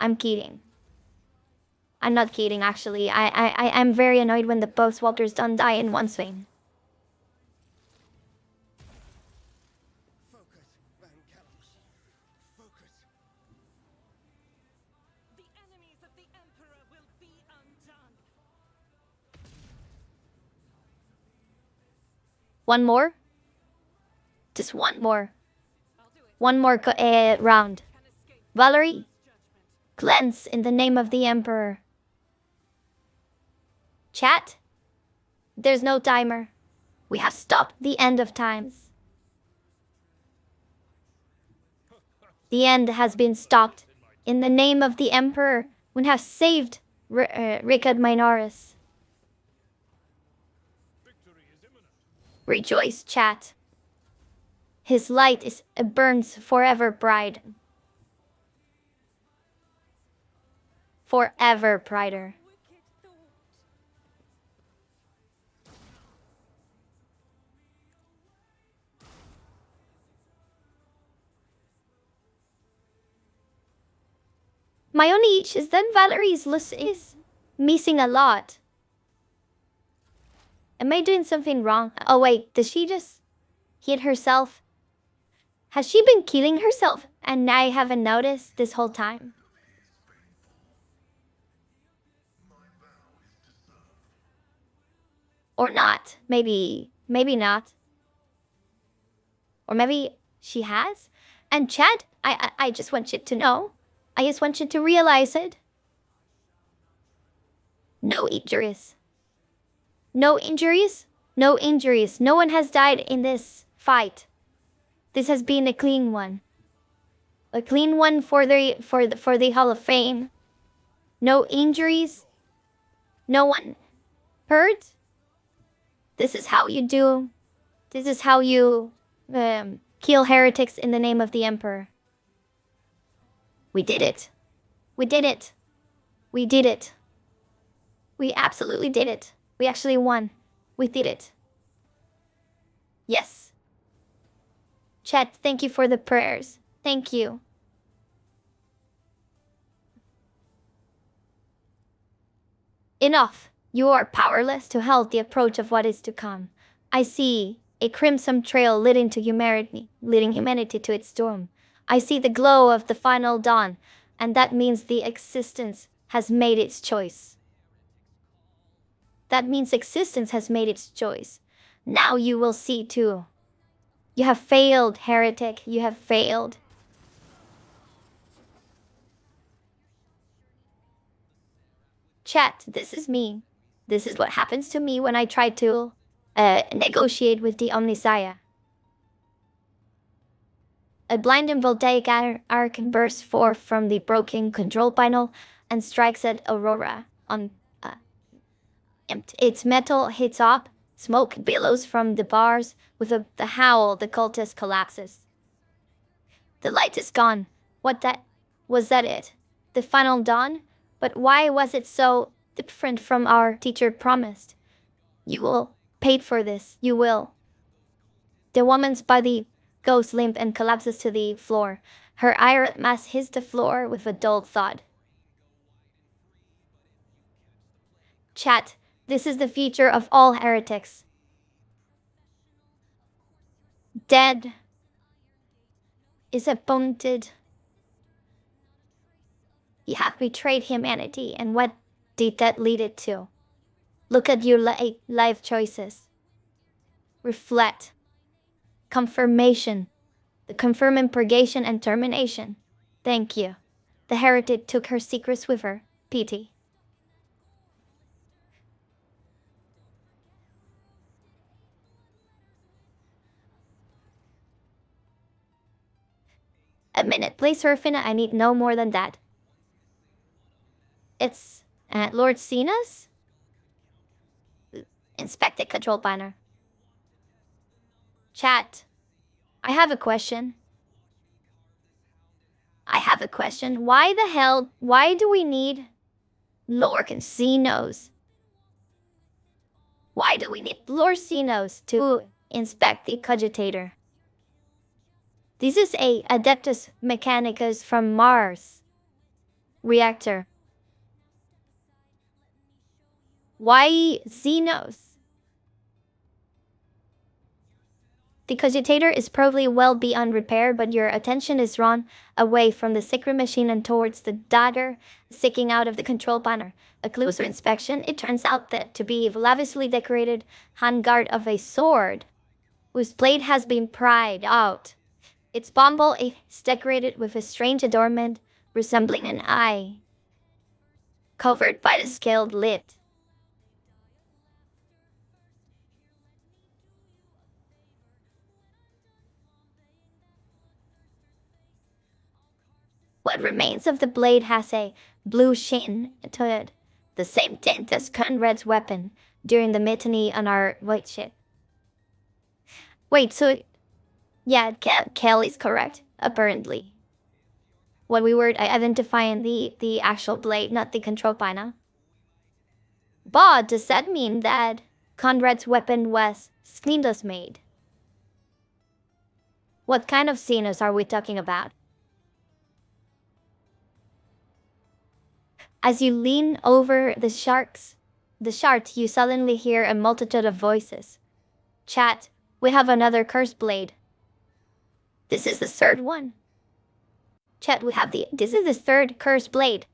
I'm kidding. I'm not kidding, actually. I'm very annoyed when the both Walters don't die in one swing. Focus, Van Kalos. Focus. The enemies of the Emperor will be undone. One more? Just one more. One more round. Valerie, cleanse in the name of the Emperor. Chat? There's no timer. We have stopped the end of times. The end has been stopped. In the name of the Emperor, we have saved Rickard Minoris. Rejoice, chat. His light burns forever bright. Forever brighter. Wicked thought. My only issue is that Valerie's is missing a lot. Am I doing something wrong? Oh wait, did she just hit herself? Has she been killing herself and I haven't noticed this whole time? Or not. Maybe not. Or maybe she has? And chat, I just want you to know. I just want you to realize it. No injuries. No injuries? No injuries. No one has died in this fight. This has been a clean one. A clean one for the Hall of Fame. No injuries. No one hurt. This is how you do. This is how you kill heretics in the name of the Emperor. We did it. We did it. We did it. We absolutely did it. We actually won. We did it. Yes. Chat, thank you for the prayers. Thank you. Enough. You are powerless to halt the approach of what is to come. I see a crimson trail leading humanity to its doom. I see the glow of the final dawn, and that means the existence has made its choice. That means existence has made its choice. Now you will see too. You have failed, heretic. You have failed. Chat, this is me. This is what happens to me when I try to negotiate with the Omnissiah. A blind and voltaic arc bursts forth from the broken control panel and strikes at Aurora. Its metal hits up, smoke billows from the bars. With the howl, the cultist collapses. The light is gone. Was that it? The final dawn? But why was it so different from our teacher promised? You will pay for this. You will. The woman's body goes limp and collapses to the floor. Her iron mass hits the floor with a dull thud. Chat, this is the future of all heretics. Dead is appointed. You have betrayed humanity, and what did that lead it to? Look at your life choices. Reflect. Confirmation. The confirming purgation and termination. Thank you. The heretic took her secrets with her. Pity. A minute, please, Serafina. I need no more than that. It's Lord Cena's? Inspect the control panel. Chat. I have a question. Why do we need Lorcancinos? Why do we need Lorcancinos to inspect the cogitator? This is a Adeptus Mechanicus from Mars reactor. Why Xenos? The cogitator is probably well beyond repair, but your attention is drawn away from the sacred machine and towards the dagger sticking out of the control panel. A closer inspection, it turns out that to be a lavishly decorated handguard of a sword, whose blade has been pried out. Its pommel is decorated with a strange adornment resembling an eye, covered by the scaled lid. What remains of the blade has a blue sheen to it, the same tint as Conrad's weapon during the mutiny on our white ship. Wait, so yeah, Kelly's correct, apparently. What we were identifying the actual blade, not the control panel. But does that mean that Conrad's weapon was Xenos made? What kind of Xenos are we talking about? As you lean over the shark, you suddenly hear a multitude of voices. Chat, we have another cursed blade. This is the third one. Chat, this is the third cursed blade.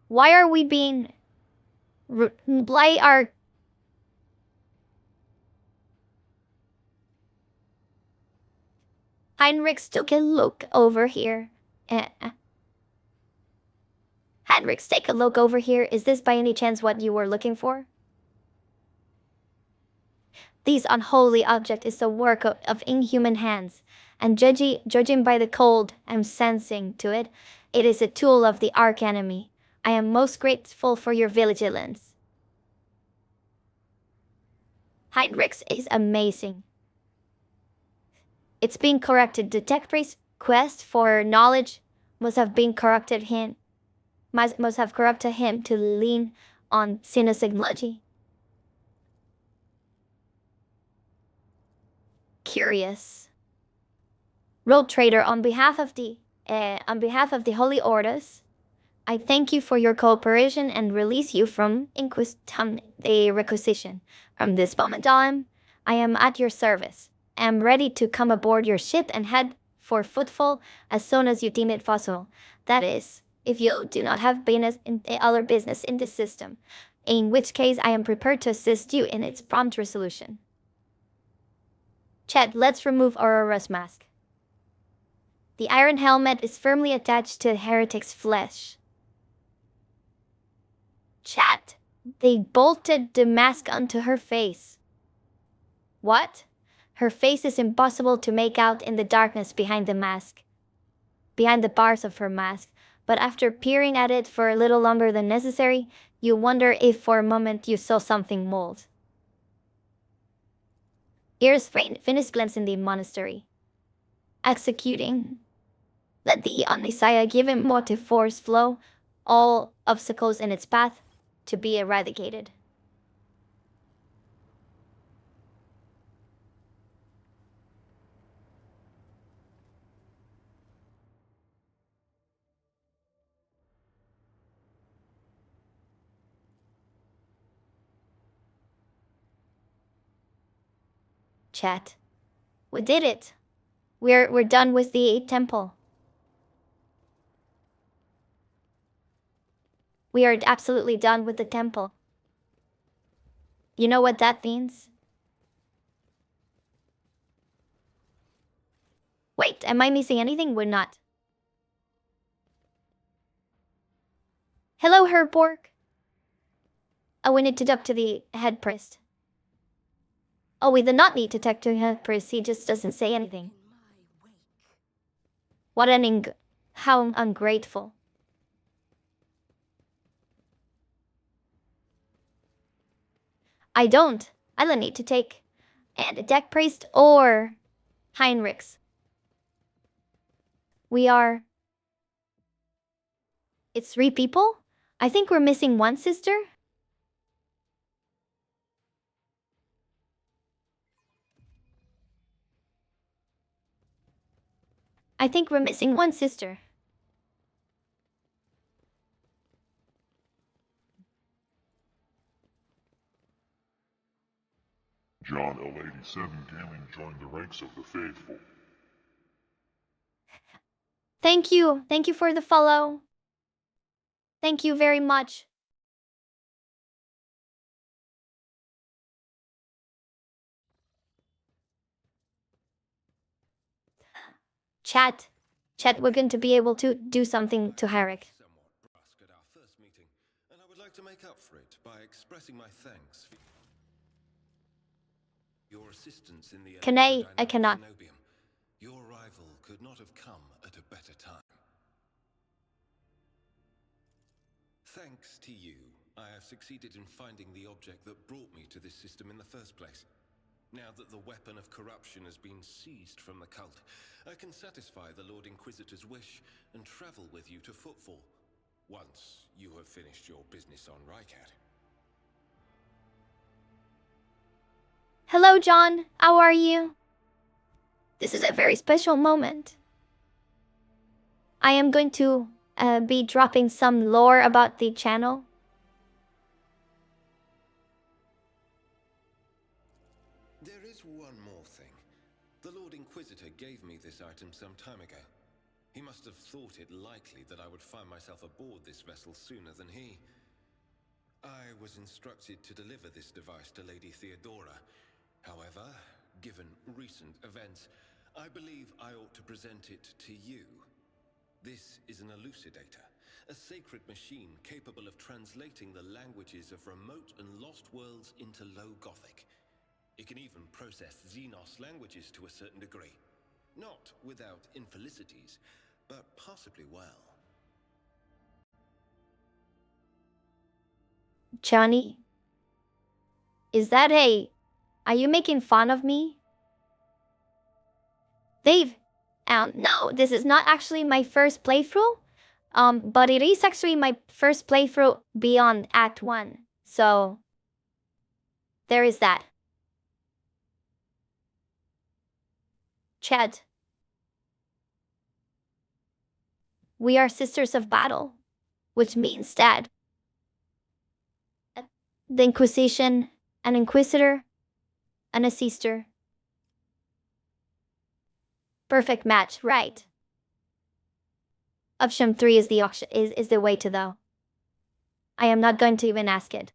Why are we being... Why are... Heinrichs took a look over here. Heinrichs, take a look over here. Is this by any chance what you were looking for? This unholy object is the work of inhuman hands, and judging by the cold I'm sensing to it, it is a tool of the arch-enemy. I am most grateful for your vigilance. Heinrichs is amazing. It's been corrected. The tech priest's quest for knowledge must have corrupted him to lean on xenosygnology. Curious. Road trader, on behalf of the Holy Orders, I thank you for your cooperation and release you from the requisition. From this moment on, I am at your service. I am ready to come aboard your ship and head for Footfall as soon as you deem it possible. That is, if you do not have other business in this system, in which case I am prepared to assist you in its prompt resolution. Chet, let's remove Aurora's mask. The iron helmet is firmly attached to the heretic's flesh. Chat, they bolted the mask onto her face. What? Her face is impossible to make out in the darkness behind the bars of her mask, but after peering at it for a little longer than necessary, you wonder if for a moment you saw something mold. Here's finished glance in the monastery. Executing. Let the Omnisaya give him motive force flow, all obstacles in its path to be eradicated. Chat. We did it. We're done with the temple. We are absolutely done with the temple. You know what that means? Wait, am I missing anything? We're not. Hello, Herborg. Oh, we need to talk to the head priest. Oh, we do not need to talk to the head priest. He just doesn't say anything. What how ungrateful. I don't need to take a deck priest or Heinrichs. It's 3 people? I think we're missing 1 sister. I think we're missing 1 sister. John L87 Gaming joined the ranks of the faithful. Thank you. Thank you for the follow. Thank you very much. Chat. Chat, we're going to be able to do something to Herrick. Somewhat brusque at our first meeting, and I would like to make up for it by expressing my thanks for your assistance in the Can I cannot. Cenobium. Your arrival could not have come at a better time. Thanks to you, I have succeeded in finding the object that brought me to this system in the first place. Now that the weapon of corruption has been seized from the cult, I can satisfy the Lord Inquisitor's wish and travel with you to Footfall, once you have finished your business on Rycat. Hello, John. How are you? This is a very special moment. I am going to be dropping some lore about the channel. There is one more thing. The Lord Inquisitor gave me this item some time ago. He must have thought it likely that I would find myself aboard this vessel sooner than he. I was instructed to deliver this device to Lady Theodora. However, given recent events, I believe I ought to present it to you. This is an elucidator, a sacred machine capable of translating the languages of remote and lost worlds into Low Gothic. It can even process Xenos languages to a certain degree. Not without infelicities, but possibly well. Johnny? Are you making fun of me? Dave, no, this is not actually my first playthrough. But it is actually my first playthrough beyond Act 1. So, there is that. Chat. We are sisters of battle, which means that the Inquisition, an Inquisitor, and a sister. Perfect match, right? Option 3 is the way to though. I am not going to even ask it.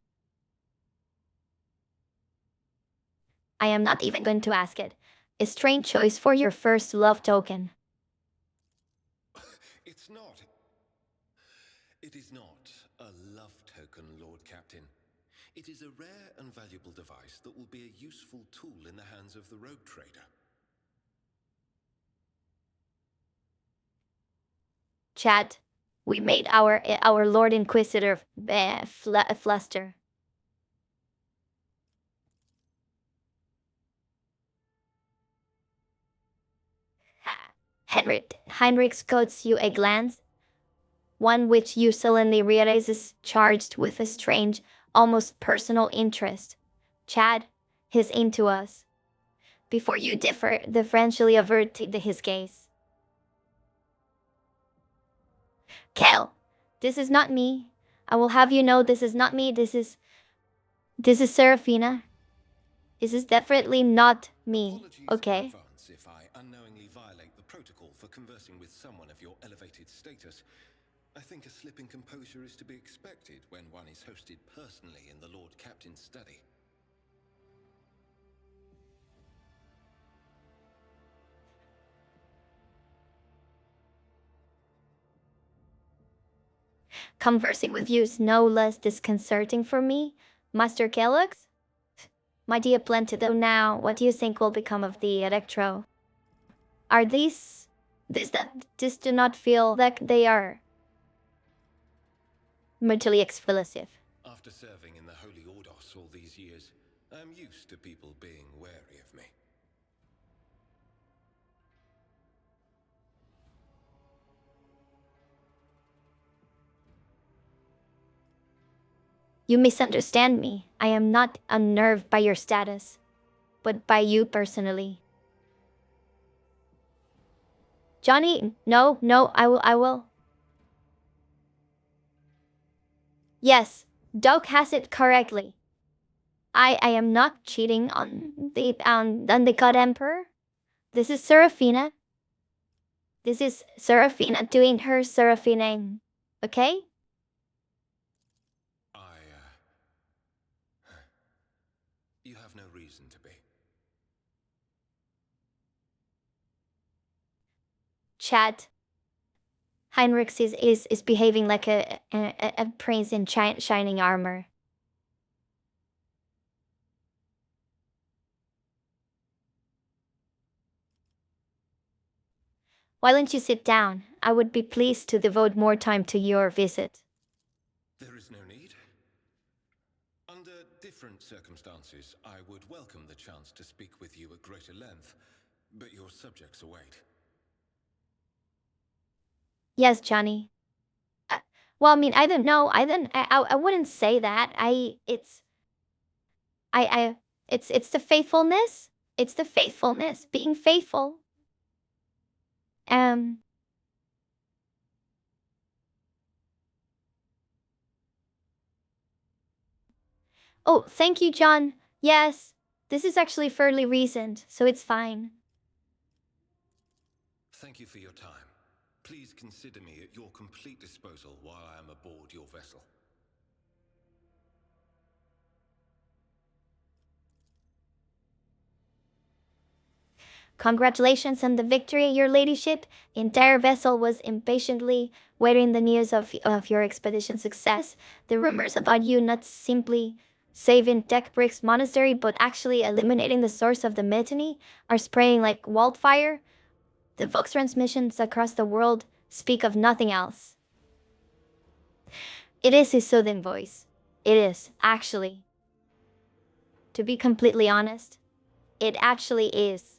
I am not even going to ask it. A strange choice for your first love token. It is not a love token, Lord Captain. It is a rare and valuable device that will be a useful tool in the hands of the rogue trader. Chat, we made our Lord Inquisitor fluster. Heinrich scots you a glance, one which you sullenly realize is charged with a strange, almost personal interest. Chad, he's into us. Before you differentially avert his gaze. Kel, this is not me. I will have you know this is not me. This is Serafina. This is definitely not me. Okay. If I unknowingly violate the protocol for conversing with someone of your elevated status, I think a slip in composure is to be expected when one is hosted personally in the Lord Captain's study. Conversing with you is no less disconcerting for me, Master Kellogg's. My dear Plentido, now, what do you think will become of the Electro? Are these do not feel like they are mutually exclusive? After serving in the Holy Ordos all these years, I'm used to people being wary of me. You misunderstand me. I am not unnerved by your status, but by you personally. Johnny, no, I will. Yes, Doc has it correctly. I am not cheating on the God Emperor. This is Seraphina. This is Seraphina doing her Seraphinaing. Okay? You have no reason to be. Chat. Heinrich is behaving like a prince in shining armor. Why don't you sit down? I would be pleased to devote more time to your visit. There is no need. Under different circumstances, I would welcome the chance to speak with you at greater length, but your subjects await. Yes, Johnny. Well, I mean, I don't know. I wouldn't say that. It's the faithfulness. It's the faithfulness. Being faithful. Um. Oh, thank you, John. Yes, this is actually fairly recent, so it's fine. Thank you for your time. Please consider me at your complete disposal while I am aboard your vessel. Congratulations on the victory, your ladyship. The entire vessel was impatiently waiting the news of your expedition's success. The rumors about you not simply saving Deckbrick's monastery, but actually eliminating the source of the mutiny are spreading like wildfire. The Vox transmissions across the world speak of nothing else. It is his soothing voice. It is, actually. To be completely honest, it actually is.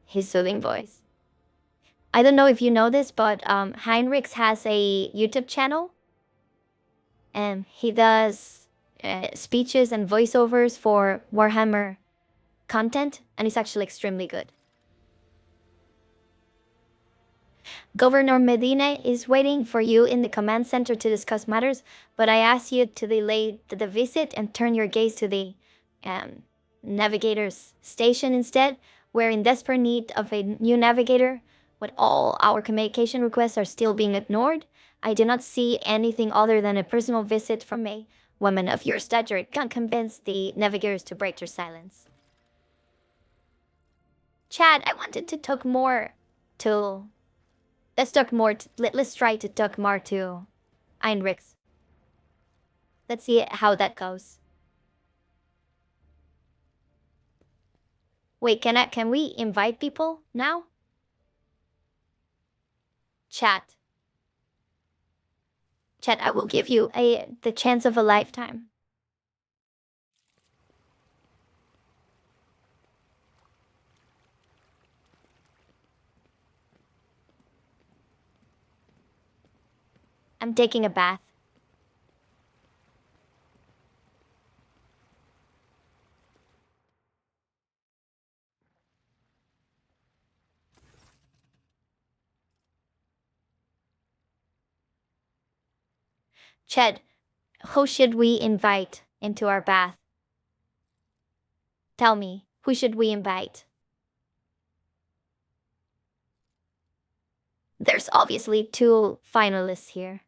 His soothing voice. I don't know if you know this, but Heinrich has a YouTube channel. And he does speeches and voiceovers for Warhammer content, and it's actually extremely good. Governor Medina is waiting for you in the command center to discuss matters, but I ask you to delay the visit and turn your gaze to the navigator's station instead. We're in desperate need of a new navigator, but all our communication requests are still being ignored. I do not see anything other than a personal visit from a woman of your stature can convince the navigators to break their silence. Chad, I wanted to talk more to... Let's try to talk more to Heinrich. Let's see how that goes. Wait, can we invite people now? Chat. Chat, I will give you the chance of a lifetime. I'm taking a bath. Ched, who should we invite into our bath? Tell me, who should we invite? There's obviously two finalists here.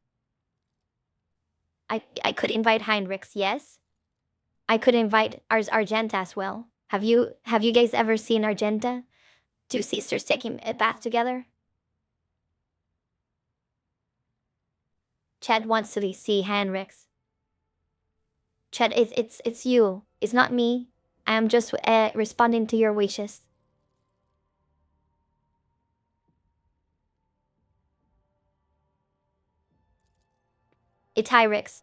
I could invite Heinrichs, yes. I could invite Argenta as well. Have you guys ever seen Argenta? Two sisters taking a bath together? Chad wants to see Heinrichs. Chad, it's you. It's not me. I am just responding to your wishes. It's Heinrichs.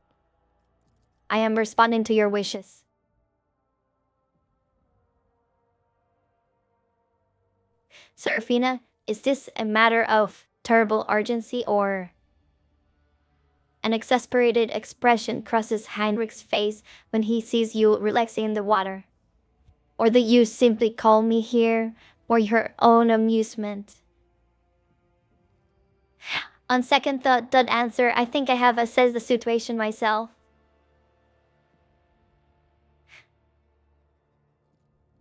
I am responding to your wishes. Seraphina, is this a matter of terrible urgency or... An exasperated expression crosses Heinrich's face when he sees you relaxing in the water. Or that you simply call me here for your own amusement. On second thought, that answer, I think I have assessed the situation myself.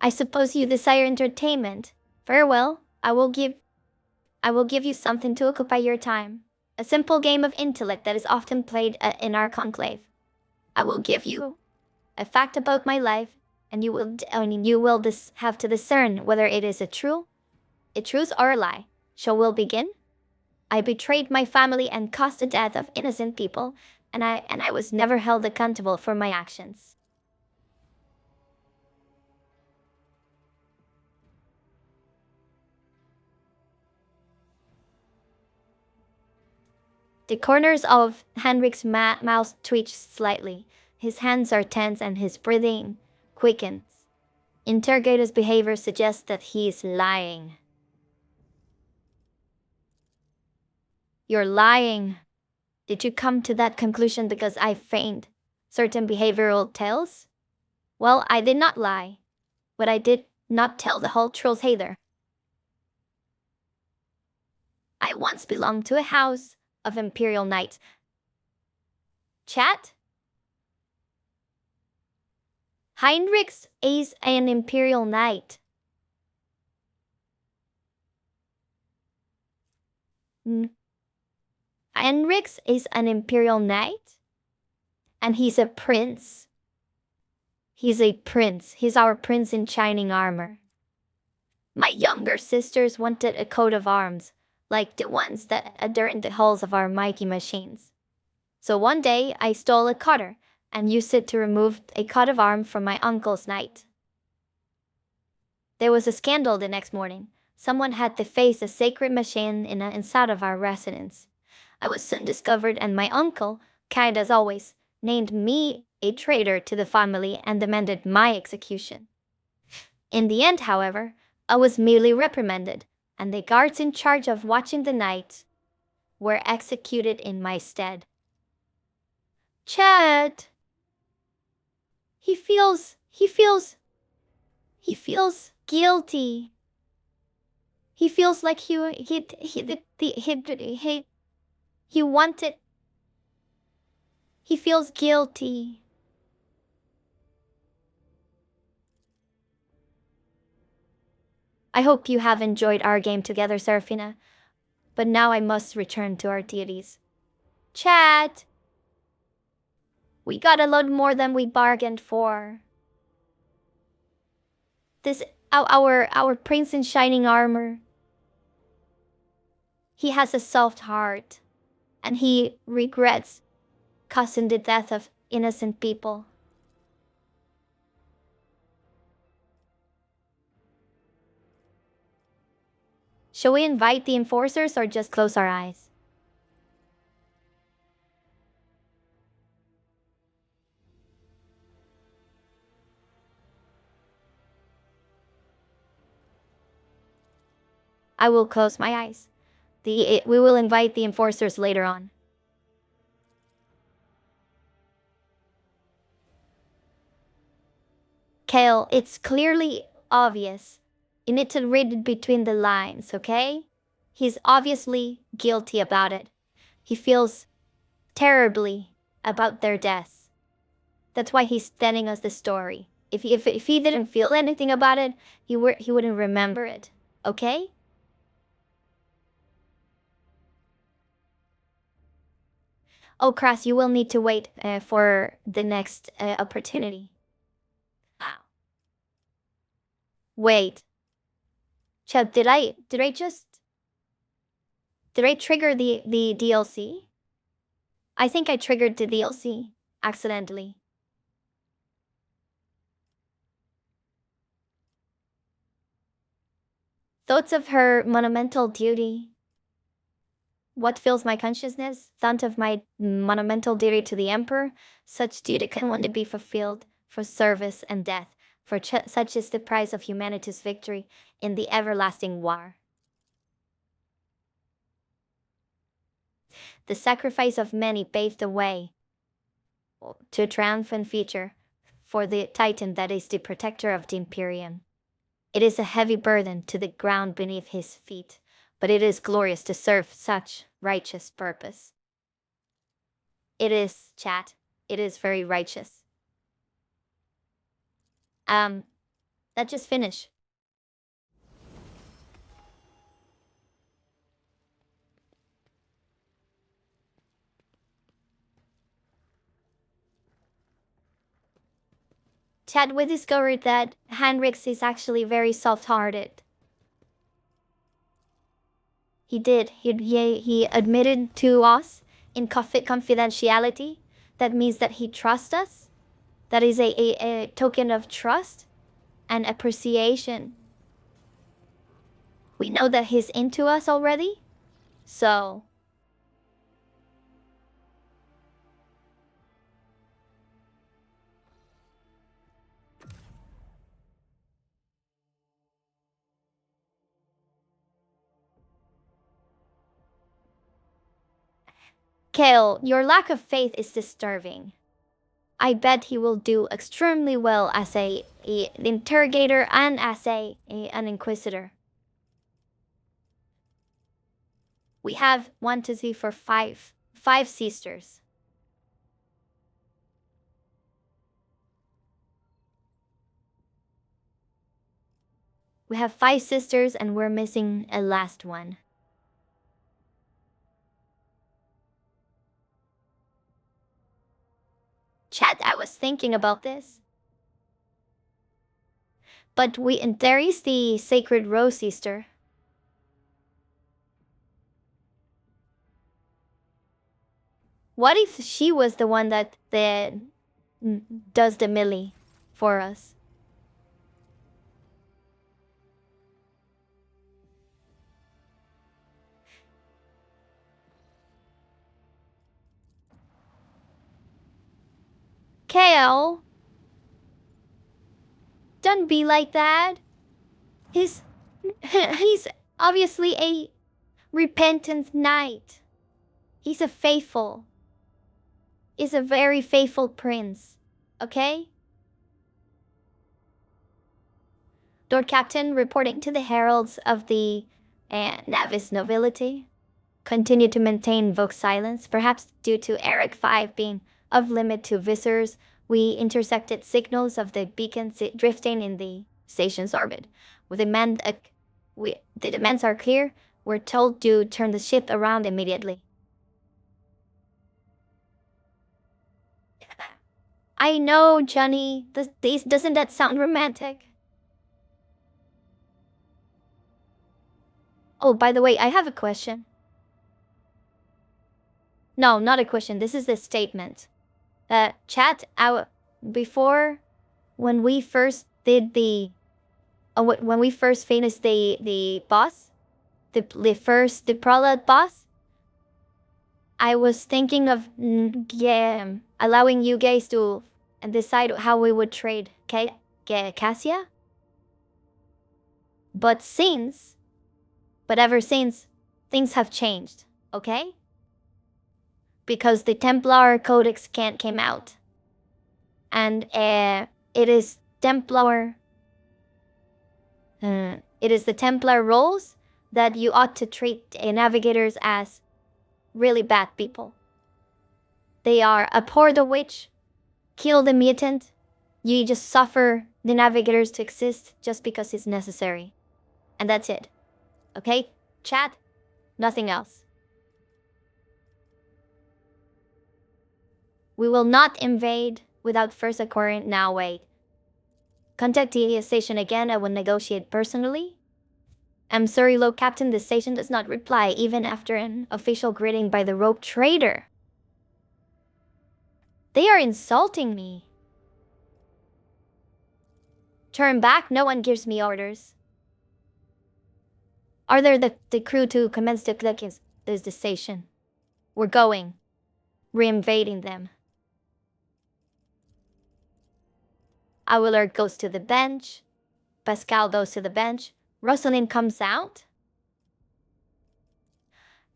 I suppose you desire entertainment. Farewell. I will give you something to occupy your time. A simple game of intellect that is often played in our conclave. I will give you a fact about my life, and you will have to discern whether it is a truth or a lie. Shall we begin? I betrayed my family and caused the death of innocent people, and I was never held accountable for my actions. The corners of Henrik's mouth twitch slightly. His hands are tense and his breathing quickens. Interrogator's behavior suggests that he is lying. You're lying. Did you come to that conclusion because I feigned certain behavioral tales? Well, I did not lie, but I did not tell the whole truth either. I once belonged to a house of imperial knights. Chat? Heinrichs is an imperial knight. Heinrichs is an imperial knight? And he's a prince. He's a prince. He's our prince in shining armor. My younger sisters wanted a coat of arms, like the ones that adorn the hulls of our mighty machines. So one day I stole a cutter and used it to remove a coat of arms from my uncle's knight. There was a scandal the next morning. Someone had defaced a sacred machine inside of our residence. I was soon discovered, and my uncle, kind as always, named me a traitor to the family and demanded my execution. In the end, however, I was merely reprimanded, and the guards in charge of watching the knight were executed in my stead. Chad! He feels guilty. He feels like he wanted. He feels guilty. I hope you have enjoyed our game together, Serafina. But now I must return to our deities. Chat! We got a lot more than we bargained for. This our prince in shining armor. He has a soft heart, and he regrets causing the death of innocent people. Shall we invite the enforcers or just close our eyes? I will close my eyes. We will invite the enforcers later on. Kale, it's clearly obvious. You need to read it between the lines, okay? He's obviously guilty about it. He feels terribly about their deaths. That's why he's telling us the story. If he didn't feel anything about it, he wouldn't remember it, okay? Oh, Kras, you will need to wait for the next opportunity. Wow. Wait. Chad, did I trigger the DLC? I think I triggered the DLC accidentally. Thoughts of her monumental duty. What fills my consciousness? Thought of my monumental duty to the Emperor. Such duty can only be fulfilled for service and death, for such is the price of humanity's victory in the everlasting war. The sacrifice of many paved the way to a triumphant future for the Titan that is the protector of the Imperium. It is a heavy burden to the ground beneath his feet, but it is glorious to serve such righteous purpose. It is, chat. It is very righteous. Let's just finish. Chad, we discovered that Henrix is actually very soft-hearted. He did. He admitted to us in confidentiality. That means that he trusts us. That is a token of trust and appreciation. We know that he's into us already. So... Kale, your lack of faith is disturbing. I bet he will do extremely well as an interrogator and as an inquisitor. We have 1, 2, 3, 4, 5. 5 sisters. We have 5 sisters and we're missing a last one. Chat, I was thinking about this. But there is the Sacred Rose sister. What if she was the one that does the melee for us? Kale, don't be like that. He's obviously a repentant knight. He's a faithful. He's a very faithful prince. Okay? Lord Captain, reporting to the heralds of the Navis nobility, continue to maintain vogue silence, perhaps due to Eric 5 being off limit to visitors. We intercepted signals of the beacon drifting in the station's orbit. The demands are clear. We're told to turn the ship around immediately. I know, Johnny. Doesn't that sound romantic? Oh, by the way, I have a question. No, not a question. This is a statement. Chat, before, when we first did the... when we first finished the boss, the prologue boss, I was thinking of allowing you guys to decide how we would trade Cassia. But ever since, things have changed, okay? Because the Templar Codex came out. And it is Templar... it is the Templar rules that you ought to treat navigators as really bad people. They are abhor the witch, kill the mutant. You just suffer the navigators to exist just because it's necessary. And that's it. Okay? Chat? Nothing else. We will not invade without first acquiring... Now wait. Contact the station again. I will negotiate personally. I'm sorry, Lord Captain, the station does not reply even after an official greeting by the rogue trader. They are insulting me. Turn back, no one gives me orders. Are there the crew to commence the clickings? There's the station. We're going. Re-invading them. Awiller goes to the bench. Pascal goes to the bench. Rosalind comes out.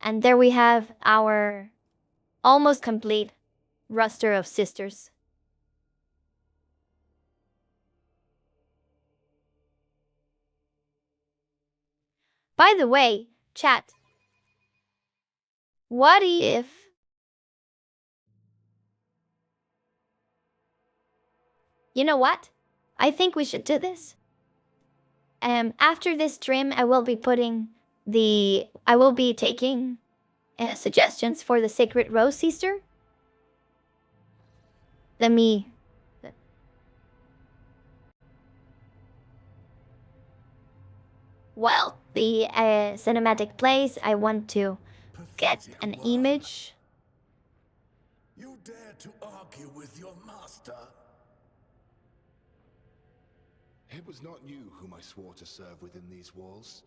And there we have our almost complete roster of sisters. By the way, chat. What if... You know what? I think we should do this. After this stream, I will be taking suggestions for the Sacred Rose Sister. Let me. Well, the cinematic plays, I want to get an image. You dare to argue with your master? It was not you whom I swore to serve within these walls.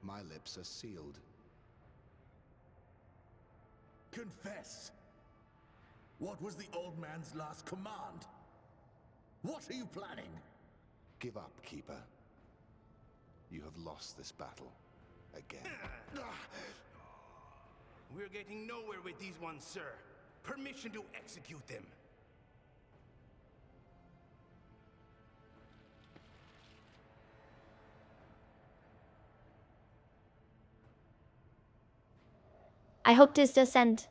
My lips are sealed. Confess. What was the old man's last command? What are you planning? Give up, Keeper. You have lost this battle. Again. We're getting nowhere with these ones, sir. Permission to execute them. I hope this does end.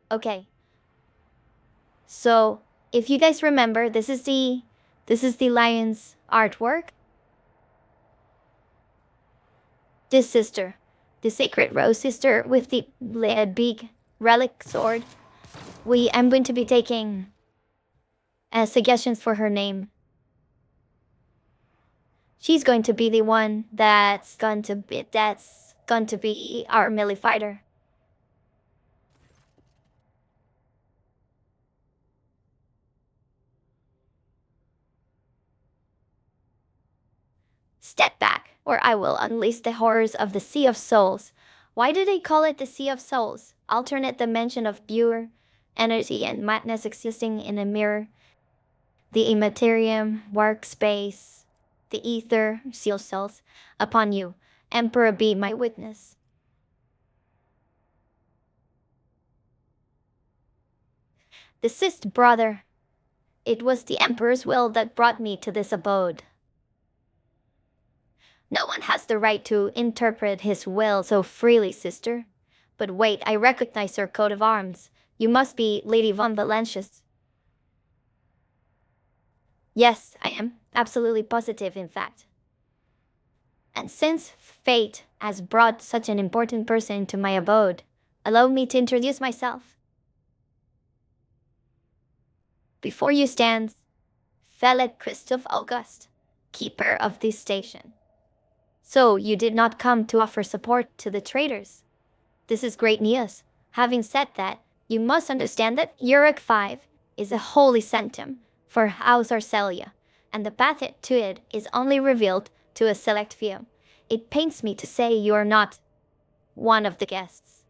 Okay. So, if you guys remember, this is the lion's artwork. This sister, the Sacred Rose Sister with the big relic sword. I'm going to be taking suggestions for her name. She's going to be the one that's going to be our melee fighter. Step back, or I will unleash the horrors of the Sea of Souls. Why do they call it the Sea of Souls? Alternate dimension of pure energy and madness existing in a mirror. The immaterium workspace. The ether seal cells upon you. Emperor, be my witness. Desist, brother. It was the Emperor's will that brought me to this abode. No one has the right to interpret his will so freely, sister. But wait, I recognize your coat of arms. You must be Lady von Valentius. Yes, I am. Absolutely positive, in fact. And since fate has brought such an important person into my abode, allow me to introduce myself. Before you stands Felix Christoph August, keeper of this station. So you did not come to offer support to the traitors. This is great news. Having said that, you must understand that Uric 5 is a holy sanctum for House Arcelia, and the path to it is only revealed to a select few. It pains me to say you are not one of the guests.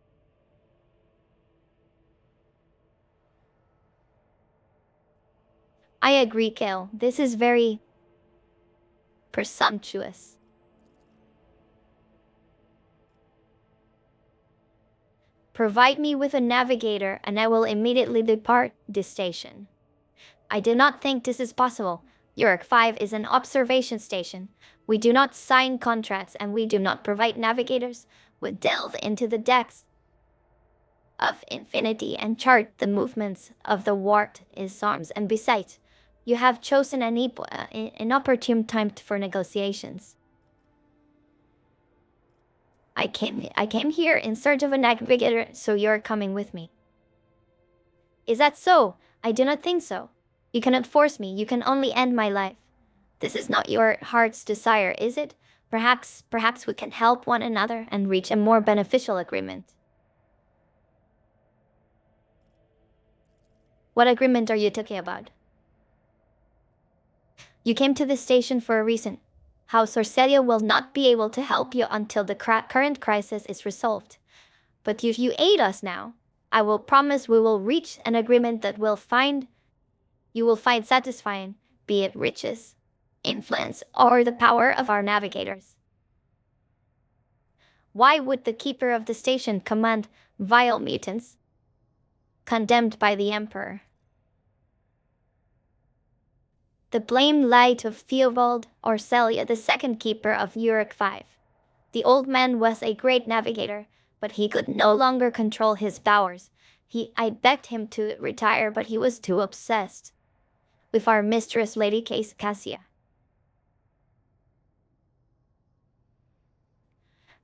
I agree, Kale. This is very presumptuous. Provide me with a navigator and I will immediately depart this station. I do not think this is possible. Uric 5 is an observation station. We do not sign contracts and we do not provide navigators. We delve into the depths of infinity and chart the movements of the warped arms. And besides, you have chosen an inopportune time for negotiations. I came here in search of a navigator, so you're coming with me. Is that so? I do not think so. You cannot force me. You can only end my life. This is not your heart's desire, is it? Perhaps we can help one another and reach a more beneficial agreement. What agreement are you talking about? You came to this station for a reason. House Arcelia will not be able to help you until the current crisis is resolved. But if you aid us now, I will promise we will reach an agreement that you will find satisfying, be it riches, influence, or the power of our navigators. Why would the keeper of the station command vile mutants, condemned by the Emperor? The blame lied to Theobald Arcelia, the second keeper of Uric 5. The old man was a great navigator, but he could no longer control his powers. I begged him to retire, but he was too obsessed with our mistress Lady Cassia.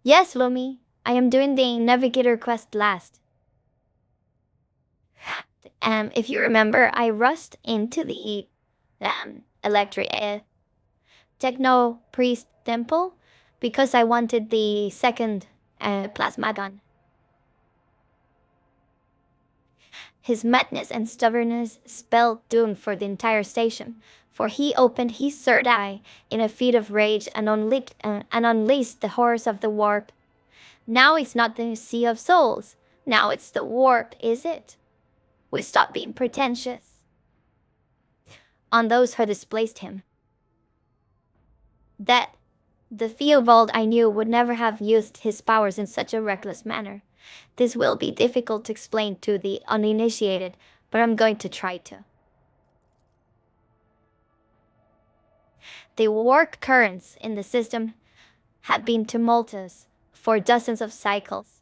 Yes, Lumi, I am doing the navigator quest last. If you remember, I rushed into the electric techno priest temple because I wanted the second plasma gun. His madness and stubbornness spelled doom for the entire station, for he opened his third eye in a fit of rage and unleashed the horrors of the warp. Now it's not the Sea of Souls. Now it's the warp, is it? We stop being pretentious on those who displaced him. That the Theobald I knew would never have used his powers in such a reckless manner. This will be difficult to explain to the uninitiated, but I'm going to try to. The warp currents in the system have been tumultuous for dozens of cycles,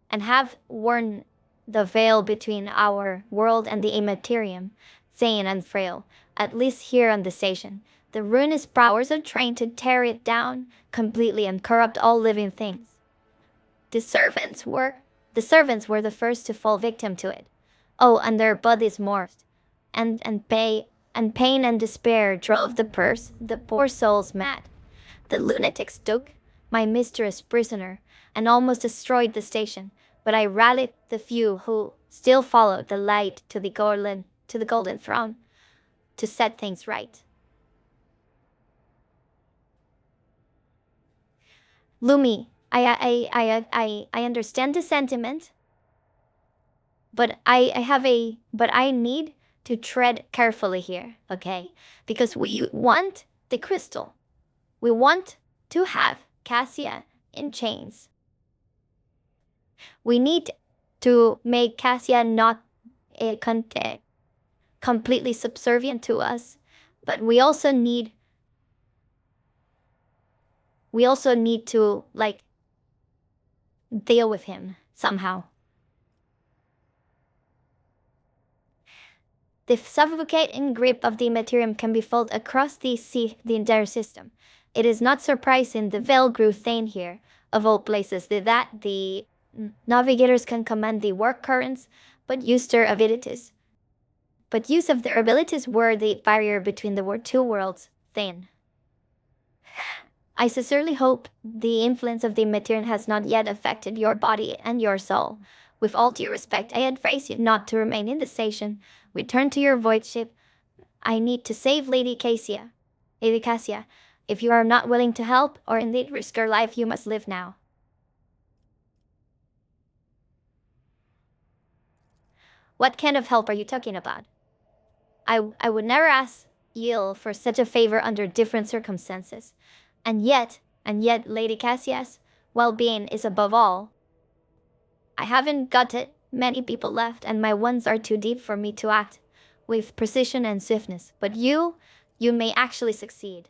and have worn the veil between our world and the immaterium, thin and frail, at least here on the station. The ruinous powers are trained to tear it down completely and corrupt all living things. The servants were the first to fall victim to it. Oh, and their bodies morphed, and pain and despair drove the poor souls mad. The lunatics took my mistress prisoner and almost destroyed the station, but I rallied the few who still followed the light to the golden throne to set things right. Lumi, I understand the sentiment, but I need to tread carefully here, okay? Because we want the crystal. We want to have Cassia in chains. We need to make Cassia not completely subservient to us, but we also need to, like, deal with him somehow. The suffocating grip of the materium can be felt across the entire system. It is not surprising the veil grew thin here, of all places, that the navigators can command the warp currents, but use of their abilities were the barrier between the two worlds thin. I sincerely hope the influence of the material has not yet affected your body and your soul. With all due respect, I advise you not to remain in the station. Return to your void ship. I need to save Lady Cassia. If you are not willing to help, or indeed risk your life, you must live now. What kind of help are you talking about? I would never ask you for such a favor under different circumstances. And yet, Lady Cassia's well-being is above all. I haven't got many people left, and my wounds are too deep for me to act with precision and swiftness. But you may actually succeed.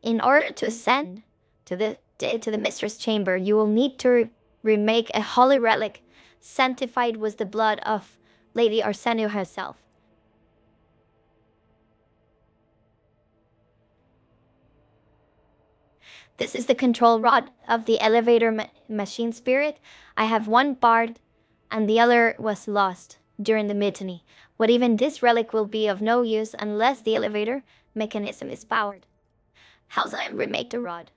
In order to ascend to the mistress chamber, you will need to remake a holy relic, sanctified with the blood of Lady Arsenio herself. This is the control rod of the elevator machine spirit. I have one barred, and the other was lost during the mutiny. But even this relic will be of no use unless the elevator mechanism is powered. How's I remake the rod?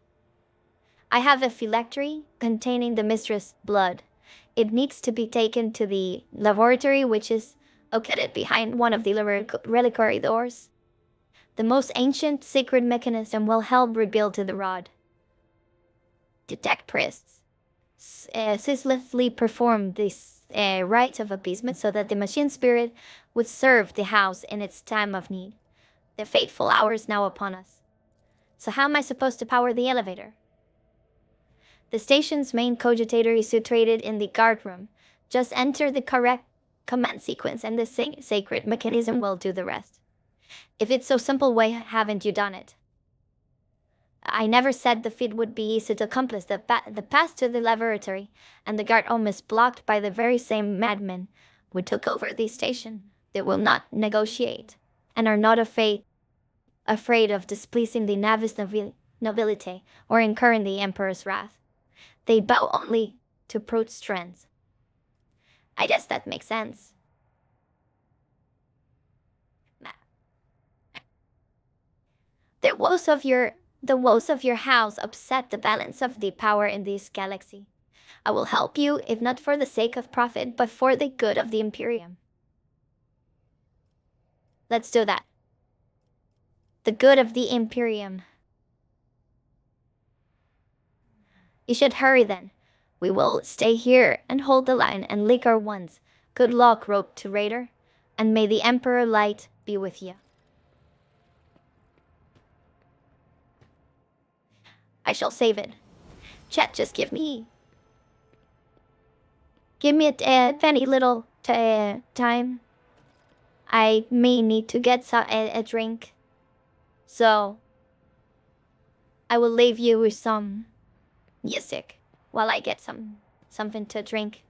I have a phylactery containing the mistress' blood. It needs to be taken to the laboratory, which is located behind one of the reliquary doors. The most ancient secret mechanism will help rebuild the rod. The tech priests ceaselessly perform this rite of appeasement so that the machine spirit would serve the house in its time of need. The fateful hour is now upon us. So how am I supposed to power the elevator? The station's main cogitator is situated in the guard room. Just enter the correct command sequence and the sacred mechanism will do the rest. If it's so simple, why haven't you done it? I never said the feat would be easy to accomplish. The path to the laboratory and the guard room is blocked by the very same madmen who took over the station. They will not negotiate, and are not afraid of displeasing the nobility or incurring the emperor's wrath. They bow only to brute strength. I guess that makes sense. The woes of your house upset the balance of the power in this galaxy. I will help you, if not for the sake of profit, but for the good of the Imperium. Let's do that. The good of the Imperium. You should hurry then. We will stay here and hold the line and lick our wounds. Good luck, Rogue to Raider, and may the Emperor Light be with you. I shall save it. Chat, just give me a penny little time. I may need to get a drink, so I will leave you with some music while I get something to drink.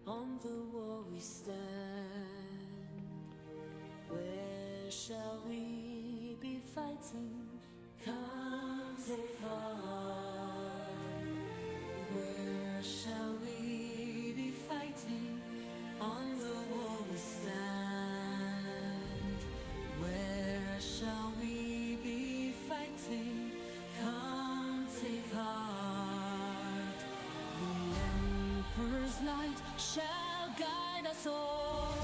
On the wall we stand. Where shall we be fighting? Come take heart. Where shall we be fighting? On the wall we stand. Where shall we be fighting? Come take heart. The Emperor's light shall guide us all.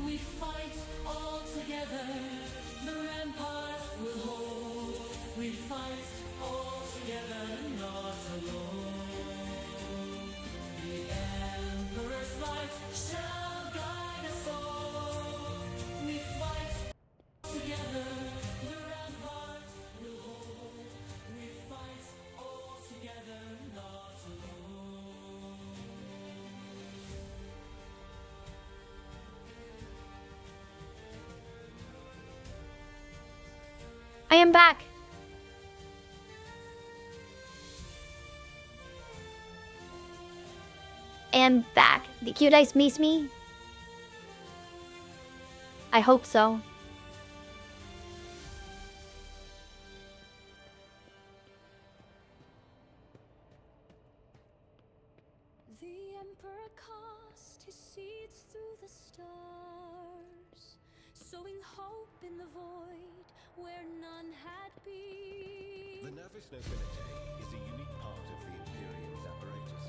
We fight all together, the rampart will hold. We fight all together, not alone. The Emperor's light shall guide us all. We fight together, the rampart will hold. We fight all together, not alone. I am back. I am back. Did you guys miss me? I hope so. The Emperor cast his seeds through the stars, sowing hope in the void where none had been. The Navis Nobility is a unique part of the Imperium's apparatus.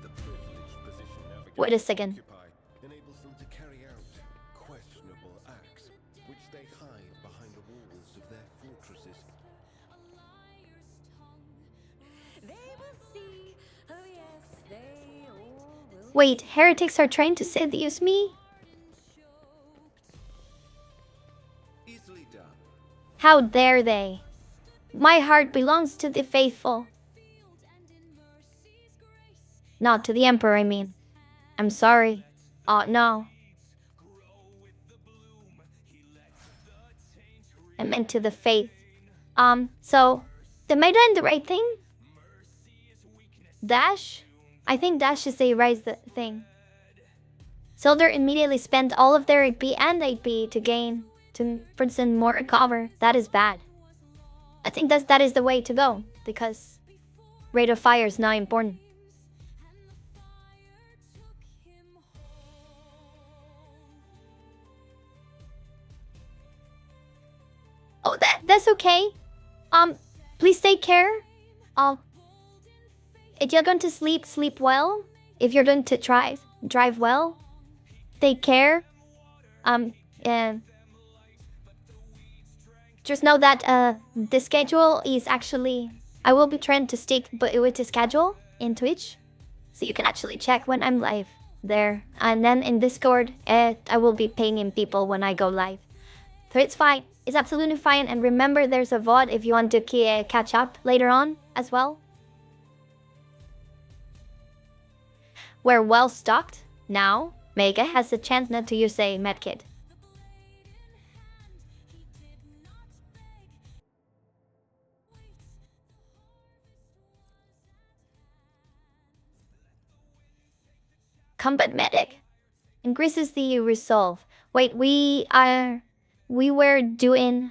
The privileged position navigators Wait a second. occupy enables them to carry out questionable acts, which they hide behind the walls of their fortresses. A liar's tongue. They will see. Oh yes, they all will. Wait, heretics are trying to seduce me? Easily done. How dare they? My heart belongs to the faithful. Field and in mercy's grace Not to the Emperor, I mean. I'm sorry. Oh, no. I meant to the faith. So, am I doing the right thing? Dash? I think Dash is the right thing. Soldier immediately spent all of their AP and AP to gain, to present more cover. That is bad. I think that is the way to go, because rate of fire is not important. Oh, that's okay. Please take care. If you're going to sleep, sleep well. If you're going to drive well. Take care. And just know that the schedule is actually, I will be trying to stick with the schedule in Twitch, so you can actually check when I'm live there. And then in Discord, I will be pinging people when I go live. So it's fine. It's absolutely fine. And remember, there's a VOD if you want to catch up later on as well. We're well stocked now. Mega has a chance not to use a medkit. Combat medic increases the resolve. Wait, we were doing.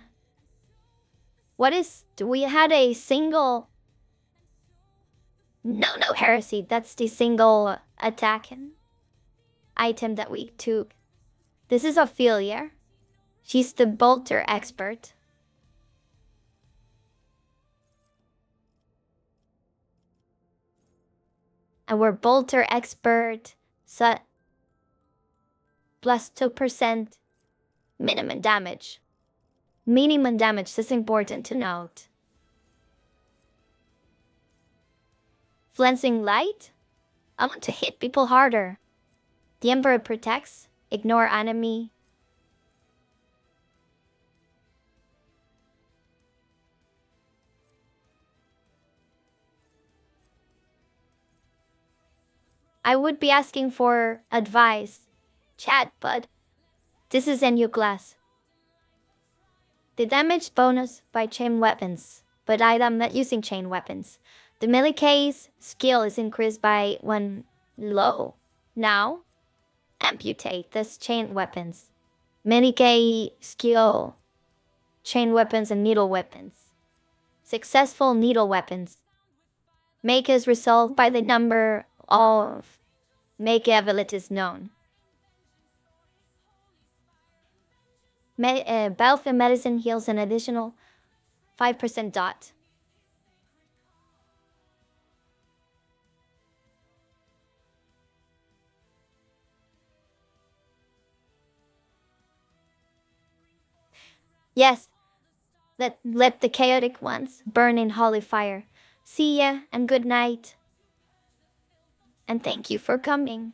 We had a single. No, heresy. That's the single attack item that we took. This is Ophelia. She's the bolter expert. And we're bolter expert. So plus 2% minimum damage. Minimum damage, this is important to note. Flensing light? I want to hit people harder. The Emperor protects. Ignore enemy. I would be asking for advice, chat, but this is a new class. The damage bonus by chain weapons, but I am not using chain weapons. The melee case skill is increased by 1 low. Now, amputate this chain weapons. Melee skill, chain weapons and needle weapons. Successful needle weapons. Make is resolved by the number of make abilities known. Battlefield medicine heals an additional 5% dot. Yes, let the chaotic ones burn in holy fire. See ya and good night. And thank you for coming.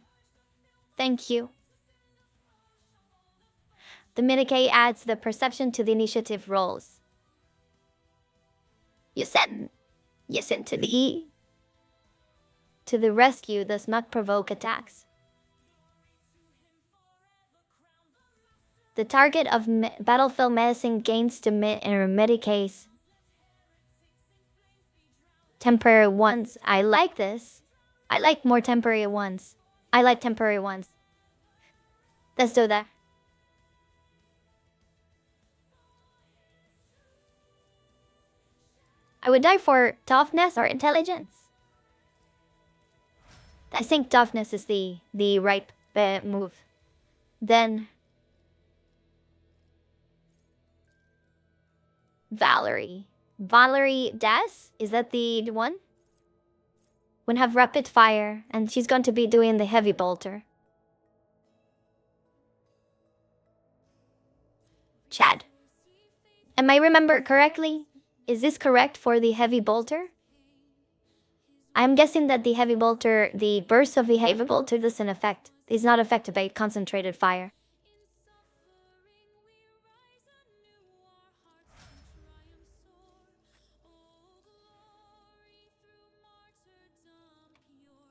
Thank you. The mitigate adds the perception to the initiative rolls. You send to the rescue does not provoke attacks. The target of battlefield medicine gains to medicase temporary ones. I like this. I like more temporary ones. I like temporary ones. Let's do that. I would die for toughness or intelligence. I think toughness is the right move. Then Valerie. Valerie Des? Is that the one? Would have rapid fire, and she's going to be doing the heavy bolter. Chad. Am I remember correctly? Is this correct for the heavy bolter? I'm guessing that the heavy bolter, the burst of the heavy bolter is not affected by concentrated fire.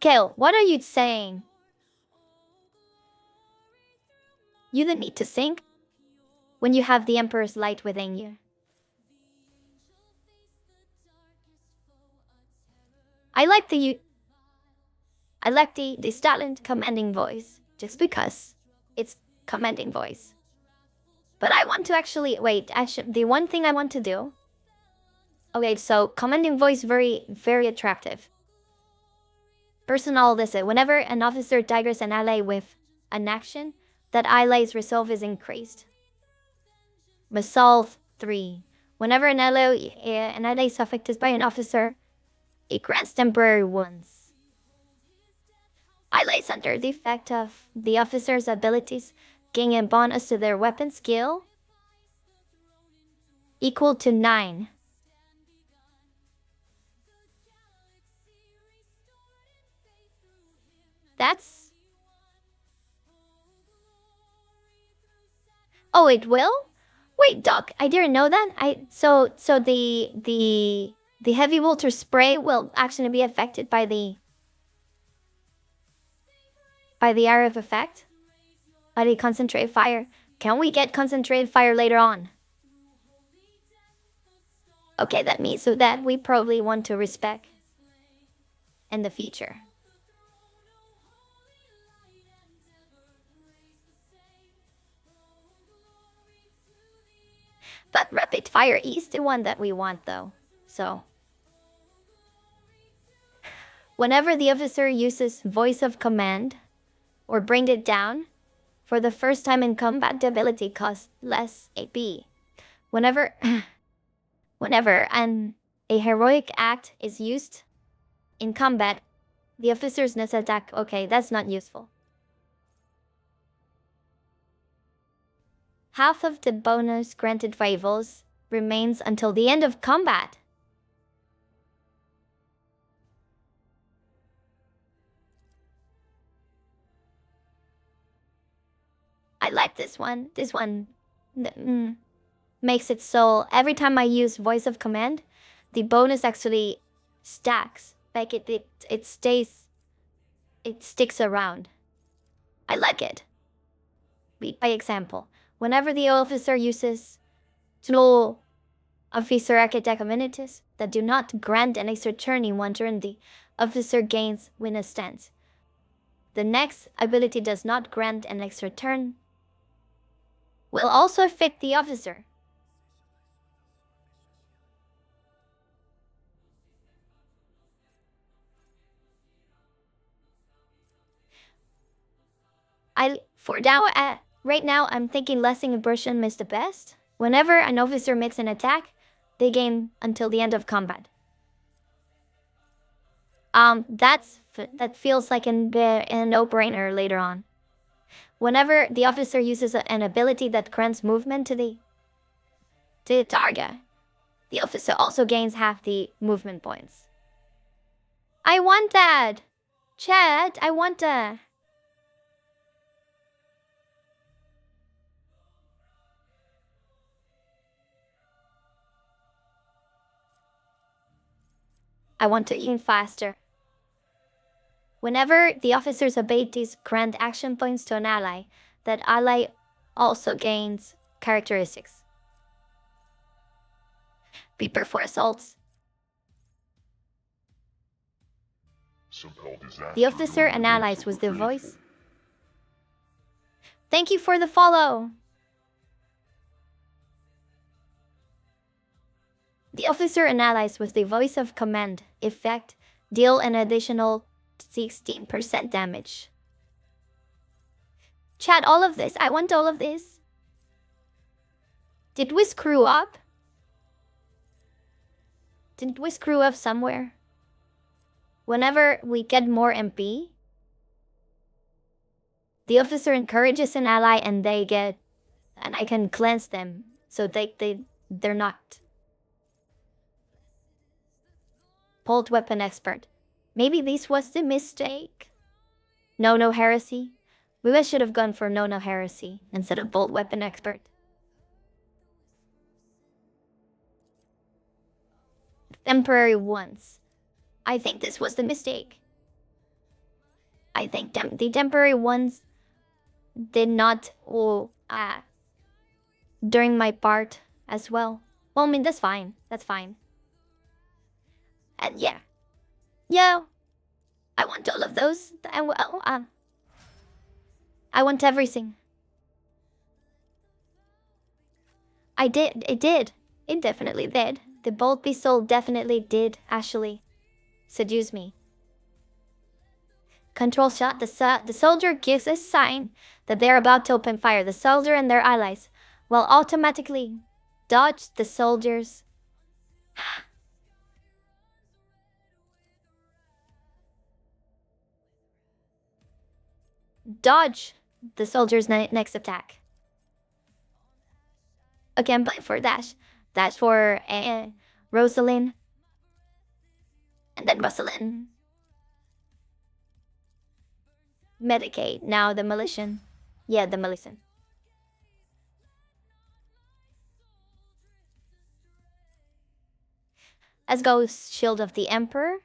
Kale, what are you saying? You don't need to think when you have the Emperor's light within you. I like the silent commanding voice just because it's commanding voice. But I want to actually the one thing I want to do. Okay, so commanding voice very attractive. Personal listen. Whenever an officer triggers an ally with an action, that ally's resolve is increased. Resolve 3. Whenever an ally is affected by an officer, it grants temporary wounds. Allies under the effect of the officer's abilities gain a bonus to their weapon skill equal to 9. That's... Oh, it will? Wait, Doc, I didn't know that. So the heavy water spray will actually be affected by the area of effect? By the concentrated fire. Can we get concentrated fire later on? Okay, that means so that we probably want to respect in the future. But rapid fire is the one that we want though. So whenever the officer uses voice of command or bring it down, for the first time in combat, the ability costs less AP. Whenever a heroic act is used in combat, the officer's next attack. Okay, that's not useful. Half of the bonus granted rivals remains until the end of combat. I like this one. This one makes it so every time I use voice of command, the bonus actually stacks. Like it sticks around. I like it. By example, whenever the officer uses slow officer architect abilities that do not grant an extra turn in one turn, the officer gains witness stance. The next ability does not grant an extra turn. Will also affect the officer. Right now, I'm thinking Lessing Impression is the best. Whenever an officer makes an attack, they gain until the end of combat. That feels like a no-brainer later on. Whenever the officer uses an ability that grants movement to the target, the officer also gains half the movement points. I want that! Chat, I want that! I want to aim faster. Whenever the officer's abilities grant action points to an ally, that ally also gains characteristics. Prepare for assaults. The officer and allies was the voice. Thank you for the follow. The officer and allies with the voice of command effect deal an additional 16% damage. Chat, all of this. I want all of this. Did we screw up? Didn't we screw up somewhere? Whenever we get more MP, the officer encourages an ally and they get... And I can cleanse them so they're not... Bolt weapon expert. Maybe this was the mistake. No heresy. We should have gone for no heresy instead of bolt weapon expert. Temporary ones. I think this was the mistake. I think the temporary ones did not during my part as well. Well, I mean, that's fine. That's fine. And yeah. Yeah. I want all of those. I want everything. I did. It did. It definitely did. The bold pistol definitely did actually seduce me. Control shot. The soldier gives a sign that they're about to open fire. The soldier and their allies will automatically dodge the soldiers. Dodge the soldier's next attack. Again, play for dash. Dash for Rosalind. And then Rosalind. Medicate. Now the Militian. Yeah, the Militian. Let's go Shield of the Emperor.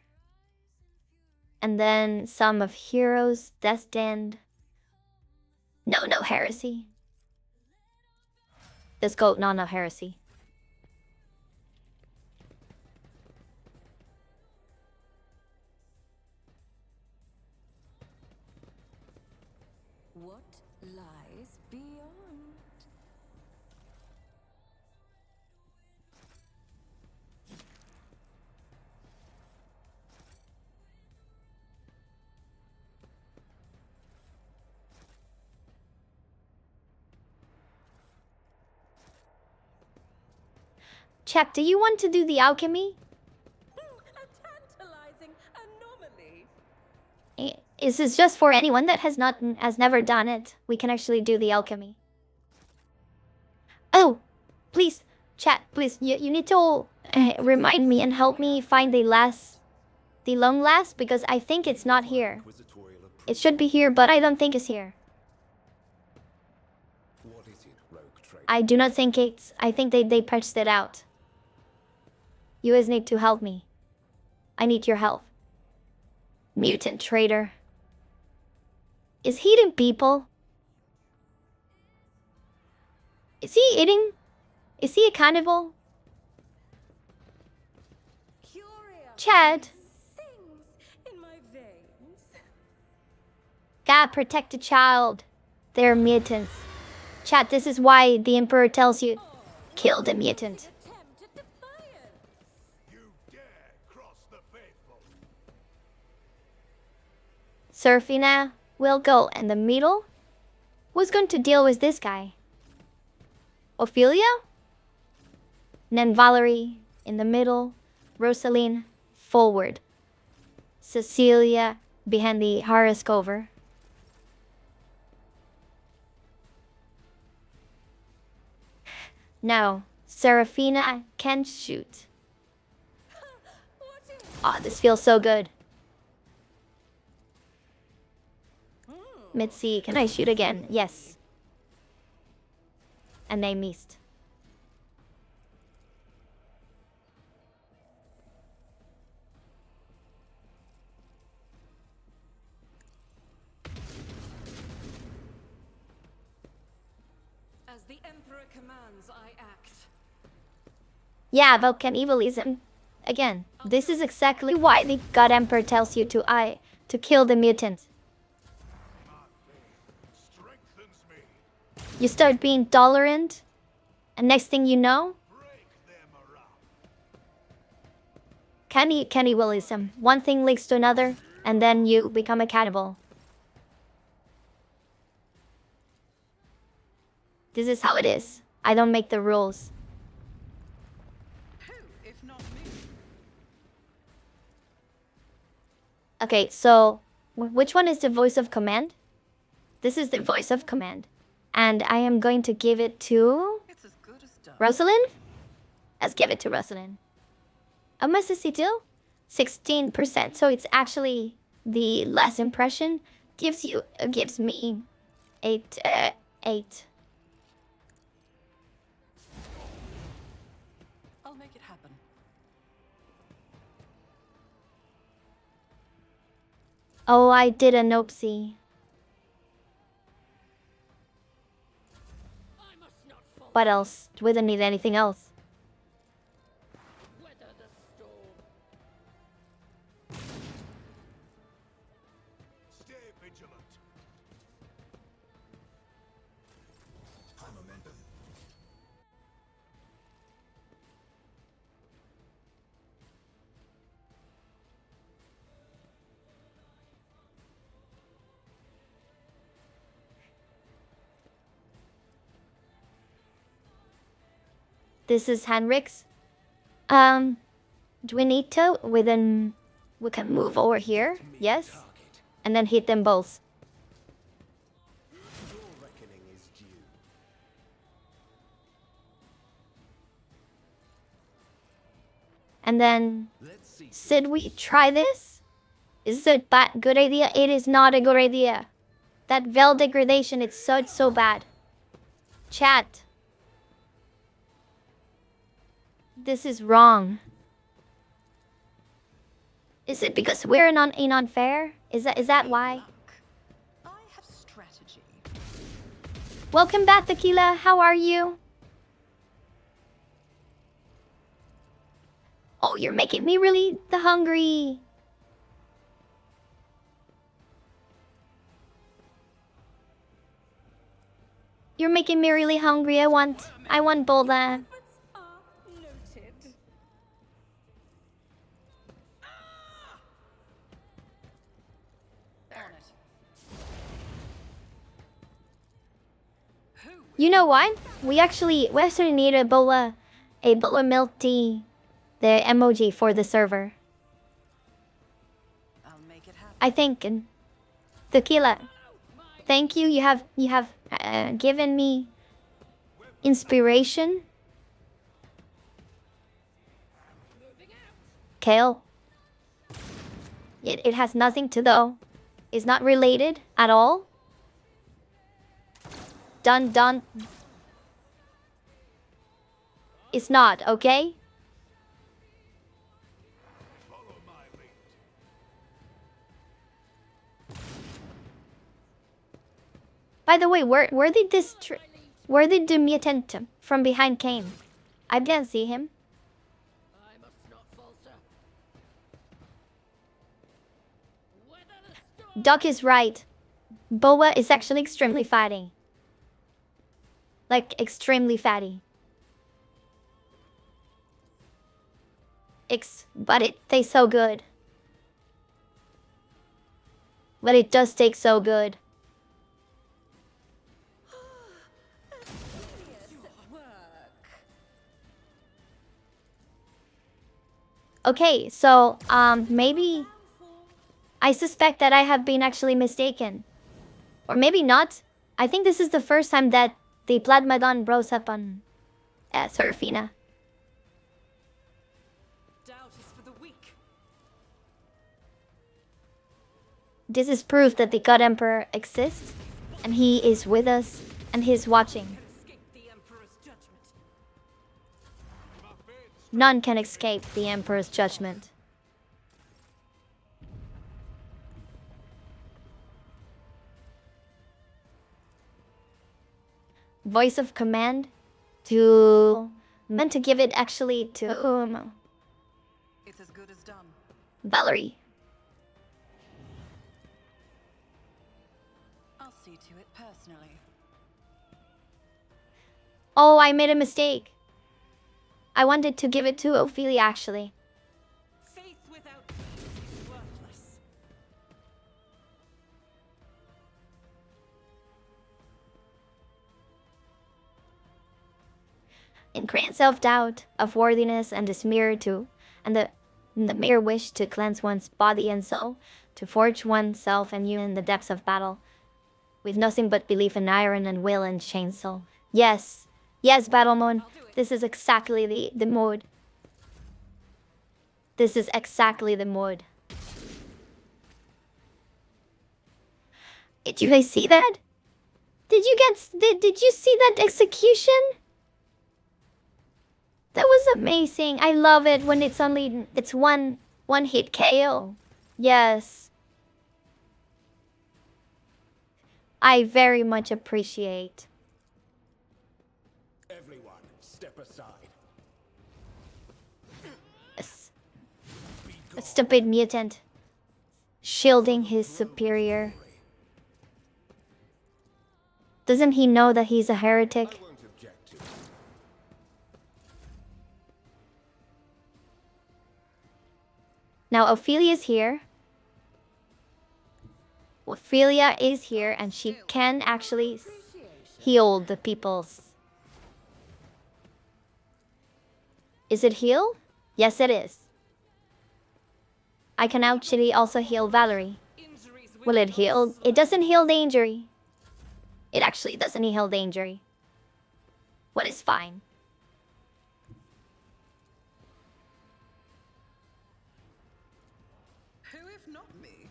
And then Sum of Heroes, Destined. No Heresy. Let's go no Heresy. What lies beyond? Chap, do you want to do the alchemy? A tantalizing anomaly. This is just for anyone that has never done it. We can actually do the alchemy. Oh, please, chat, please. You need to remind me and help me find the long last, because I think it's not here. It should be here, but I don't think it's here. What is it, rogue trader? I do not think it's. I think they patched it out. You guys need to help me. I need your help. Mutant traitor. Is he eating people? Is he eating? Is he a cannibal? Chad. In my veins. God protect the child. They're mutants. Chad, this is why the Emperor tells you, kill the mutant. You dare cross the faithful. Serafina will go in the middle. Who's going to deal with this guy? Ophelia? And then Valerie in the middle. Rosaline forward. Cecilia behind the Horus cover. Now, Serafina can shoot. Oh, this feels so good. Mitzi, can I shoot again? Yes. And they missed. As the Emperor commands, I act. Yeah, Vulcan evilism. Again, this is exactly why the God Emperor tells you to kill the mutant. Strengthens me. You start being tolerant, and next thing you know, Break them around. cannibalism. One thing leads to another, and then you become a cannibal. This is how it is. I don't make the rules. Who, if not me? Okay, so which one is the voice of command? This is the voice of command. And I am going to give it to It's as good as done. Rosalind? Let's give it to Rosalind. How much does he do? 16%. So it's actually the last impression. Gives me 8. I'll make it happen. Oh, I did an oopsie. What else? We don't need anything else. Stay vigilant. High momentum. This is Henrik's. Do we need to? We can move over here. Yes. And then hit them both. Your reckoning is due. And then, Let's see. should we try this? Is it a good idea? It is not a good idea. That veil degradation, it's so bad. Chat. This is wrong. Is it because we're in unfair? Is that why? I have strategy. Welcome back, Tequila. How are you? Oh, you're making me really hungry. You're making me really hungry. I want bola. Efforts are noted. On it. You know what? We actually need a bola milk tea, the emoji for the server. I'll make it happen. I think. Tequila, thank you. You have given me inspiration. Kale. It has nothing to do. It's not related at all. Done. It's not, okay? Follow my lead. By the way, where did the mutant from behind came? I didn't see him. Doc is right. Boa is actually extremely fatty. Like, extremely fatty. But it tastes so good. But it does taste so good. Okay, so, maybe I suspect that I have been actually mistaken. Or maybe not. I think this is the first time that the Plasmodon rose up on Serafina. Doubt is for the weak. This is proof that the God Emperor exists, and he is with us, and he's watching. Escape the Emperor's judgment. None can escape the Emperor's judgment. Voice of command meant to give it actually to It's as good as done. Valerie. I'll see to it personally. Oh, I made a mistake. I wanted to give it to Ophelia actually. Faith without peace is worthless. In grand self-doubt of worthiness and the mere wish to cleanse one's body and soul, to forge oneself anew in the depths of battle, with nothing but belief in iron and will and chainsaw. Yes, Battlemon, this is exactly the mood. This is exactly the mood. Did you guys see that? Did you see that execution? That was amazing. I love it when it's one hit KO. Yes. I very much appreciate. Everyone, step aside. A stupid mutant. Shielding his superior. Doesn't he know that he's a heretic? I won't object to it. Now Ophelia's here. Ophelia is here and she can actually heal the peoples. Is it heal? Yes, it is. I can actually also heal Valerie. Will it heal? It doesn't heal the injury. It actually doesn't heal the injury. What is fine? Who if not me?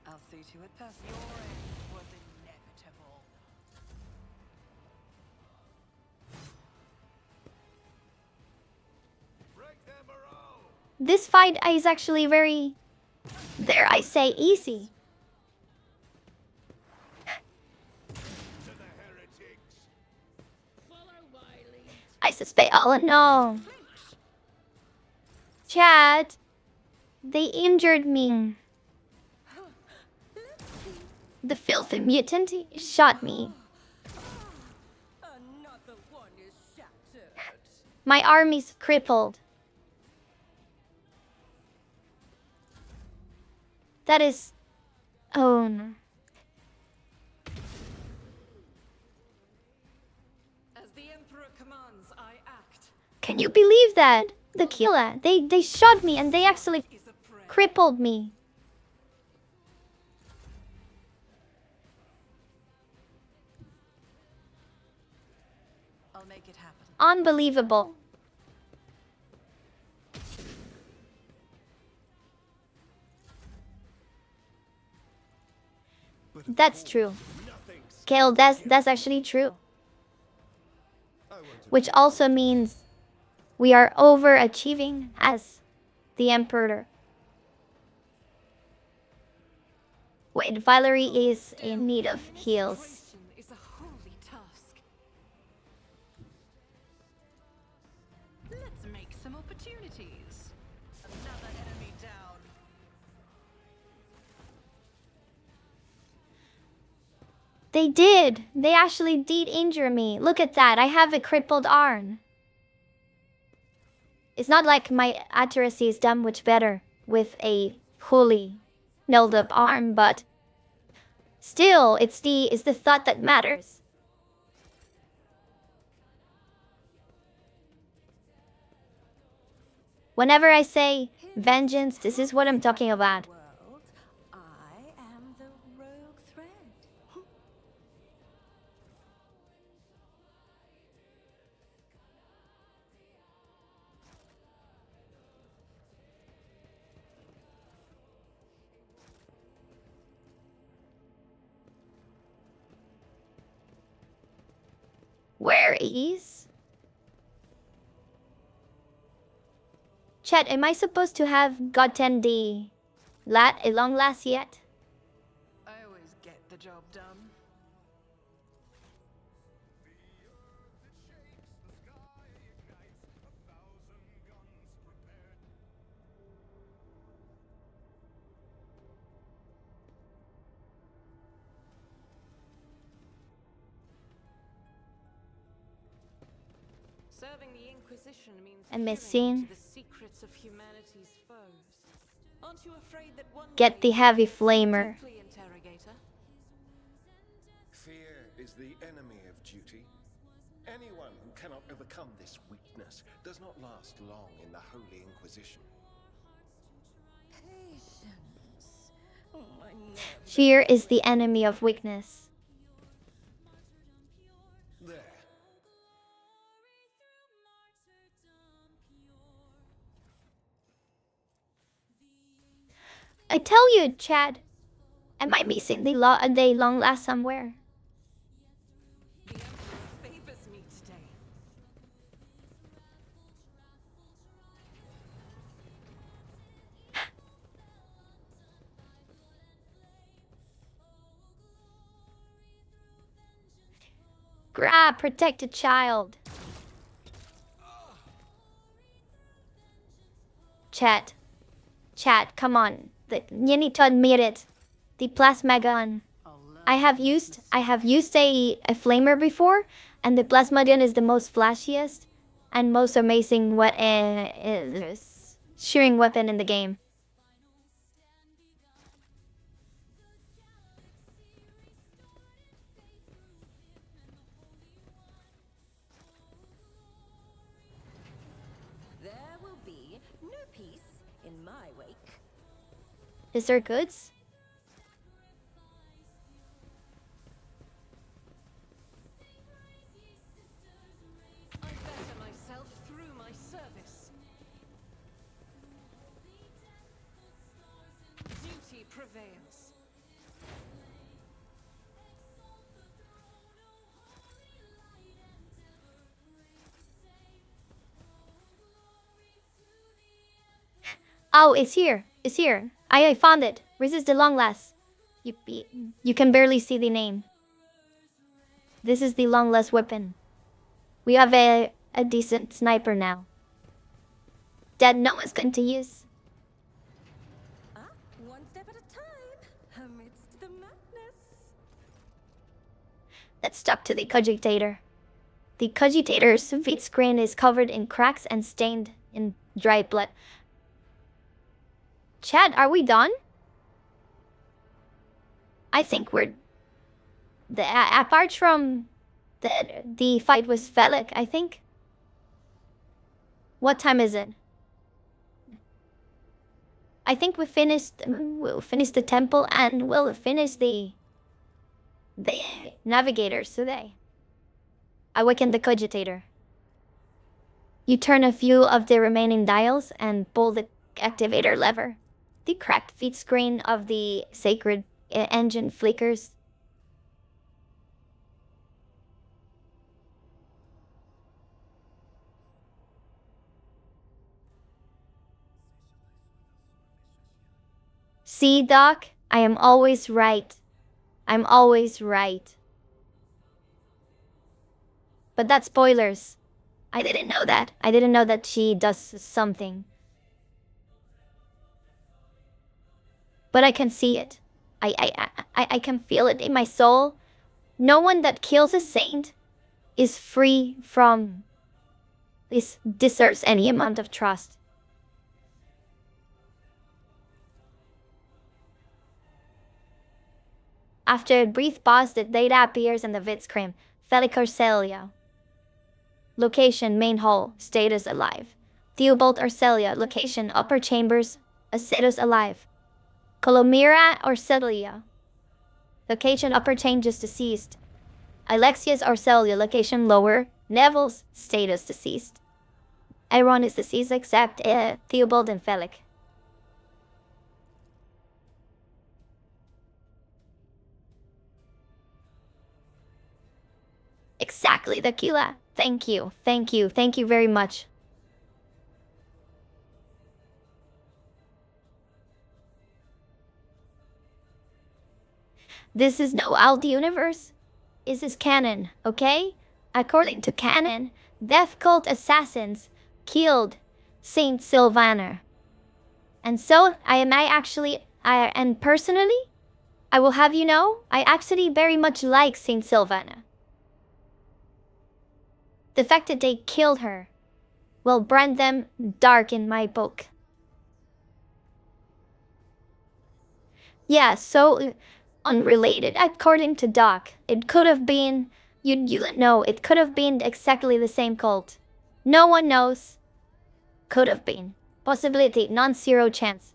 I'll see to it personally. Your end was inevitable. This fight is actually very, dare I say, easy. I suspect, oh no. Chat, they injured me. The filthy mutant shot me. Another one is shattered. My arm is crippled. That is... oh no. As the Emperor commands, I act. Can you believe that? The killer, they shot me and they actually Is a prayer. crippled me. I'll make it happen. Unbelievable. That's true. Kale, that's actually true. Which also means we are overachieving as the Emperor. Wait, Valerie is in need of heals. Restoration is a holy task. Let's make some opportunities. Another enemy down. They did. They actually did injure me. Look at that. I have a crippled arm. It's not like my accuracy is done much better with a fully nailed up arm, but still, it's the thought that matters. Whenever I say vengeance, this is what I'm talking about. World, I am the rogue thread. Where is? Chat, am I supposed to have gotten the a long last yet? I always get the job done. Serving the Inquisition means I'm peering missing. into the secrets of humanity's foes. Aren't you afraid that one Get day the heavy you'll flamer. deeply interrogator? Fear is the enemy of duty. Anyone who cannot overcome this weakness does not last long in the Holy Inquisition. Patience. Oh, my nerves. Fear is the enemy of weakness. There. I tell you, Chad. Am I missing the long last somewhere? The Emperor favors me today. Grab, protect the child. Chat, come on. You need to admit it. The plasma gun. I have used a flamer before, and the plasma gun is the most flashiest and most amazing shooting weapon in the game. There will be no peace in my wake. Is there goods? I better myself through my service. Duty prevails. Oh, it's here. It's here. I found it. Resist the long last. You can barely see the name. This is the long last weapon. We have a decent sniper now that no one's going to use. One step at a time, amidst the madness. Let's talk to the cogitator. The cogitator's feed screen is covered in cracks and stained in dry blood. Chad, are we done? I think we're... apart from the fight with Felix, I think. What time is it? I think we'll finish the temple and we'll finish the navigators today. Awaken the cogitator. You turn a few of the remaining dials and pull the activator lever. The cracked feed screen of the sacred engine flickers. See, Doc? I am always right. I'm always right. But that's spoilers. I didn't know that. I didn't know that she does something. But I can see it. I can feel it in my soul. No one that kills a saint is free from this, deserves any amount of trust. After a brief pause, the data appears in the vid screen. Felix Arcelia. Location, main hall. Status alive. Theobald Arcelia. Location, upper chambers. Status alive. Colomira Arcelia. Location, upper chambers, deceased. Alexius Arcelia. Location, lower. Neville's status, deceased. Everyone is deceased except Theobald and Felix. Exactly, Tequila. Thank you, thank you, thank you very much. This is no out universe. This is canon, okay? According to canon, death cult assassins killed Saint Sylvaner. And so, and personally, I will have you know, I actually very much like Saint Sylvaner. The fact that they killed her will brand them dark in my book. Yeah, so unrelated. According to Doc, it could have been, you know, it could have been exactly the same cult. No one knows. Could have been. Possibility, non-zero chance.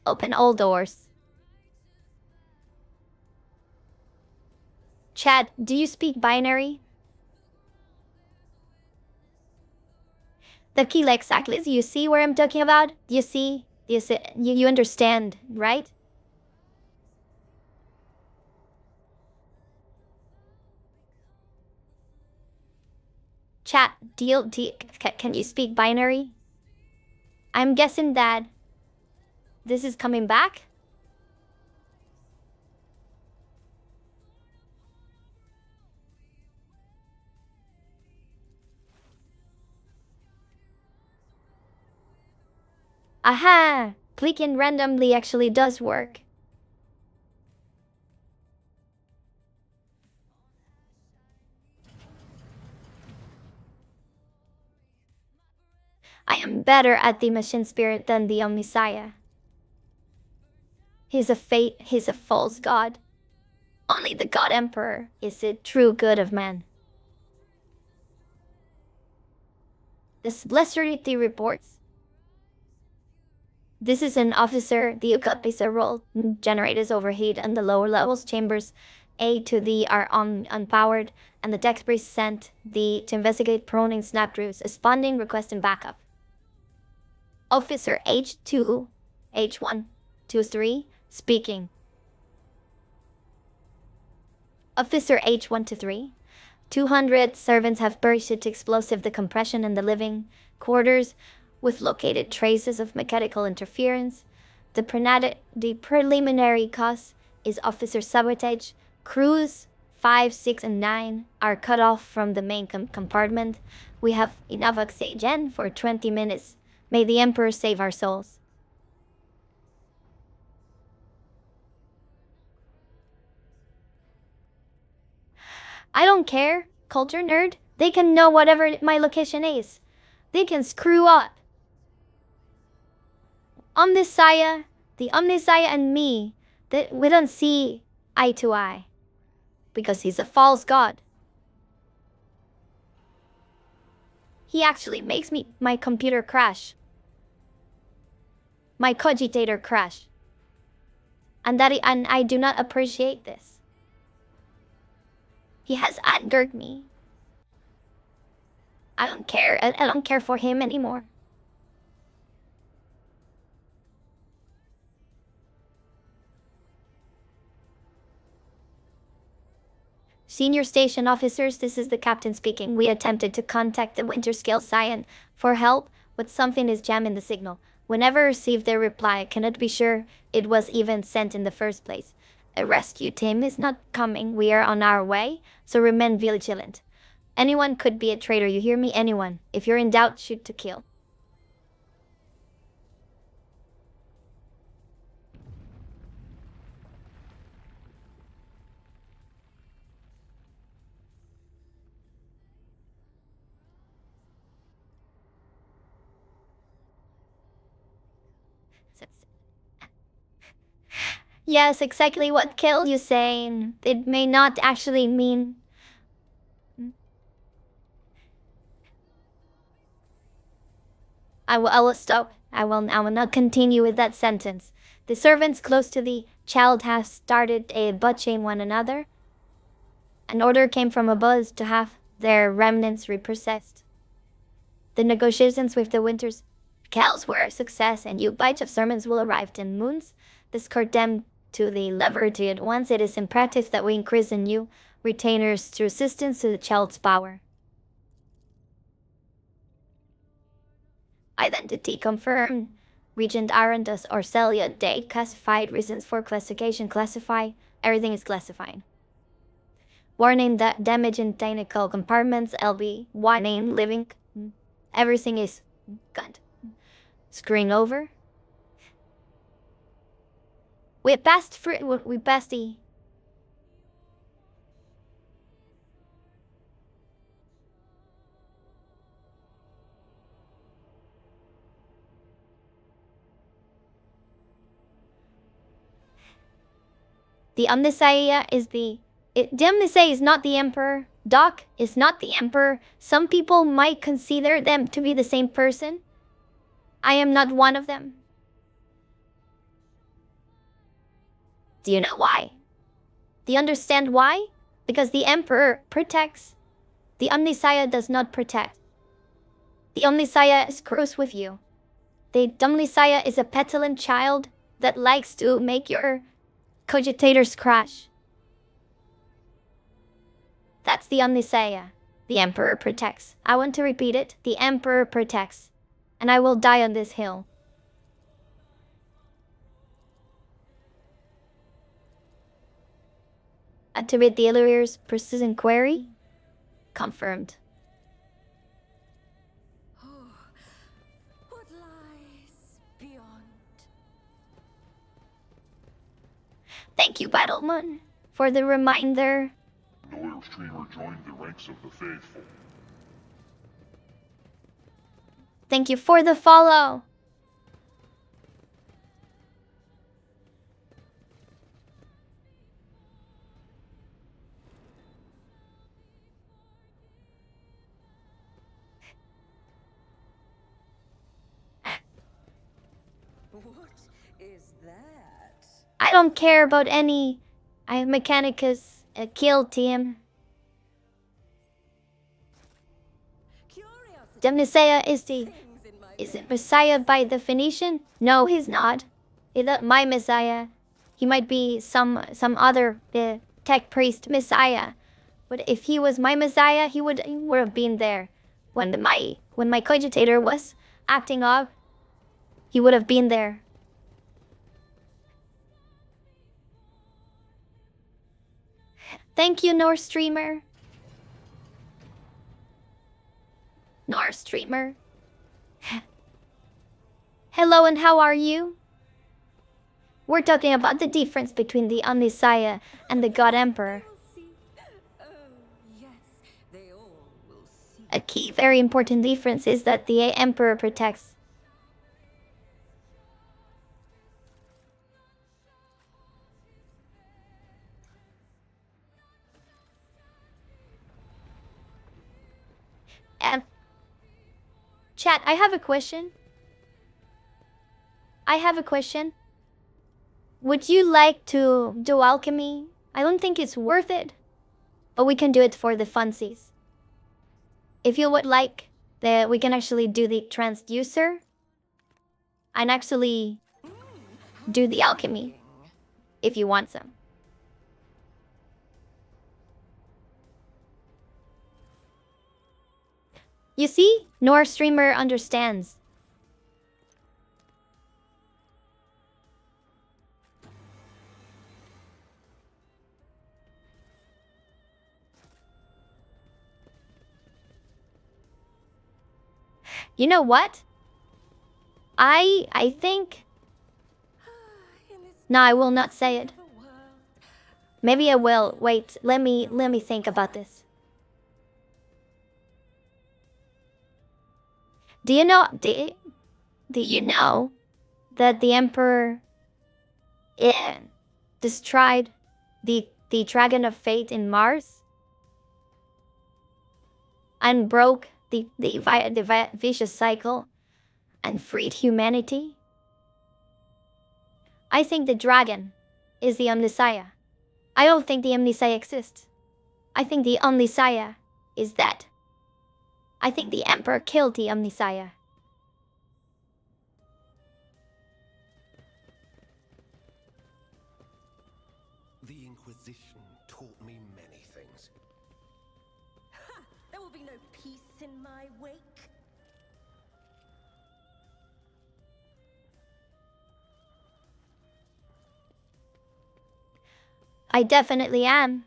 Open all doors. Chad, do you speak binary? The key exactly. Do you see where I'm talking about? Do you see? You understand, right? Chat, can you speak binary? I'm guessing that this is coming back. Aha! Clicking randomly actually does work. I am better at the machine spirit than the Omnisaya. He's a false god. Only the God Emperor is the true good of man. This Blesserity reports. This is an officer. The Ukapisa roll generators overheat and the lower levels chambers A to D are unpowered, and the Dex Priest sent the to investigate proning snapdrews, responding requesting backup. Officer H2, H123, speaking. Officer H123, 200 servants have bursted to explosive the compression in the living quarters with located traces of mechanical interference. The preliminary cause is officer sabotage. Crews 5, 6, and 9 are cut off from the main compartment. We have enough oxygen for 20 minutes. May the Emperor save our souls. I don't care, culture nerd. They can know whatever my location is. They can screw up. Omnisaya, the Omnisaya and me, that we don't see eye to eye. Because he's a false god. He actually makes my computer crash. My cogitator crash. And I do not appreciate this. He has angered me. I don't care. I don't care for him anymore. Senior station officers, this is the captain speaking. We attempted to contact the Winterscale Scion for help, but something is jamming the signal. We never received their reply. Cannot be sure it was even sent in the first place. A rescue team is not coming. We are on our way, so remain vigilant. Anyone could be a traitor, you hear me? Anyone. If you're in doubt, shoot to kill. Yes, exactly what kill you saying. It may not actually mean... I will stop. I will not continue with that sentence. The servants close to the child have started butchering one another. An order came from above to have their remnants repossessed. The negotiations with the Winters Cows were a success, and new batch of servants will arrive in moons. Escort them to the liberty at once. It is imperative that we increase the new retainers to resistance to the child's power. Identity confirmed. Regent Arandas or Celia date classified. Reasons for classification classify. Everything is classifying. Warning that damage in technical compartments. LB. Warning living. Everything is good. Screen over. We passed through. We passed the. The Omnisaya is the Omnisaya is not the Emperor. Doc is not the Emperor. Some people might consider them to be the same person. I am not one of them. Do you know why? Do you understand why? Because the Emperor protects. The Omnisaya does not protect. The Omnisaya screws with you. The Omnisaya is a petulant child that likes to make your cogitators crash. That's the Omnisaya. The Emperor protects. I want to repeat it. The Emperor protects. And I will die on this hill. Activate the Illyria's precision query. Confirmed. What lies beyond? Thank you, Battlemon, for the reminder. Loyal streamer joined the ranks of the faithful. Thank you for the follow. What is that? I don't care about any Mechanicus kill team. Curiosity The Messiah is the... things in my Is it Messiah by definition? No, he's not. He's not my Messiah. He might be some other tech priest Messiah. But if he was my Messiah, he would have been there when my cogitator was acting up. He would have been there. Thank you, North Streamer. North Streamer. Hello, and how are you? We're talking about the difference between the Omnissiah and the God Emperor. will see. Oh, yes, they all will see. A key, very important difference is that the Emperor protects. Chat, I have a question. Would you like to do alchemy? I don't think it's worth it. But we can do it for the funsies. If you would like, we can actually do the transducer. And actually do the alchemy. If you want some. You see? Nor streamer understands. You know what? I think... No, I will not say it. Maybe I will. Wait, let me think about this. Do you know that the Emperor destroyed the Dragon of Fate in Mars and broke the vicious cycle and freed humanity? I think the dragon is the Omnissiah. I don't think the Omnissiah exists. I think the Omnissiah is dead. I think the Emperor killed the Omnissiah. The Inquisition taught me many things. Ha! There will be no peace in my wake. I definitely am.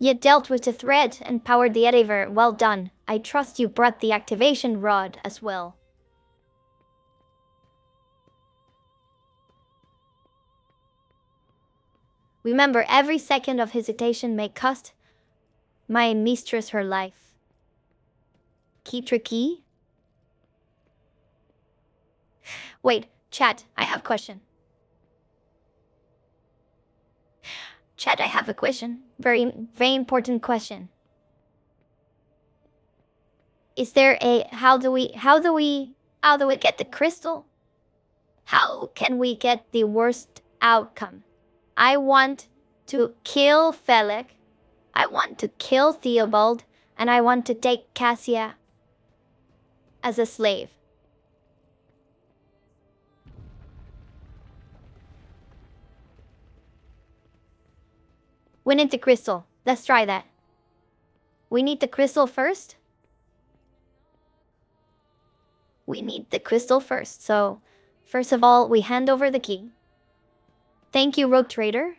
You dealt with the threat and powered the editor. Well done. I trust you brought the activation rod as well. Remember, every second of hesitation may cost my mistress her life. Keep your key? Wait, chat, I have a question. Chat, I have a question. Very, very important question. Is there a how do we get the crystal? How can we get the worst outcome? I want to kill Felix. I want to kill Theobald, and I want to take Cassia as a slave. We need the crystal. Let's try that. We need the crystal first. We need the crystal first. So, first of all, we hand over the key. Thank you, Rogue Trader.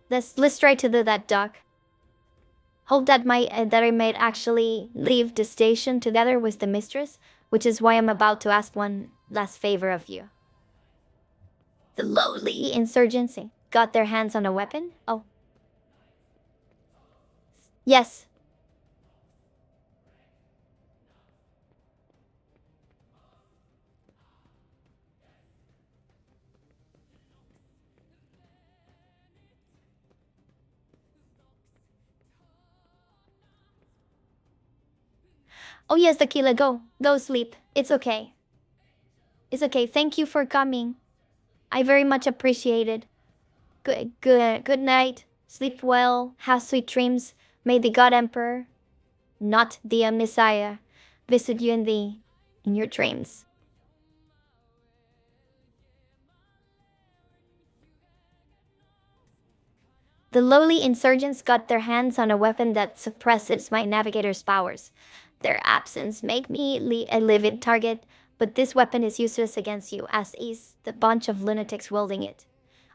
Let's try to do that, Doc. Hope that I might actually leave the station together with the mistress, which is why I'm about to ask one last favor of you. The lowly insurgency got their hands on a weapon? Oh. Yes. Oh yes, Tequila, go. Go sleep. It's okay. It's okay. Thank you for coming. I very much appreciate it. Good night. Sleep well. Have sweet dreams. May the God Emperor, not the Messiah, visit you in your dreams. The lowly insurgents got their hands on a weapon that suppresses my navigator's powers. Their absence make me a living target, but this weapon is useless against you, as is the bunch of lunatics wielding it.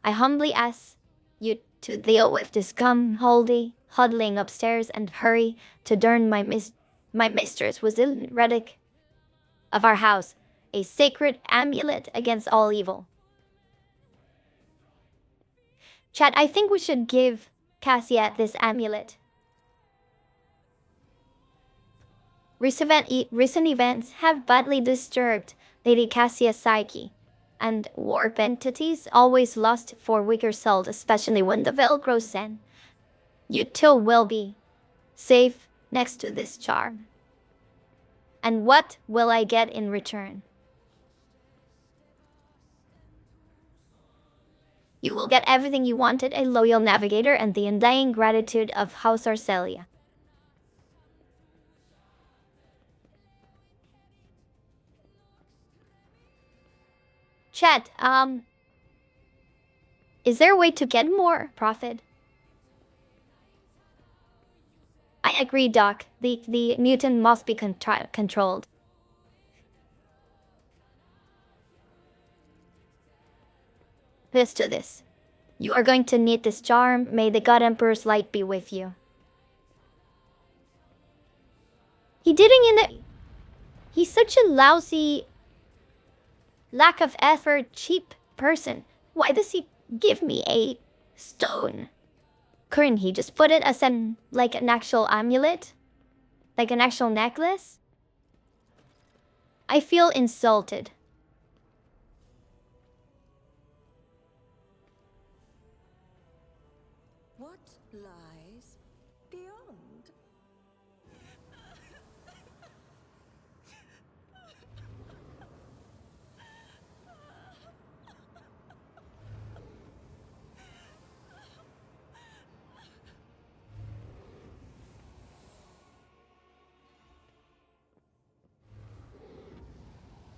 I humbly ask you to deal with this huddling upstairs and hurry to turn my mistress was the relic of our house, a sacred amulet against all evil. Chat, I think we should give Cassia this amulet. Recent events have badly disturbed Lady Cassia's psyche, and warp entities always lust for weaker souls, especially when the veil grows thin. You too will be safe next to this charm. And what will I get in return? You will get everything you wanted, a loyal navigator and the undying gratitude of House Arcelia. Chat, is there a way to get more profit? I agree, Doc. The mutant must be controlled. Let's do this. You are going to need this charm. May the God Emperor's light be with you. He didn't in the... He's such a lousy, lack of effort, cheap person. Why does he give me a stone? Couldn't he just put it as like an actual amulet? Like an actual necklace? I feel insulted. What lies beyond?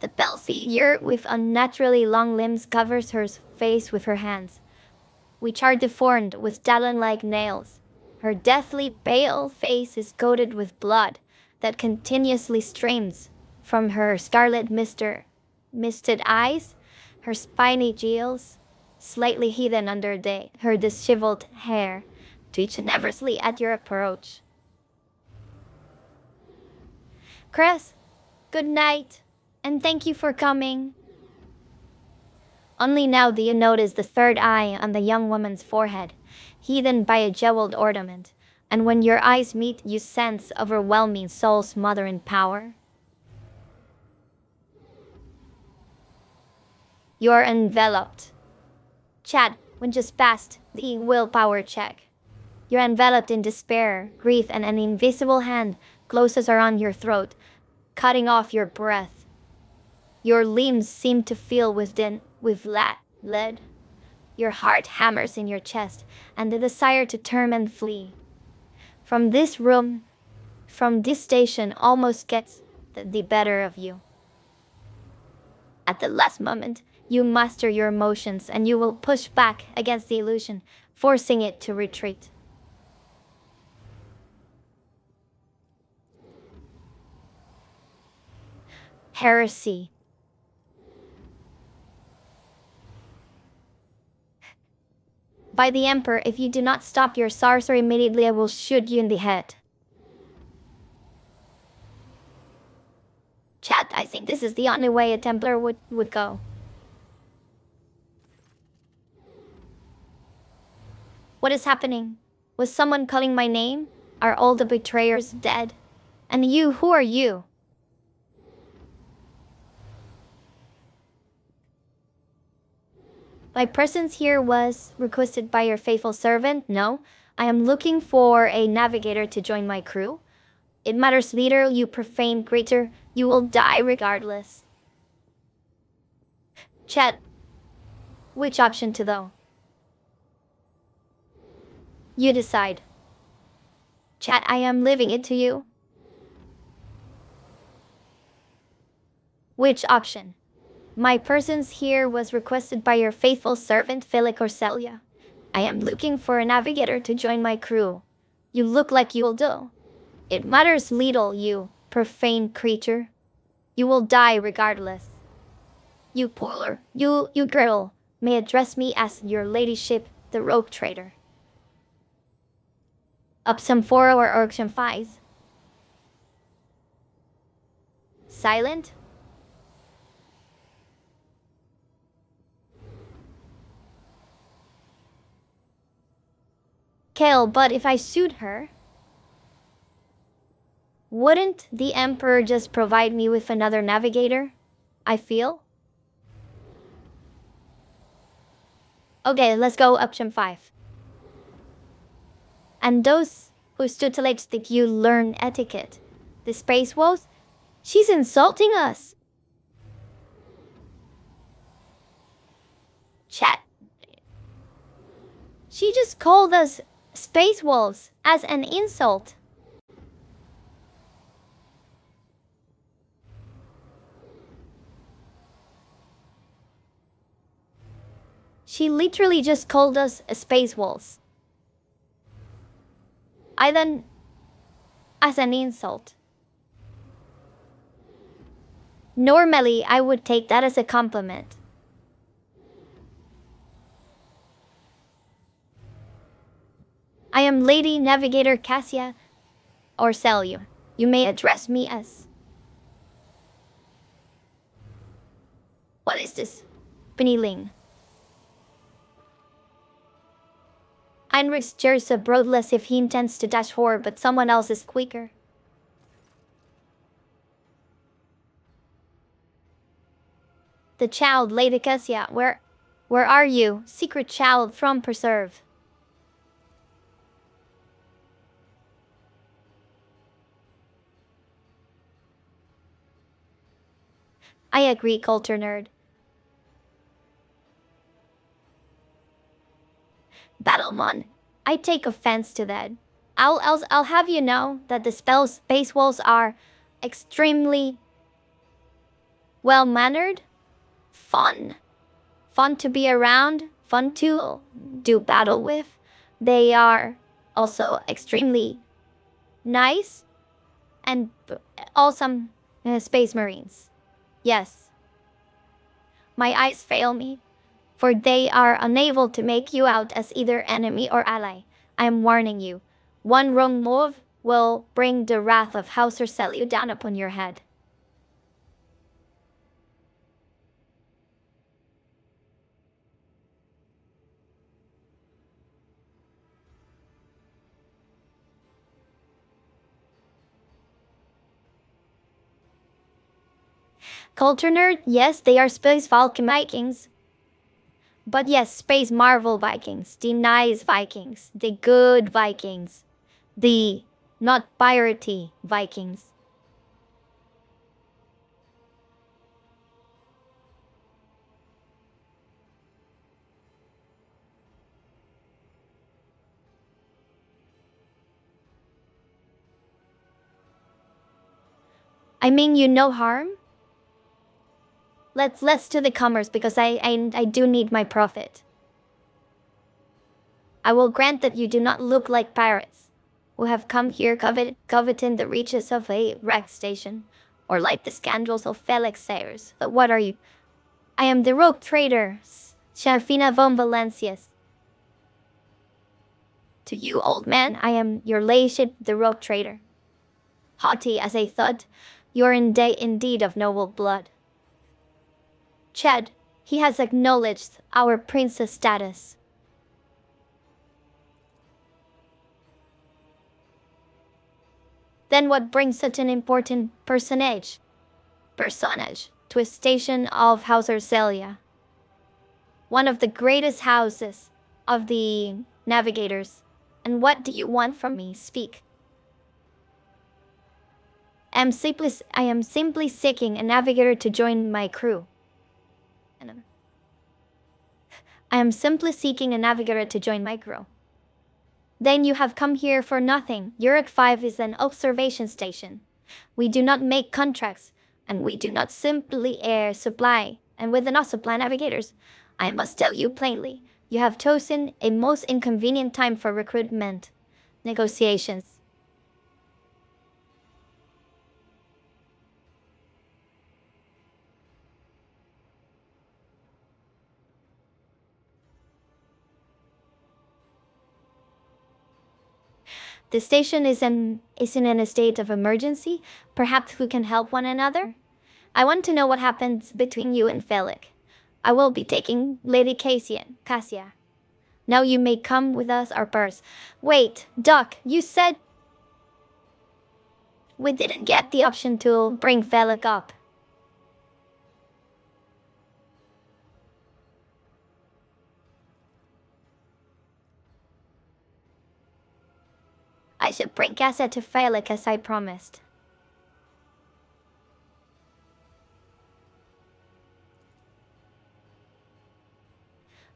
The bell figure with unnaturally long limbs covers her face with her hands, which are deformed with talon-like nails. Her deathly pale face is coated with blood that continuously streams from her scarlet misted eyes, her spiny gills, slightly hidden under her disheveled hair, twitch nervously at your approach. Cress, good night, and thank you for coming. Only now do you notice the third eye on the young woman's forehead, hidden by a jeweled ornament, and when your eyes meet, you sense overwhelming soul-smothering power. You are enveloped. Chad, when just passed the willpower check. You're enveloped in despair, grief, and an invisible hand closes around your throat, cutting off your breath. Your limbs seem to fill with lead. Your heart hammers in your chest, and the desire to turn and flee. From this room, from this station, almost gets the better of you. At the last moment, you master your emotions, and you will push back against the illusion, forcing it to retreat. Heresy. By the Emperor, if you do not stop your sorcery immediately, I will shoot you in the head. Chat, I think this is the only way a Templar would go. What is happening? Was someone calling my name? Are all the betrayers dead? And you, who are you? My presence here was requested by your faithful servant? No. I am looking for a navigator to join my crew. It matters little, you profane creature. You will die regardless. Chat. Which option to though? You decide. Chat, I am leaving it to you. Which option? My presence here was requested by your faithful servant, Felix Corselia. I am looking for a navigator to join my crew. You look like you will do. It matters little, you profane creature. You will die regardless. You poor, you girl, may address me as your ladyship, the rogue trader. Option 4 or option 5? Silent? Kale, but if I sued her, wouldn't the Emperor just provide me with another navigator? I feel? Okay, let's go option 5. And those who tutelage think you learn etiquette. The space wolves? She's insulting us. Chat. She just called us space wolves as an insult. She literally just called us space wolves. I then, as an insult. Normally, I would take that as a compliment. I am Lady Navigator Cassia Orselio. You may address me as... What is this? Beniling. Heinrich jeers a broadless if he intends to dash forward, but someone else is quicker. The child, Lady Cassia, where are you? Secret child from Preserve. I agree, culture nerd. Battlemon, I take offense to that. I'll have you know that the space wolves are extremely well-mannered, fun to be around, fun to do battle with. They are also extremely nice and awesome space marines. Yes. My eyes fail me, for they are unable to make you out as either enemy or ally. I am warning you. One wrong move will bring the wrath of House Orselio down upon your head. Culture nerd, yes, they are Space Falcon Vikings. But yes, Space Marvel Vikings, the nice Vikings, the good Vikings, the not piratey Vikings. I mean you no harm? Let's to the commerce because I do need my profit. I will grant that you do not look like pirates who have come here coveting the riches of a wreck station, or like the scandals of Felix Sayers. But what are you? I am the rogue trader, Sharfina von Valencias. To you, old man, I am your lordship, the rogue trader. Haughty as a thud, you're indeed of noble blood. Chad, he has acknowledged our princess status. Then what brings such an important personage to a station of House Arcelia? One of the greatest houses of the navigators. And what do you want from me? Speak. I am simply seeking a navigator to join my crew. I am simply seeking a navigator to join my crew. Then you have come here for nothing. Yurik 5 is an observation station. We do not make contracts, and we do not simply supply, and we do not supply navigators. I must tell you plainly, you have chosen a most inconvenient time for recruitment negotiations. The station is in a state of emergency. Perhaps we can help one another? I want to know what happens between you and Felix. I will be taking Lady Cassia. Now you may come with us, our purse. Wait, Doc, you said we didn't get the option to bring Felix up. I should bring Cassia to Felix as I promised.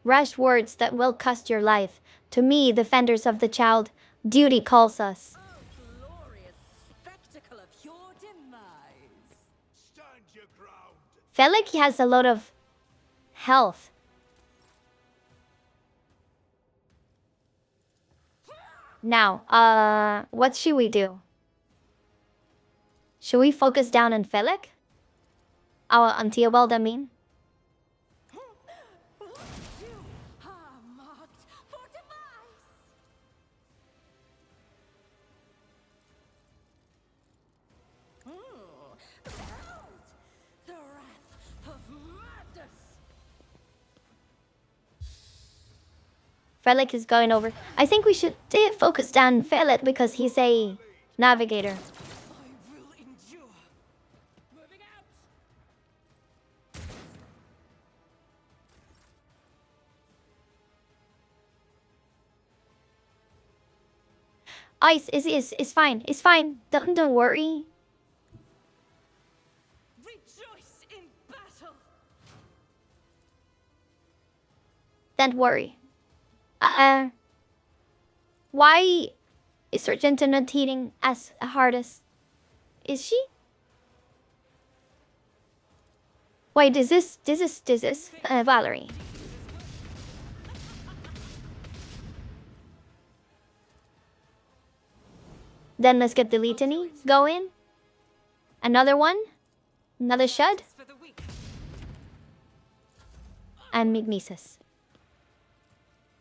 Rash words that will cost your life. To me, defenders of the child, duty calls us. Oh, glorious spectacle of your demise. Stand your ground. Felix has a lot of health. Now, what should we do? Should we focus down on Felix? Our Antiobalda, I mean? You are marked for demise. Behold the wrath of madness. Felix is going over. I think we should focus down Felix because he's a navigator. I will endure. Moving out. Ice is fine. It's fine. Don't worry. Rejoice in battle. Don't worry. Why is Sergeant not hitting as hard as... Is she? Wait, this is Valerie. Then let's get the litany going. Another one. Another shud. For the weak. And Magnesis.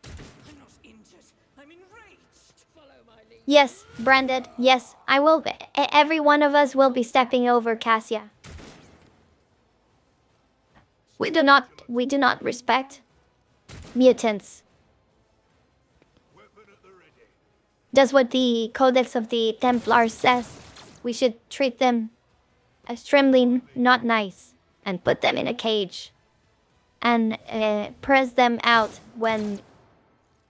I'm not injured. I'm enraged. Follow my lead. Yes, branded. Yes, I will be. Every one of us will be stepping over Cassia. We do not respect mutants. Weapon at the ready. That's what the Codex of the Templars says. We should treat them extremely not nice and put them in a cage and press them out when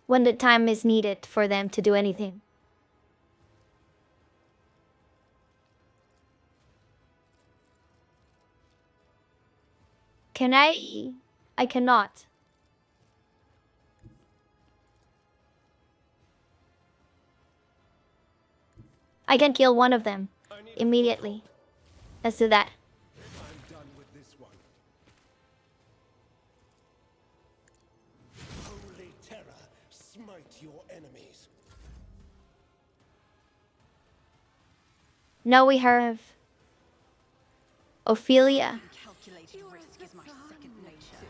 the time is needed for them to do anything. Can I? I cannot. I can kill one of them immediately. Let's do that. I'm done with this one. Holy terror, smite your enemies. Now we have Ophelia. Calculated risk is my second nature.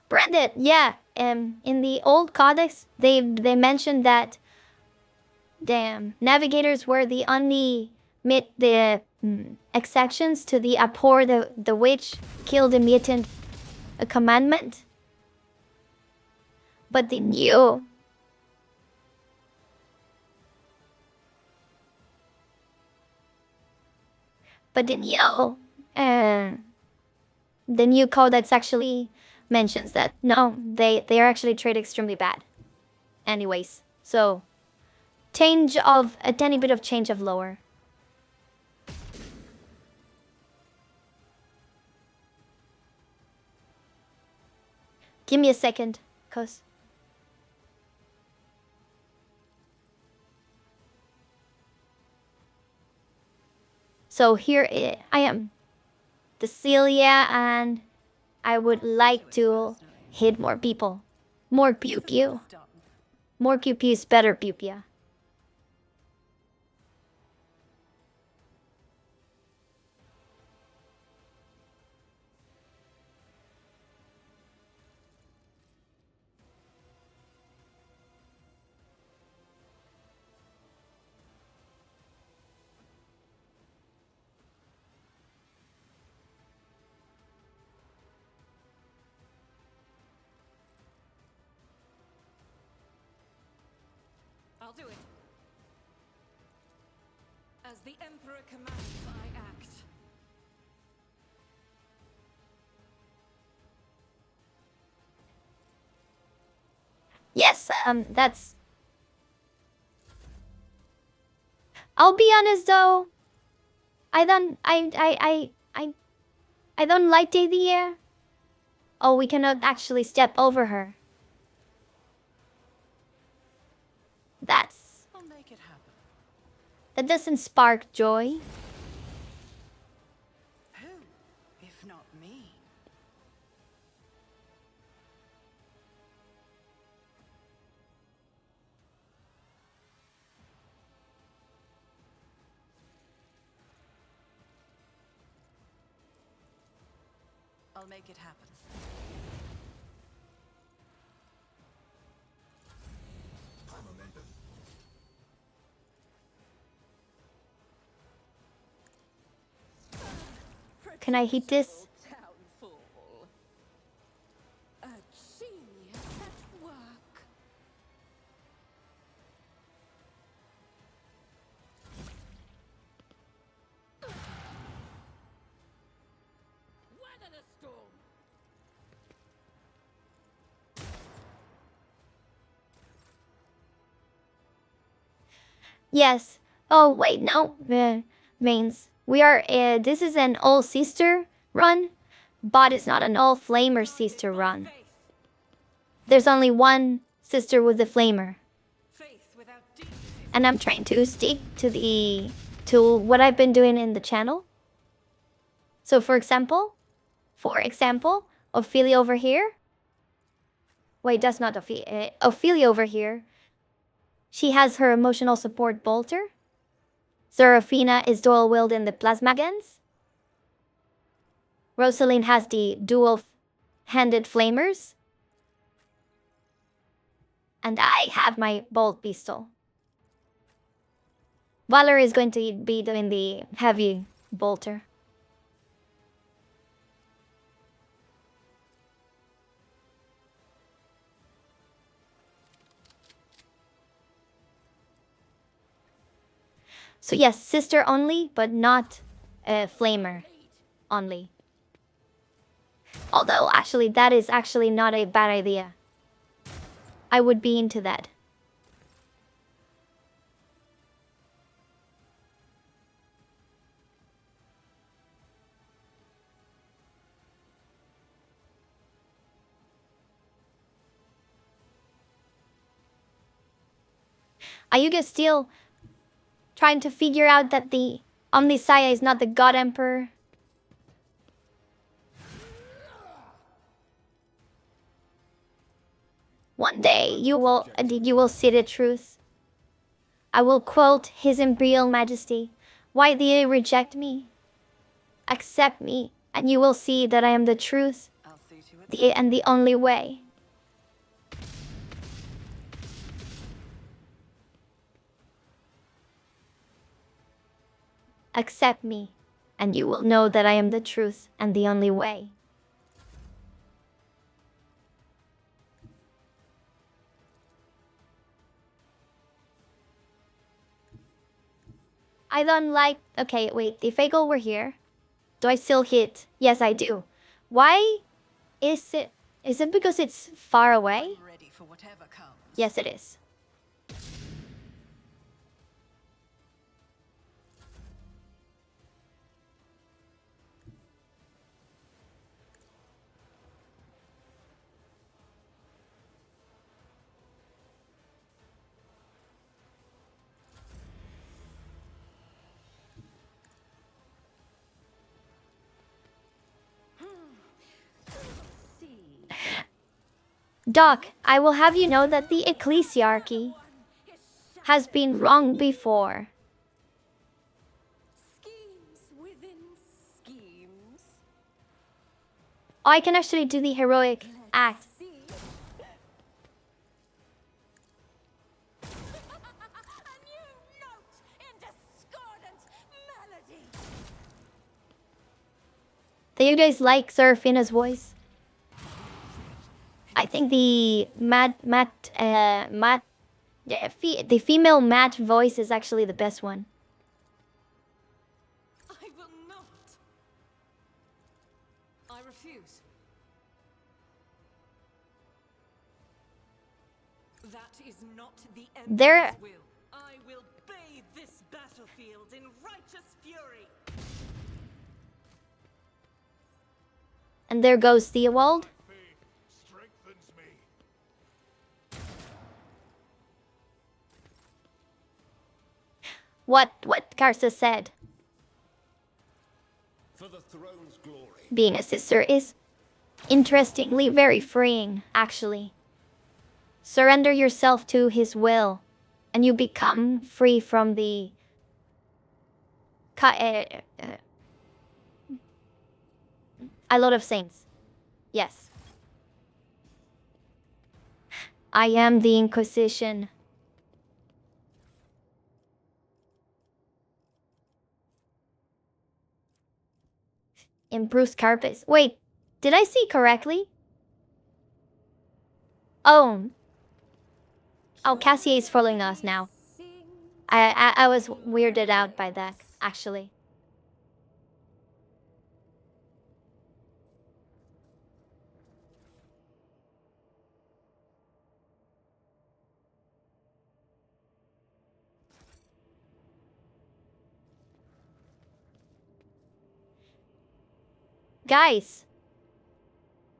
Branded, yeah. In the old codex, they mentioned that the navigators were the only exceptions to the abhor the witch, kill the mutant a commandment. But the new uh, the new codex actually mentions that no, they are actually treated extremely bad. Anyways, so change of a tiny bit of change of lore. Give me a second, cause so here I am, Cecilia, and I would like to hit more people. More pew pew. More pew pew is better pew pew. I'll do it. As the Emperor commands, I act. Yes, that's... I'll be honest though. I don't like the idea. Oh, we cannot actually step over her. I'll make it happen. That doesn't spark joy. Who, if not me? I'll make it happen. Can I hit this? A genius at work. Weather the storm. Yes. Oh, wait, no. Means we are, this is an all sister run, but it's not an all flamer sister run. There's only one sister with the flamer. And I'm trying to stick to what I've been doing in the channel. So for example, Ophelia over here. Wait, that's not Ophelia. Ophelia over here. She has her emotional support bolter. Serafina is dual-wield in the plasma guns. Rosaline has the dual-handed flamers. And I have my bolt pistol. Valerie is going to be doing the heavy bolter. So yes, sister only, but not flamer only. Although, actually, that is actually not a bad idea. I would be into that. Ayuga still trying to figure out that the Omnisaya is not the God Emperor. One day you will see the truth. I will quote His Imperial Majesty. Why do you reject me? Accept me, and you will see that I am the truth. I'll see to it the only way. Accept me, and you will know that I am the truth and the only way. I don't like... Okay, wait. If Fagel were here, do I still hit? Yes, I do. Why is it... Is it because it's far away? Ready for whatever comes. Yes, it is. Doc, I will have you know that the ecclesiarchy has been wrong before. Schemes within schemes. Oh, I can actually do the heroic act. See? A new note in discordant melody. Do you guys like Sir Fina's voice? I think the the female Matt voice is actually the best one. I will not. I refuse. That is not the There- Emperor's will. I will bathe this battlefield in righteous fury. And there goes Theobald. Faith strengthens me. What Karsa said. For the throne's glory. Being a sister is, interestingly, very freeing, actually. Surrender yourself to his will, and you become free from the... a lot of saints. Yes. I am the Inquisition. Improves carpets. Wait, did I see correctly? Oh. Oh, Cassie is following us now. I was weirded out by that, actually. Guys.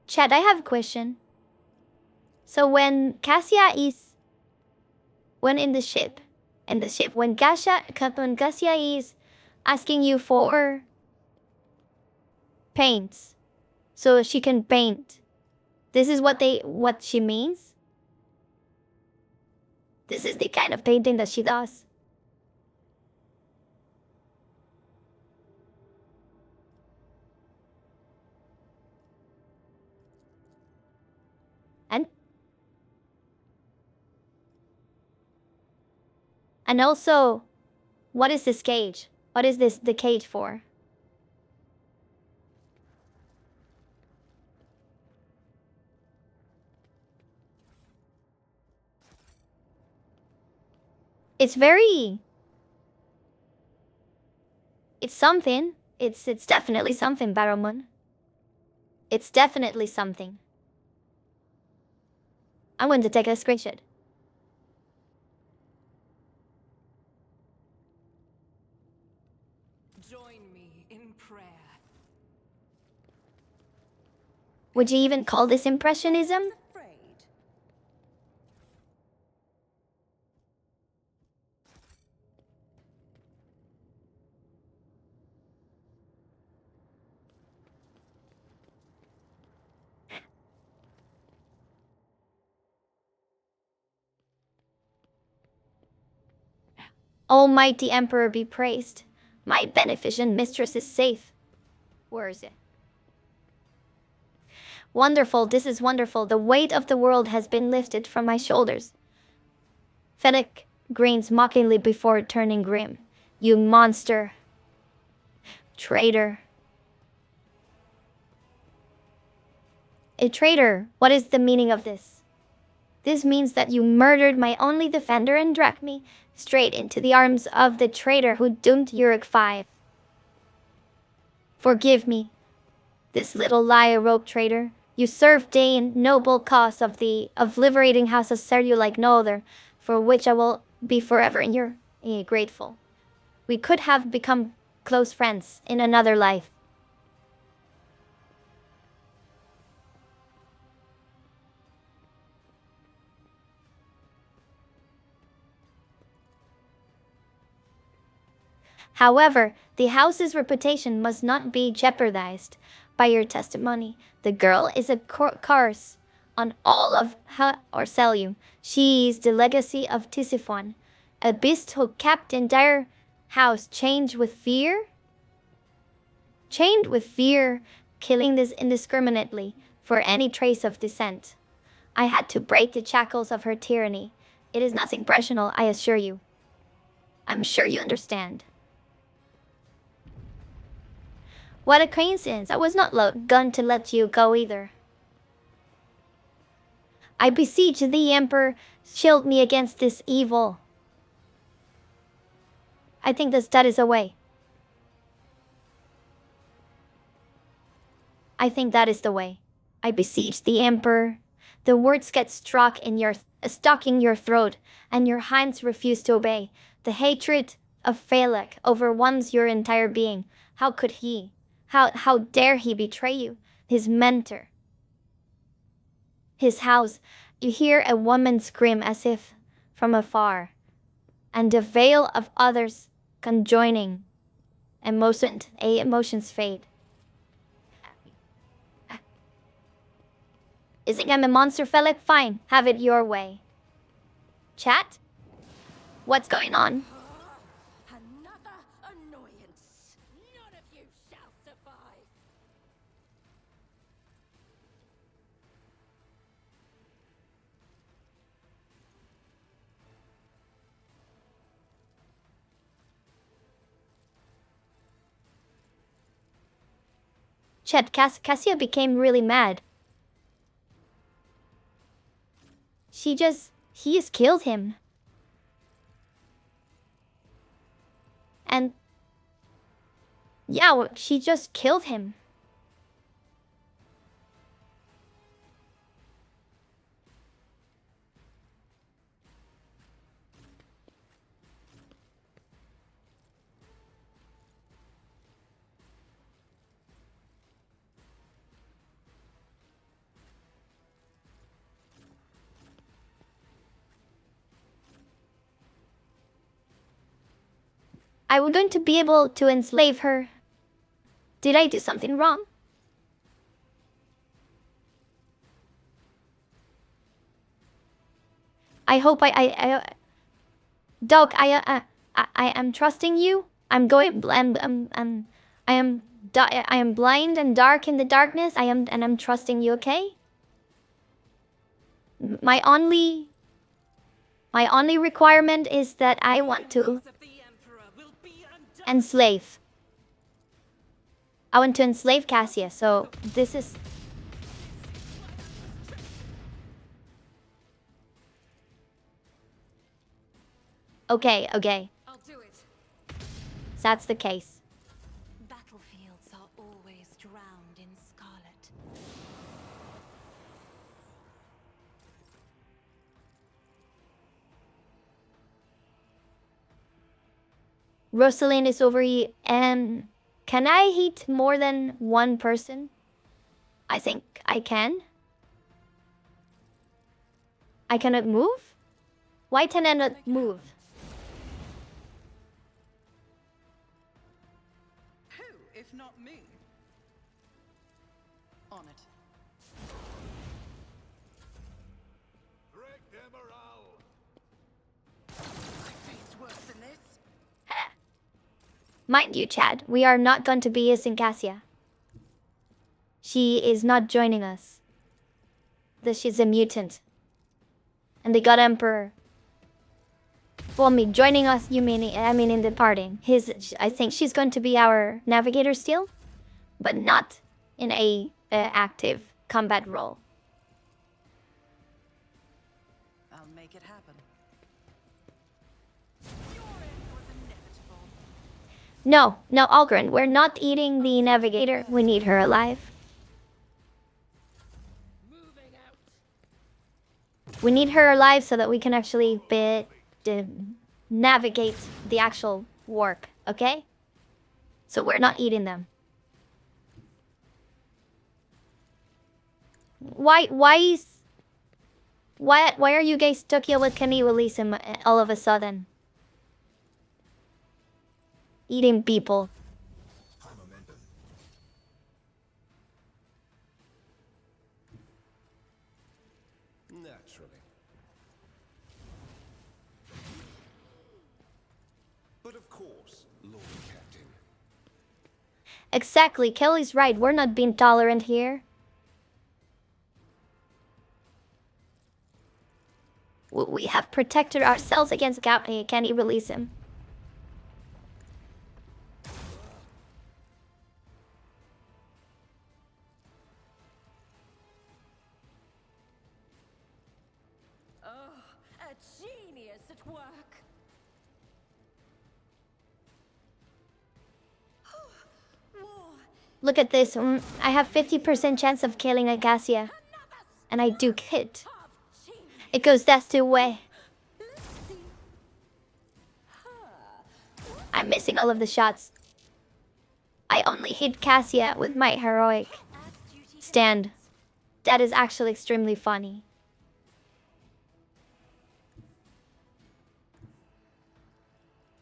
Chad, I have a question. So when Cassia is... When in the ship... When Cassia is asking you for... paints. So she can paint. This is what she means? This is the kind of painting that she does. And also, what is this cage? What is the cage for? It's very... It's something. It's definitely something, Barrowmoon. It's definitely something. I'm going to take a screenshot. Join me in prayer. Would you even call this impressionism? Afraid. Almighty Emperor be praised. My beneficent mistress is safe. Where is it? Wonderful, this is wonderful. The weight of the world has been lifted from my shoulders. Fennec grins mockingly before turning grim. You monster. Traitor. A traitor. What is the meaning of this? This means that you murdered my only defender and dragged me straight into the arms of the traitor who doomed Uruk 5. Forgive me, this little liar rogue traitor. You served the noble cause of liberating House of Seryu like no other, for which I will be forever grateful. We could have become close friends in another life. However, the house's reputation must not be jeopardized by your testimony. The girl is a curse on all of Seryu. She is the legacy of Tisiphone, a beast who kept the entire house chained with fear, killing this indiscriminately for any trace of dissent. I had to break the shackles of her tyranny. It is nothing personal, I assure you. I'm sure you understand. What a coincidence. I was not going to let you go either. I beseech thee, Emperor, shield me against this evil. I think that is a way. I think that is the way. I beseech the Emperor. The words get stuck in your throat, and your hands refuse to obey. The hatred of Phalek overwhelms your entire being. How could he? How dare he betray you, his mentor? His house, you hear a woman scream as if from afar, and the veil of others conjoining. Emotions fade. You think I'm a monster, Felix? Fine, have it your way. Chat? What's going on? Another annoyance. None of you shall survive. Chat, Cassia became really mad. He has killed him. And yeah, she just killed him. I was going to be able to enslave her. Did I do something wrong? I hope Doc, I am trusting you. I am blind and dark in the darkness. I'm trusting you, okay? My only requirement is that I want to enslave. I want to enslave Cassia, so this is... Okay. I'll do it. So that's the case. Battlefields are always drowned in scarlet. Rosalind is over here. And can I hit more than one person? I think I can. I cannot move? Why can I not move? Who, if not me? On it. Break their morale. I face worse than this. Mind you, Chad, we are not going to be using Cassia. She is not joining us. that she's a mutant. And the God Emperor. Well, me joining us, you mean, I mean in the party. I think she's going to be our navigator still, but not in a active combat role. I'll make it happen. No, Algren, we're not eating the navigator. We need her alive. We need her alive so that we can actually navigate the actual warp, okay? So we're not eating them. Why are you guys stuck here with Kenny release him all of a sudden? Eating people. Naturally. But of course, Lord Captain. Exactly, Kelly's right. We're not being tolerant here. We have protected ourselves against Kenny release him. A genius at work. Look at this. I have 50% chance of killing Acacia. And I do hit. It goes that way. I'm missing all of the shots. I only hit Cassia with my heroic stand. That is actually extremely funny.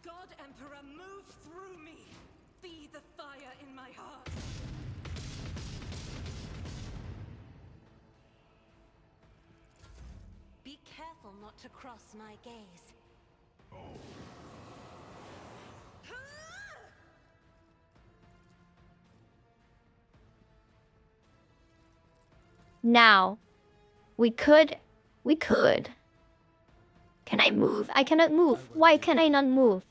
God Emperor, move through me. Be the fire in my heart. Be careful not to cross my gaze. Now, we could. Can I move? I cannot move. Why can I not move?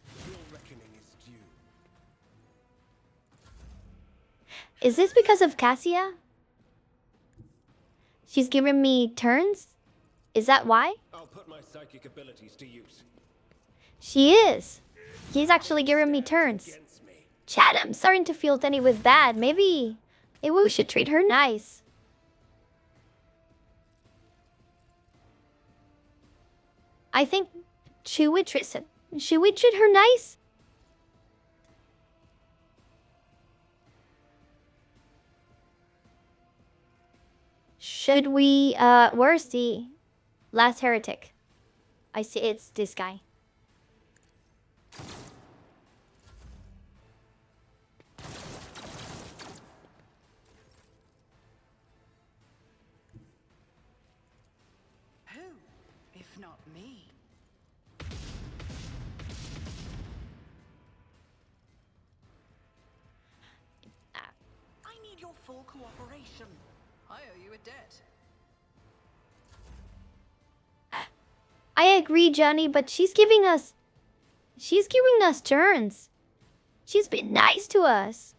Is this because of Cassia? She's giving me turns? Is that why? I'll put my psychic abilities to use. She is. He's actually giving me turns. Chad, I'm starting to feel Tenny was bad. Maybe we should treat her nice. I think, should we treat her nice? Should we, where's the last heretic? I see it's this guy. Who, if not me? I need your full cooperation. I owe you a debt. I agree, Johnny, but she's giving us turns. She's been nice to us.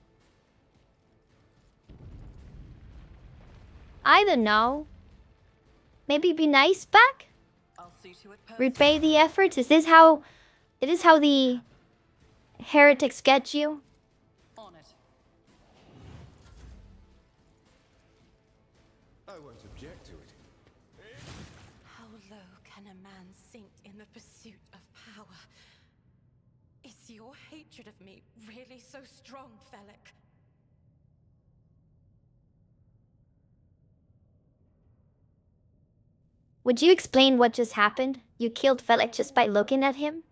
I don't know. Maybe be nice back? I'll see to it Repay the efforts? It is how the heretics get you? on it. I won't object to it. How low can a man sink in the pursuit of power? Is your hatred of me really so strong, Felix? Would you explain what just happened? You killed Felix just by looking at him?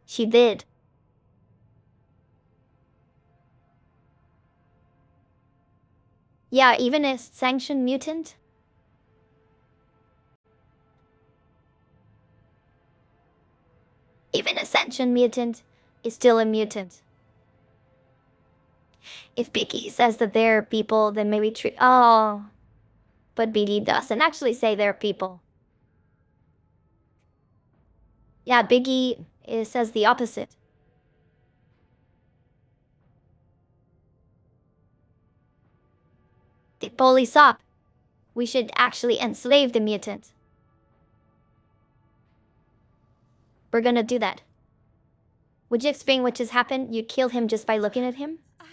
She did. Yeah, even a sanctioned mutant? Even a sanctioned mutant is still a mutant. If Vicky says that they're people, then maybe treat... Oh. But BD doesn't actually say they're people. Yeah, Biggie says the opposite. The police up. We should actually enslave the mutant. We're gonna do that. Would you explain what just happened? You killed him just by looking at him? I've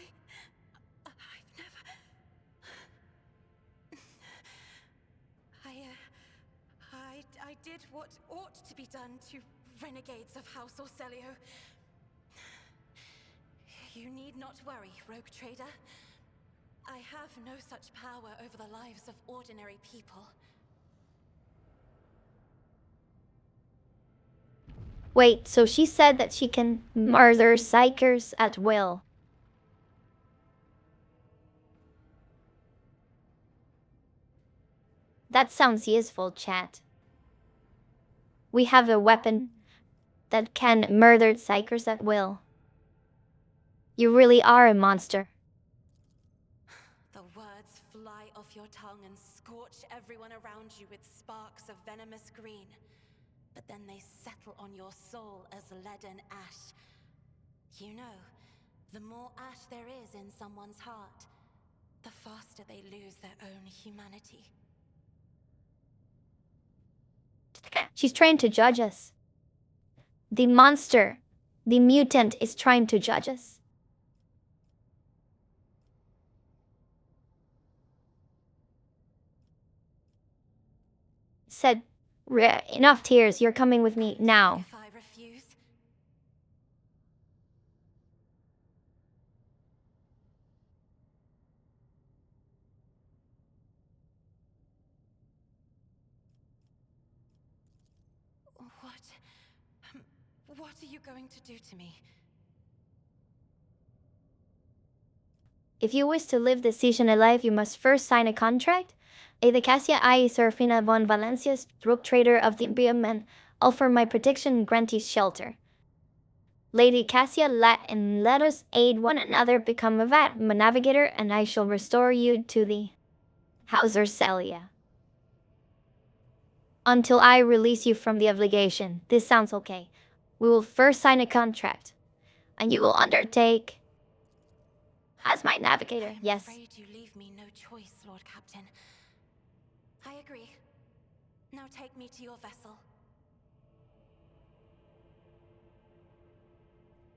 never... I did what ought to be done to renegades of House Orcelio. You need not worry, rogue trader. I have no such power over the lives of ordinary people. Wait, so she said that she can murder psychers at will. That sounds useful, chat. We have a weapon that can murder psychers at will. You really are a monster. The words fly off your tongue and scorch everyone around you with sparks of venomous green. But then they settle on your soul as leaden ash. You know, the more ash there is in someone's heart, the faster they lose their own humanity. She's trying to judge us. The monster, the mutant, is trying to judge us. Said, enough tears, you're coming with me now. If I refuse, what are you going to do to me? If you wish to live this season alive, you must first sign a contract. The Cassia I, Serafina von Valencia's rogue trader of the Imperium, and offer my protection and grant you shelter. Lady Cassia, let us aid one another, become a navigator, and I shall restore you to the House Orcelia. Until I release you from the obligation. This sounds okay. We will first sign a contract, and you will undertake as my navigator. Yes. I'm afraid you leave me no choice, Lord Captain. I agree. Now take me to your vessel.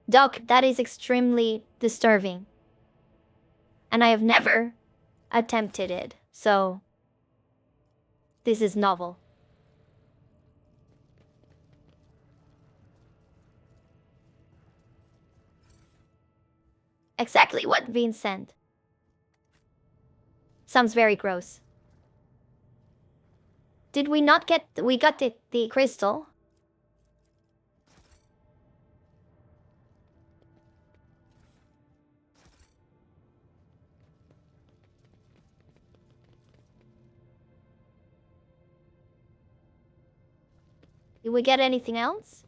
Doc, that is extremely disturbing. And I have never attempted it, so this is novel. Exactly what Vincent. Sounds very gross. Did we not get... We got the crystal. Did we get anything else?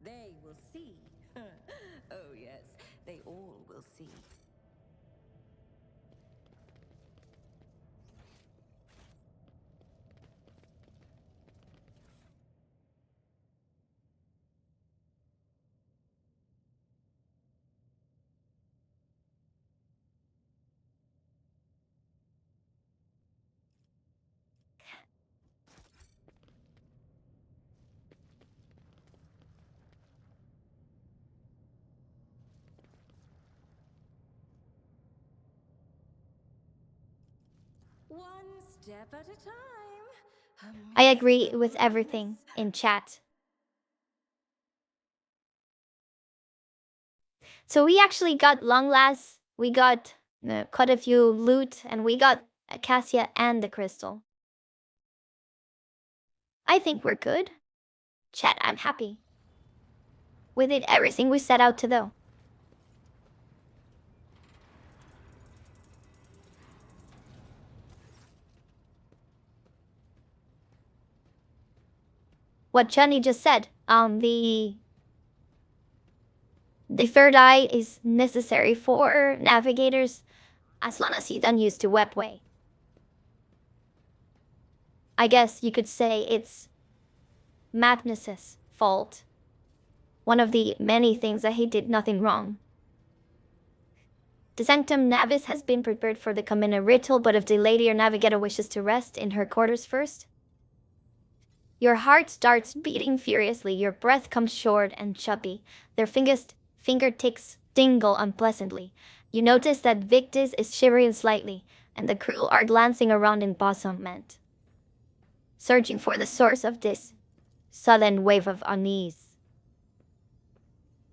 They will see. Oh yes, they all will see. One step at a time. I agree with everything in chat. So we actually got long last. We got quite a few loot, and we got Cassia and the crystal. I think we're good. Chat, I'm happy. We did everything we set out to do. What Chunny just said, the The third eye is necessary for navigators as long as you don't use the web way. I guess you could say it's Magnus's fault. One of the many things that he did nothing wrong. The Sanctum Navis has been prepared for the coming ritual, but if the lady or navigator wishes to rest in her quarters first, your heart starts beating furiously, your breath comes short and choppy, their fingertips tingle unpleasantly. You notice that Victus is shivering slightly, and the crew are glancing around in puzzlement, searching for the source of this sudden wave of unease.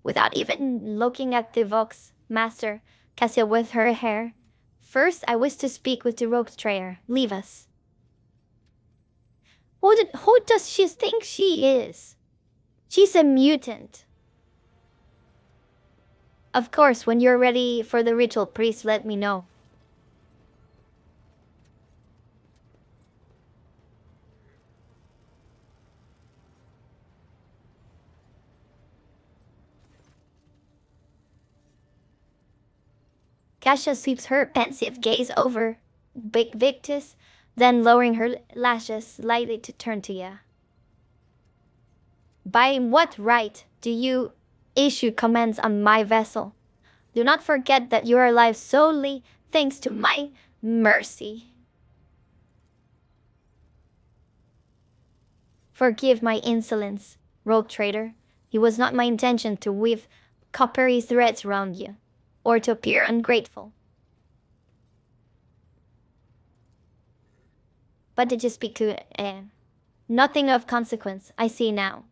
Without even looking at the Vox Master, Cassia with her hair, first I wish to speak with the rogue trader. Leave us. Who does she think she is? She's a mutant. Of course, when you're ready for the ritual, please let me know. Kasia sweeps her pensive gaze over Big Victus, then lowering her lashes slightly to turn to ya. By what right do you issue commands on my vessel? Do not forget that you are alive solely thanks to my mercy. Forgive my insolence, rogue trader. It was not my intention to weave coppery threads round you, or to appear ungrateful. But did you speak to nothing of consequence, I see now.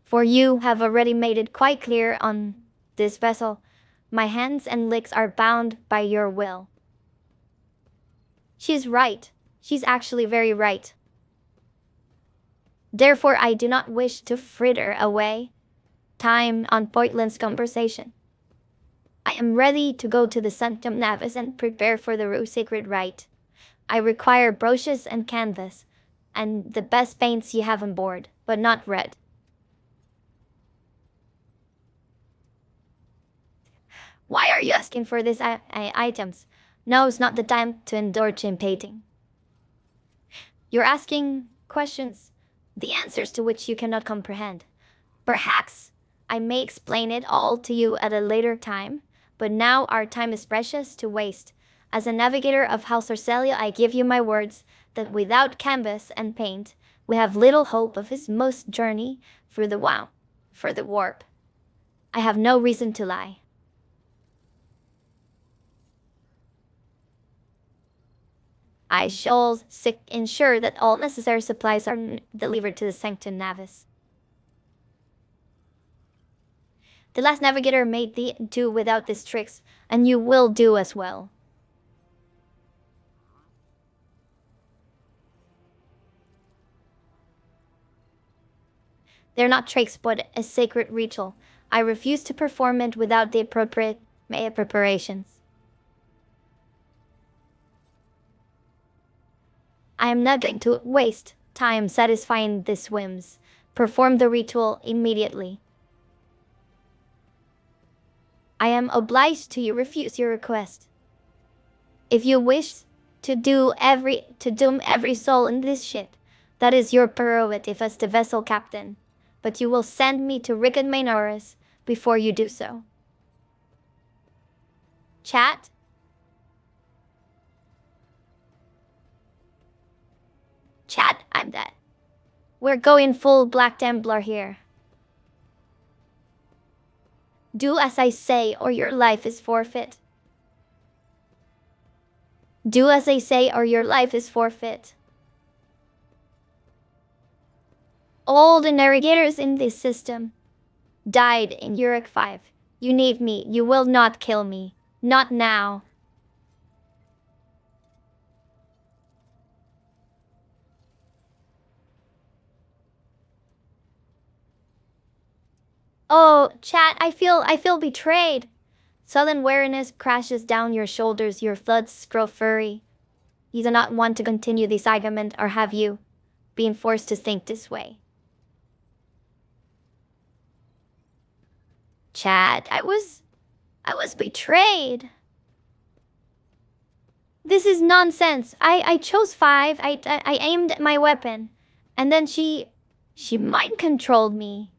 For you have already made it quite clear on this vessel, my hands and legs are bound by your will. She's right. She's actually very right. Therefore, I do not wish to fritter away time on pointless conversation. I am ready to go to the Sanctum Navis and prepare for the sacred rite. I require brooches and canvas, and the best paints you have on board, but not red. Why are you asking for these items? Now is not the time to indulge in painting. You're asking questions, the answers to which you cannot comprehend. Perhaps I may explain it all to you at a later time, but now our time is precious to waste. As a navigator of House Orcelia, I give you my words that without canvas and paint, we have little hope of his most journey through the warp. I have no reason to lie. I shall ensure that all necessary supplies are delivered to the Sanctum Navis. The last navigator made do without these tricks, and you will do as well. They're not tricks, but a sacred ritual. I refuse to perform it without the appropriate preparations. I am not going to waste time satisfying these whims. Perform the ritual immediately. I am obliged to refuse your request. If you wish to doom every soul in this ship, that is your prerogative as the vessel captain. But you will send me to Rickon Mainoris before you do so. Chat? Chat, I'm dead. We're going full Black Templar here. Do as I say or your life is forfeit. Do as I say or your life is forfeit. All the navigators in this system died in Uruk 5. You need me. You will not kill me. Not now. Oh, chat, I feel betrayed. Sudden weariness crashes down your shoulders, your floods grow furry. You do not want to continue this argument, or have you been forced to think this way? Chad, I was betrayed. This is nonsense. I chose 5. I aimed at my weapon. And then she mind controlled me.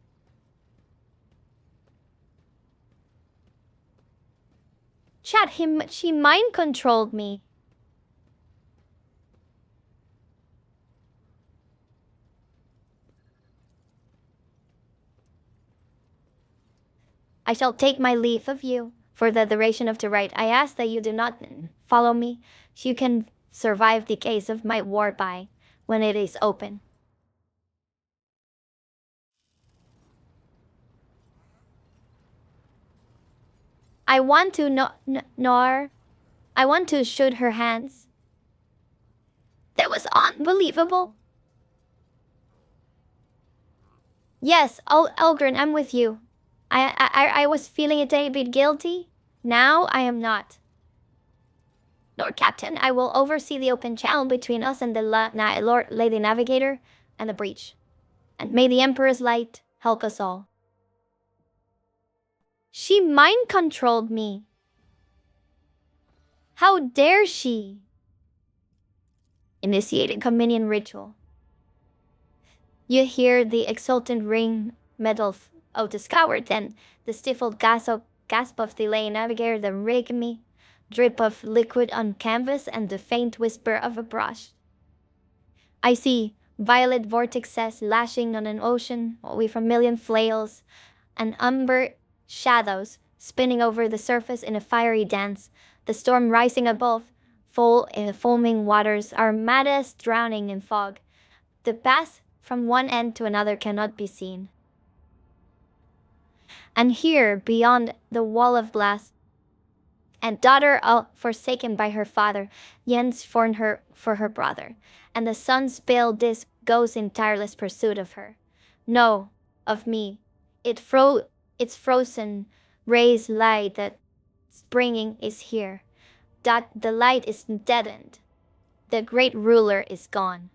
Chad, she mind controlled me. I shall take my leave of you for the duration of the ride. I ask that you do not follow me, so you can survive the case of my war by when it is open. I want to I want to shoot her hands. That was unbelievable. Yes, Elgrin, I'm with you. I was feeling a bit guilty. Now I am not. Lord Captain, I will oversee the open channel between us and the Lord Lady Navigator and the breach. And may the Emperor's light help us all. She mind-controlled me. How dare she? Initiating communion ritual. You hear the exultant ring metal of the scour, then the stifled gasp of the Lady Navigator, the rhythmic drip of liquid on canvas, and the faint whisper of a brush. I see violet vortexes lashing on an ocean with a million flails, and umber shadows spinning over the surface in a fiery dance, the storm rising above, foaming waters, our maddest drowning in fog. The path from one end to another cannot be seen. And here, beyond the wall of glass, and daughter forsaken by her father, yearns for her brother, and the sun's pale disk goes in tireless pursuit of her. No, of me. Its frozen rays light that springing is here. That the light is deadened. The great ruler is gone.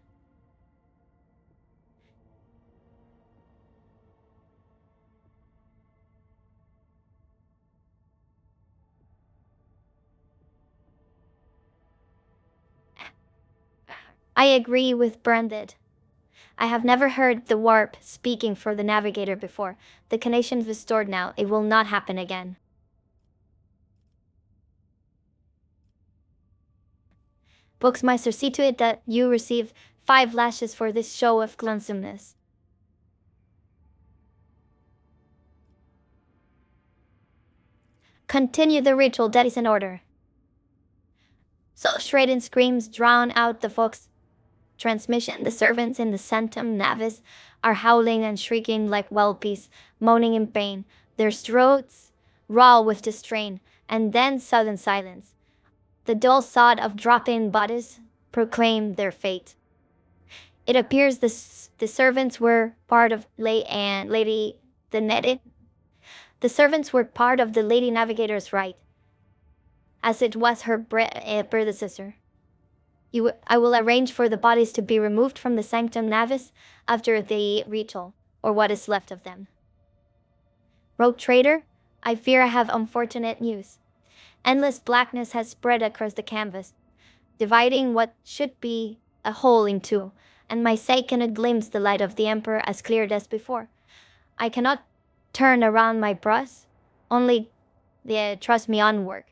I agree with Branded. I have never heard the warp speaking for the navigator before. The connection's restored now. It will not happen again. Booksmeister, see to it that you receive 5 lashes for this show of clumsiness. Continue the ritual, that is an order. So shredding screams drown out the Fox transmission. The servants in the Sanctum Navis are howling and shrieking like whelpies, moaning in pain, their throats raw with the strain, and then sudden silence. The dull thud of dropping bodies proclaimed their fate. It appears the servants were part of Lady Navigator's right, as it was her predecessor. I will arrange for the bodies to be removed from the Sanctum Navis after the ritual, or what is left of them. Rogue trader, I fear I have unfortunate news. Endless blackness has spread across the canvas, dividing what should be a whole in two, and my sight cannot glimpse the light of the Emperor as clear as before. I cannot turn around my brush, only trust me onward.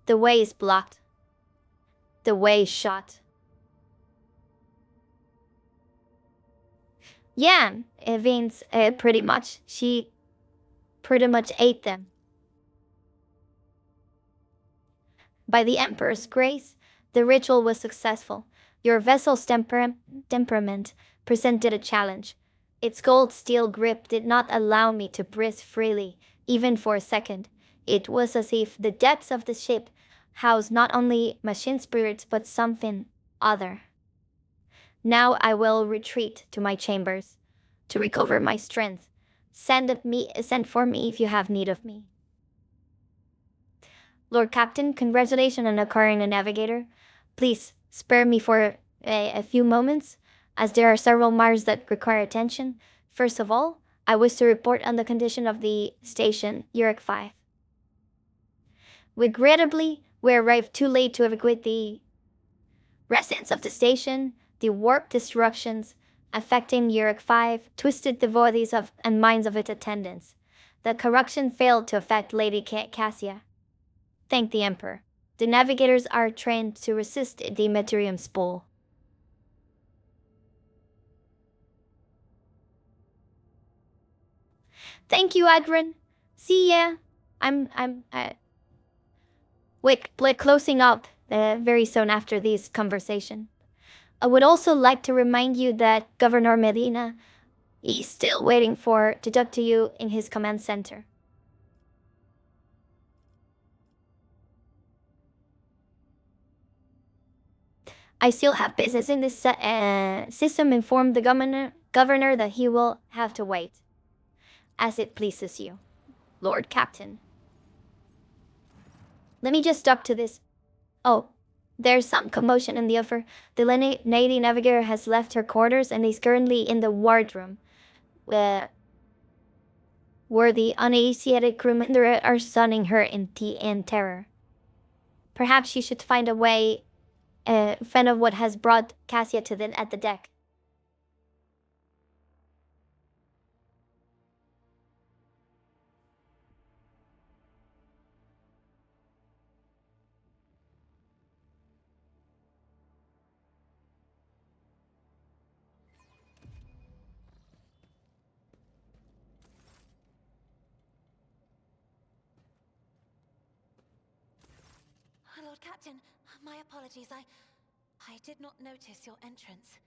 The way is blocked. The way is shut. Yeah, Vince, pretty much. She pretty much ate them. By the Emperor's grace, the ritual was successful. Your vessel's temperament presented a challenge. Its cold steel grip did not allow me to breathe freely, even for a second. It was as if the depths of the ship housed not only machine spirits but something other. Now I will retreat to my chambers to recover my strength. Send for me if you have need of me. Lord Captain, congratulations on acquiring a navigator. Please spare me for a few moments, as there are several matters that require attention. First of all, I wish to report on the condition of the station, Uruk 5. Regrettably, we arrived too late to evacuate the residents of the station. The warp disruptions affecting Uruk 5 twisted the bodies and minds of its attendants. The corruption failed to affect Lady Cassia. Thank the Emperor. The navigators are trained to resist the Meteorium's pull. Thank you, Adrin. See ya. We're closing up very soon after this conversation. I would also like to remind you that Governor Medina is still waiting to talk to you in his command center. I still have business in this system. Inform the governor that he will have to wait. As it pleases you, Lord Captain. Let me just talk to this. Oh, there's some commotion in the upper. The Lady Navigator has left her quarters and is currently in the wardroom, where the uninitiated crewmen are stunning her in terror. Perhaps she should find a way, find out what has brought Cassia at the deck. Lord Captain, my apologies. I did not notice your entrance.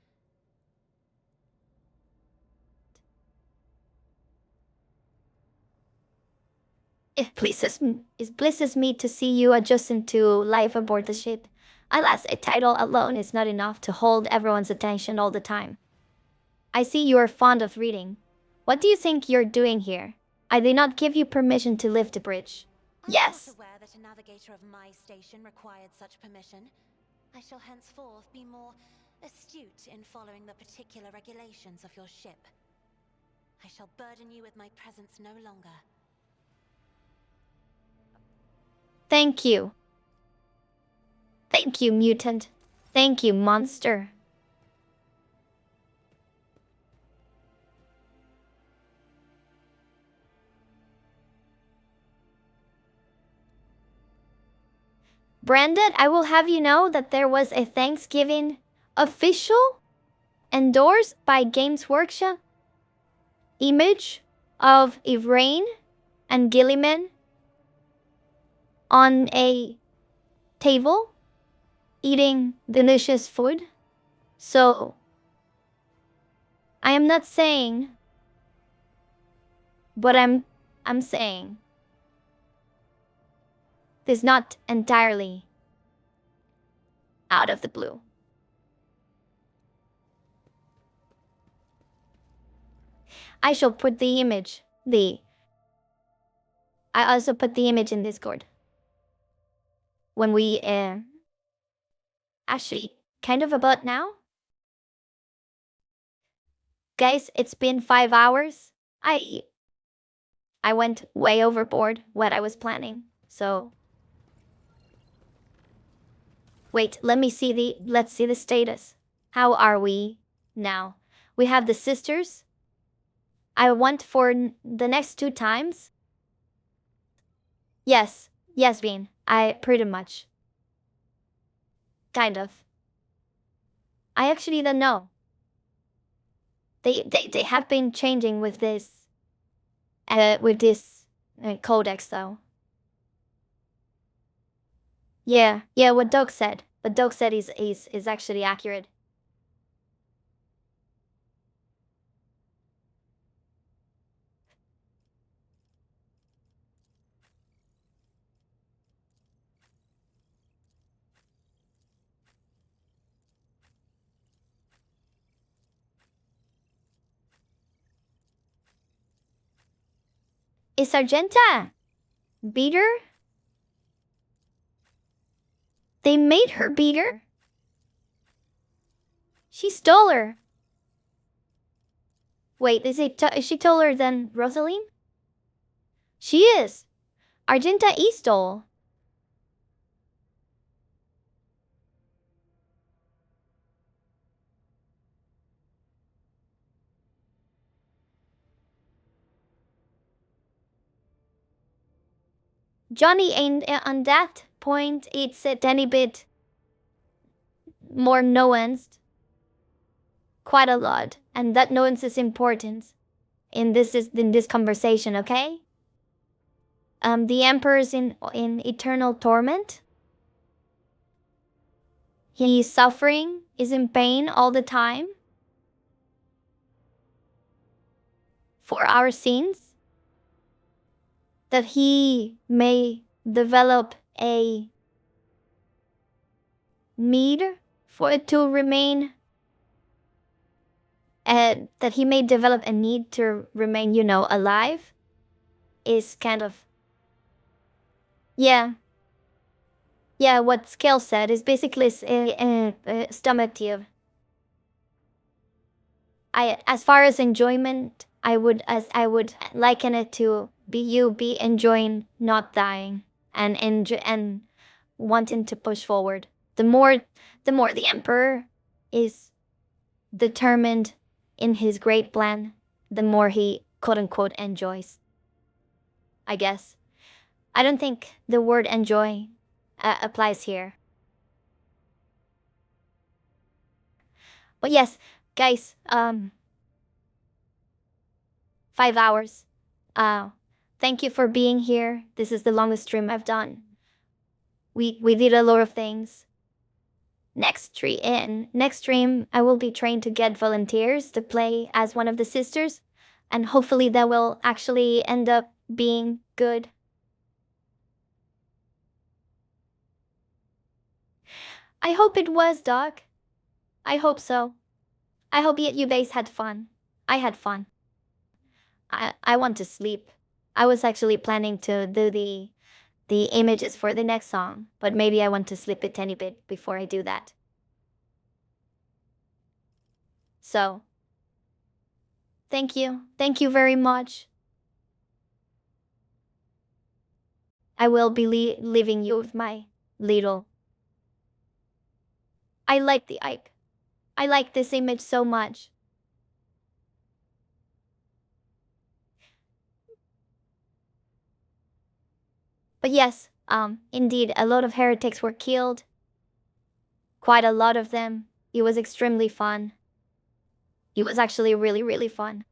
It pleases me to see you adjusting to life aboard the ship. Alas, a title alone is not enough to hold everyone's attention all the time. I see you are fond of reading. What do you think you're doing here? I did not give you permission to lift the bridge. Yes. I was not aware that a navigator of my station required such permission. I shall henceforth be more astute in following the particular regulations of your ship. I shall burden you with my presence no longer. Thank you. Thank you, mutant. Thank you, monster. Brandon, I will have you know that there was a Thanksgiving official endorsed by Games Workshop image of Ivrain and Gilliman on a table eating delicious food. So I am not saying, but I'm saying this is not entirely out of the blue. I shall put the image, I also put the image in Discord. When we, actually, kind of about now? Guys, it's been 5 hours. I went way overboard what I was planning, so... Wait, let's see the status. How are we now? We have the sisters. I went for the next 2 times. Yes, Bean. I pretty much. Kind of. I actually don't know. They have been changing with this codex though. Yeah, what Doug said. What Doug said is actually accurate. Is Argenta beater? They made her beater? She stole her. Wait, is she taller than Rosaline? She is. Argenta is tall. Johnny ain't on that point. It's a tiny bit more nuanced. Quite a lot. And that nuance is important in this conversation, okay? The Emperor's in eternal torment. He's suffering, is in pain all the time. For our sins. That he may develop a need for it to remain, that he may develop a need to remain, alive, is kind of, yeah, what Scale said is basically a stomach tube. As far as enjoyment, I would liken it to be enjoying not dying and wanting to push forward. The more the Emperor is determined in his great plan, the more he quote unquote enjoys. I guess. I don't think the word enjoy applies here. But yes, guys, 5 hours. Thank you for being here. This is the longest stream I've done. We did a lot of things. Next stream, I will be trying to get volunteers to play as one of the sisters, and hopefully that will actually end up being good. I hope it was, Doc. I hope so. I hope you guys had fun. I had fun. I want to sleep. I was actually planning to do the images for the next song, but maybe I want to sleep a tiny bit before I do that. So, thank you. Thank you very much. I will be leaving you with my little. I like the Ike. I like this image so much. But yes, indeed, a lot of heretics were killed. Quite a lot of them. It was extremely fun. It was actually really, really fun.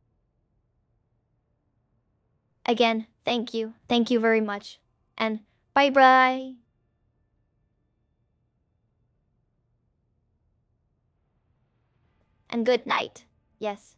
Again, thank you. Thank you very much. And bye-bye. And good night. Yes.